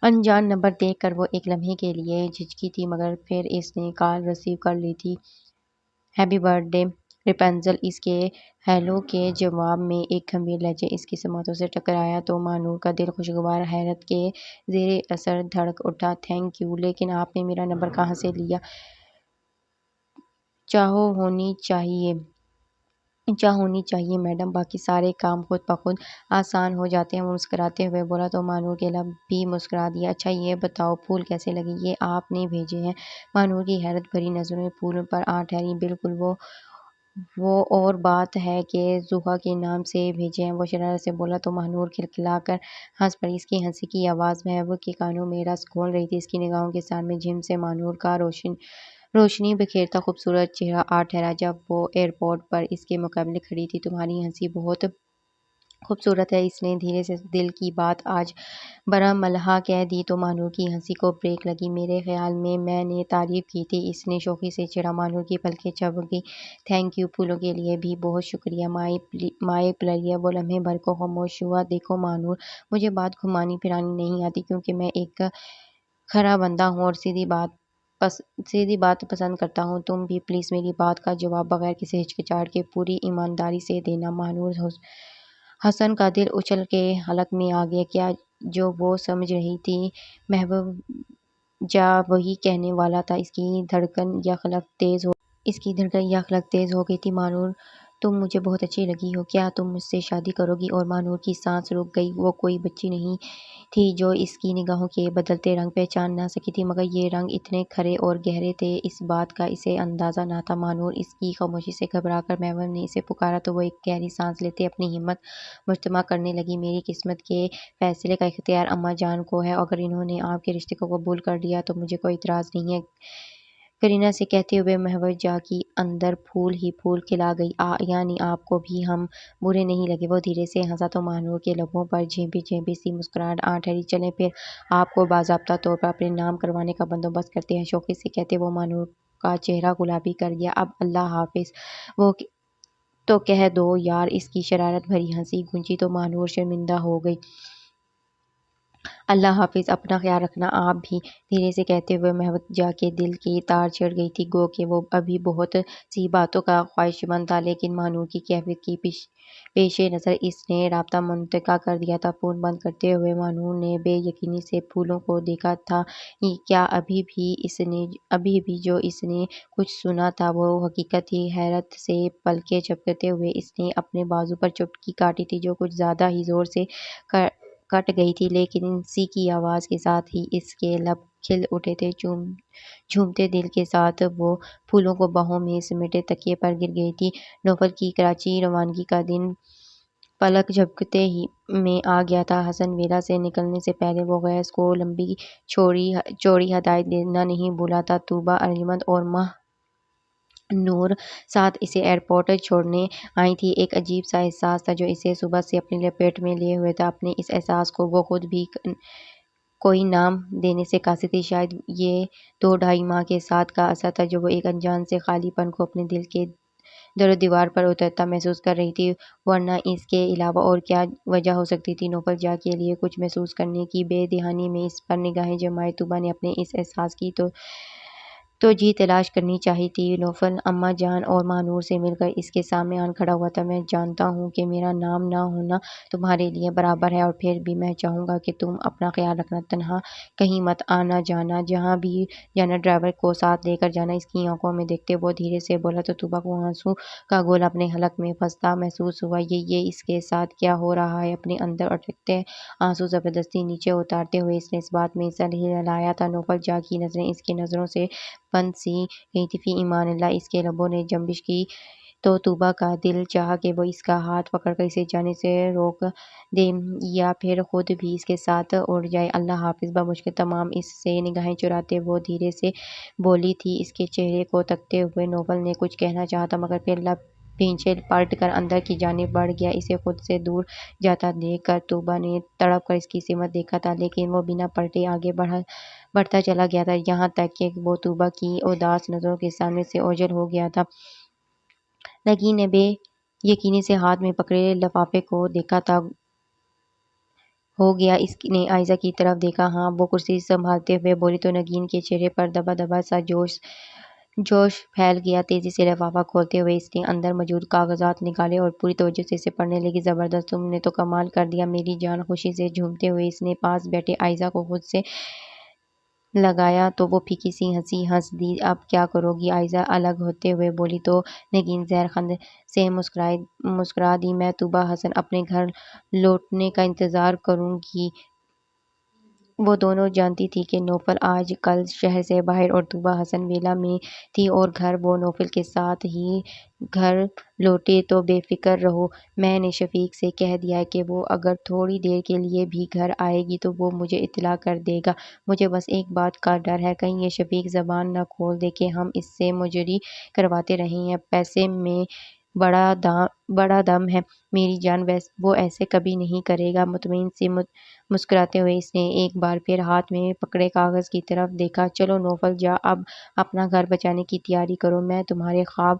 انجان نمبر دیکھ کر وہ ایک لمحے کے لیے جھجکی تھی، مگر پھر اس نے کال ریسیو کر لی تھی۔ ہیپی برتھ ڈے ریپنزل، اس کے ہیلو کے جواب میں ایک گمبھیر لہجہ اس کی سماعتوں سے ٹکرایا تو مانور کا دل خوشگوار حیرت کے زیر اثر دھڑک اٹھا۔ تھینک یو، لیکن آپ نے میرا نمبر کہاں سے لیا؟ چاہو ہونی چاہیے ہونی چاہیے میڈم، باقی سارے کام خود بخود آسان ہو جاتے ہیں۔ وہ مسکراتے ہوئے بولا تو مانور کے لب بھی مسکرا دیا۔ اچھا یہ بتاؤ پھول کیسے لگے؟ یہ آپ نے بھیجے ہیں؟ مانور کی حیرت بھری نظریں پھولوں پر آ ٹھہری۔ بالکل وہ اور بات ہے کہ زحا کے نام سے بھیجے ہیں، وہ شرارت سے بولا تو مانور کھلکھلا کر ہنس پڑی۔ اس کی ہنسی کی آواز محبوب کے کانوں میں رس گھول رہی تھی۔ اس کی نگاہوں کے سامنے جھم سے مانور کا روشنی بکھیرتا خوبصورت چہرہ آ ٹھہرا جب وہ ایئرپورٹ پر اس کے مقابلے کھڑی تھی۔ تمہاری ہنسی بہت خوبصورت ہے، اس نے دھیرے سے دل کی بات آج برملا کہہ دی تو مانور کی ہنسی کو بریک لگی۔ میرے خیال میں نے تعریف کی تھی، اس نے شوخی سے چھیڑا۔ مانور کی پلکیں جھپک گئیں۔ تھینک یو، پھولوں کے لیے بھی بہت شکریہ مائی پلیئر۔ وہ لمحے بھر کو خاموش ہوا۔ دیکھو مانور، مجھے بات گھمانی پھرانی نہیں آتی کیونکہ میں ایک کھرا بندہ ہوں اور سیدھی بات پسند کرتا ہوں۔ تم بھی پلیز میری بات کا جواب بغیر کسی ہچکچاہٹ کے پوری ایمانداری سے دینا۔ مانور حسن کا دل اچھل کے حلق میں آ گیا۔ کیا جو وہ سمجھ رہی تھی محبوب جا وہی کہنے والا تھا؟ اس کی دھڑکن یخلک تیز ہو گئی تھی۔ مانور تم مجھے بہت اچھی لگی ہو، کیا تم مجھ سے شادی کرو گی؟ اور مانور کی سانس رک گئی۔ وہ کوئی بچی نہیں تھی جو اس کی نگاہوں کے بدلتے رنگ پہچان نہ سکی تھی، مگر یہ رنگ اتنے کھرے اور گہرے تھے اس بات کا اسے اندازہ نہ تھا۔ مانور، اس کی خاموشی سے گھبرا کر محبوب نے اسے پکارا تو وہ ایک گہری سانس لیتے اپنی ہمت مجتمع کرنے لگی۔ میری قسمت کے فیصلے کا اختیار اماں جان کو ہے، اگر انہوں نے آپ کے رشتے کو قبول کر لیا تو مجھے کوئی اعتراض نہیں ہے۔ کرینہ سے کہتے ہوئے محبوب جا کی اندر پھول ہی پھول کھلا گئی۔ یعنی آپ کو بھی ہم برے نہیں لگے؟ وہ دھیرے سے ہنسا تو مانور کے لبوں پر جھیمپی سی مسکراہٹ آ ٹھہری۔ چلیں پھر آپ کو باضابطہ طور پر اپنے نام کروانے کا بندوبست کرتے ہیں، شوخی سے کہتے وہ مانور کا چہرہ گلابی کر گیا۔ اب اللہ حافظ وہ تو کہہ دو یار۔ اس کی شرارت بھری ہنسی گونجی تو مانور شرمندہ ہو گئی۔ اللہ حافظ، اپنا خیال رکھنا آپ بھی، دھیرے سے کہتے ہوئے محبوب جا کے دل کی تار چھڑ گئی تھی۔ گو کہ وہ ابھی بہت سی باتوں کا خواہشمند تھا، لیکن مانور کی کیفیت کی پیش نظر اس نے رابطہ منقطع کر دیا تھا۔ فون بند کرتے ہوئے مانور نے بے یقینی سے پھولوں کو دیکھا تھا۔ کیا ابھی بھی جو اس نے کچھ سنا تھا وہ حقیقت تھی؟ حیرت سے پلکیں جھپکتے ہوئے اس نے اپنے بازو پر چوٹکی کاٹی تھی جو کچھ زیادہ ہی زور سے کٹ گئی تھی، لیکن سی کی آواز کے ساتھ ہی اس کے لب کھل اٹھے تھے۔ جھومتے دل کے ساتھ وہ پھولوں کو باہوں میں سمیٹے تکیے پر گر گئی تھی۔ نوفل کی کراچی روانگی کا دن پلک جھپکتے ہی میں آ گیا تھا۔ حسن ویلا سے نکلنے سے پہلے وہ گیس کو لمبی چوڑی ہدایت دینا نہیں بھولا تھا۔ طوبیٰ، ارجمند اور ماہ نور ساتھ اسے ایئرپورٹ چھوڑنے آئی تھی۔ ایک عجیب سا احساس تھا جو اسے صبح سے اپنی لپیٹ میں لیے ہوئے تھا۔ اپنے اس احساس کو وہ خود بھی کوئی نام دینے سے قاصر تھی۔ شاید یہ 2-2.5 ماہ کے ساتھ کا اثر تھا جو وہ ایک انجان سے خالی پن کو اپنے دل کے در و دیوار پر اترتا محسوس کر رہی تھی، ورنہ اس کے علاوہ اور کیا وجہ ہو سکتی تھی؟ نوفل جا کے لیے کچھ محسوس کرنے کی بے دہانی میں اس پر نگاہیں جمائے طوبیٰ نے اپنے اس احساس کی توجیہ تلاش کرنی چاہی تھی۔ نوفل اماں جان اور مانور سے مل کر اس کے سامنے آن کھڑا ہوا تھا۔ میں جانتا ہوں کہ میرا نام نہ ہونا تمہارے لیے برابر ہے، اور پھر بھی میں چاہوں گا کہ تم اپنا خیال رکھنا، تنہا کہیں مت آنا جانا، جہاں بھی جانا ڈرائیور کو ساتھ لے کر جانا۔ اس کی آنکھوں میں دیکھتے وہ دھیرے سے بولا تو طوبیٰ کو آنسو کا گولا اپنے حلق میں پھنستا محسوس ہوا۔ یہ اس کے ساتھ کیا ہو رہا ہے؟ اپنے اندر اٹکتے آنسو زبردستی نیچے اتارتے ہوئے اس نے اس بات میں سر ہلایا تھا۔ نوفل جا کی نظریں اس کی نظروں سے بند سی گئی تھیں۔ فی امان اللہ، اس کے لبوں نے جنبش کی تو طوبیٰ کا دل چاہا کہ وہ اس کا ہاتھ پکڑ کر اسے جانے سے روک دے یا پھر خود بھی اس کے ساتھ اڑ جائے۔ اللہ حافظ، بمشکل تمام اس سے نگاہیں چراتے وہ دھیرے سے بولی تھی۔ اس کے چہرے کو تکتے ہوئے نوفل نے کچھ کہنا چاہا تھا، مگر پھر لب پیچھے پلٹ کر اندر کی جانب بڑھ گیا۔ اسے خود سے دور جاتا دیکھ کر طوبیٰ نے تڑپ کر اس کی سمت دیکھا تھا، لیکن وہ بنا پلٹے آگے بڑھتا چلا گیا تھا، یہاں تک کہ وہ طوبیٰ کی اداس نظروں کے سامنے سے اوجھل ہو گیا تھا۔ نگین نے بے یقینی سے ہاتھ میں پکڑے لفافے کو دیکھا تھا۔ ہو گیا؟ اس نے عائزہ کی طرف دیکھا۔ ہاں، وہ کرسی سنبھالتے ہوئے بولی تو نگین کے چہرے پر دبا دبا سا جوش پھیل گیا۔ تیزی سے لفافہ کھولتے ہوئے اس نے اندر موجود کاغذات نکالے اور پوری توجہ سے اسے پڑھنے لگی۔ زبردست، تم نے تو کمال کر دیا میری جان، خوشی سے جھومتے ہوئے اس نے پاس بیٹھے عائزہ کو خود سے لگایا تو وہ پھیکی سی ہنسی ہنس دی۔ اب کیا کرو گی؟ عائزہ الگ ہوتے ہوئے بولی تو نگین زہر خند سے مسکرا دی۔ میں طوبہ حسن اپنے گھر لوٹنے کا انتظار کروں گی۔ وہ دونوں جانتی تھی کہ نوفل آج کل شہر سے باہر اور طوبہ حسن ویلا میں تھی اور گھر وہ نوفل کے ساتھ ہی گھر لوٹے تو بے فکر رہو۔ میں نے شفیق سے کہہ دیا ہے کہ وہ اگر تھوڑی دیر کے لیے بھی گھر آئے گی تو وہ مجھے اطلاع کر دے گا۔ مجھے بس ایک بات کا ڈر ہے، کہیں یہ شفیق زبان نہ کھول دے کہ ہم اس سے مجری کرواتے رہے ہیں۔ پیسے میں بڑا دم ہے میری جان، وہ ایسے کبھی نہیں کرے گا۔ مطمئن سے مسکراتے ہوئے اس نے ایک بار پھر ہاتھ میں پکڑے کاغذ کی طرف دیکھا۔ چلو نوفل جا، اب اپنا گھر بچانے کی تیاری کرو، میں تمہارے خواب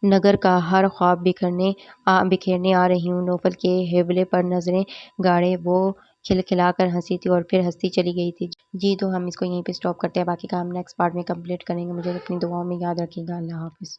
نگر کا ہر خواب بکھیرنے آ رہی ہوں۔ نوفل کے ہیبلے پر نظریں گاڑے وہ کھلکھلا کر ہنسی تھی اور پھر ہنستی چلی گئی تھی۔ جی تو ہم اس کو یہیں پہ سٹاپ کرتے ہیں، باقی کا ہم نیکسٹ پارٹ میں کمپلیٹ کریں گے۔ مجھے اپنی دعاؤں میں یاد رکھیے گا۔ اللہ حافظ۔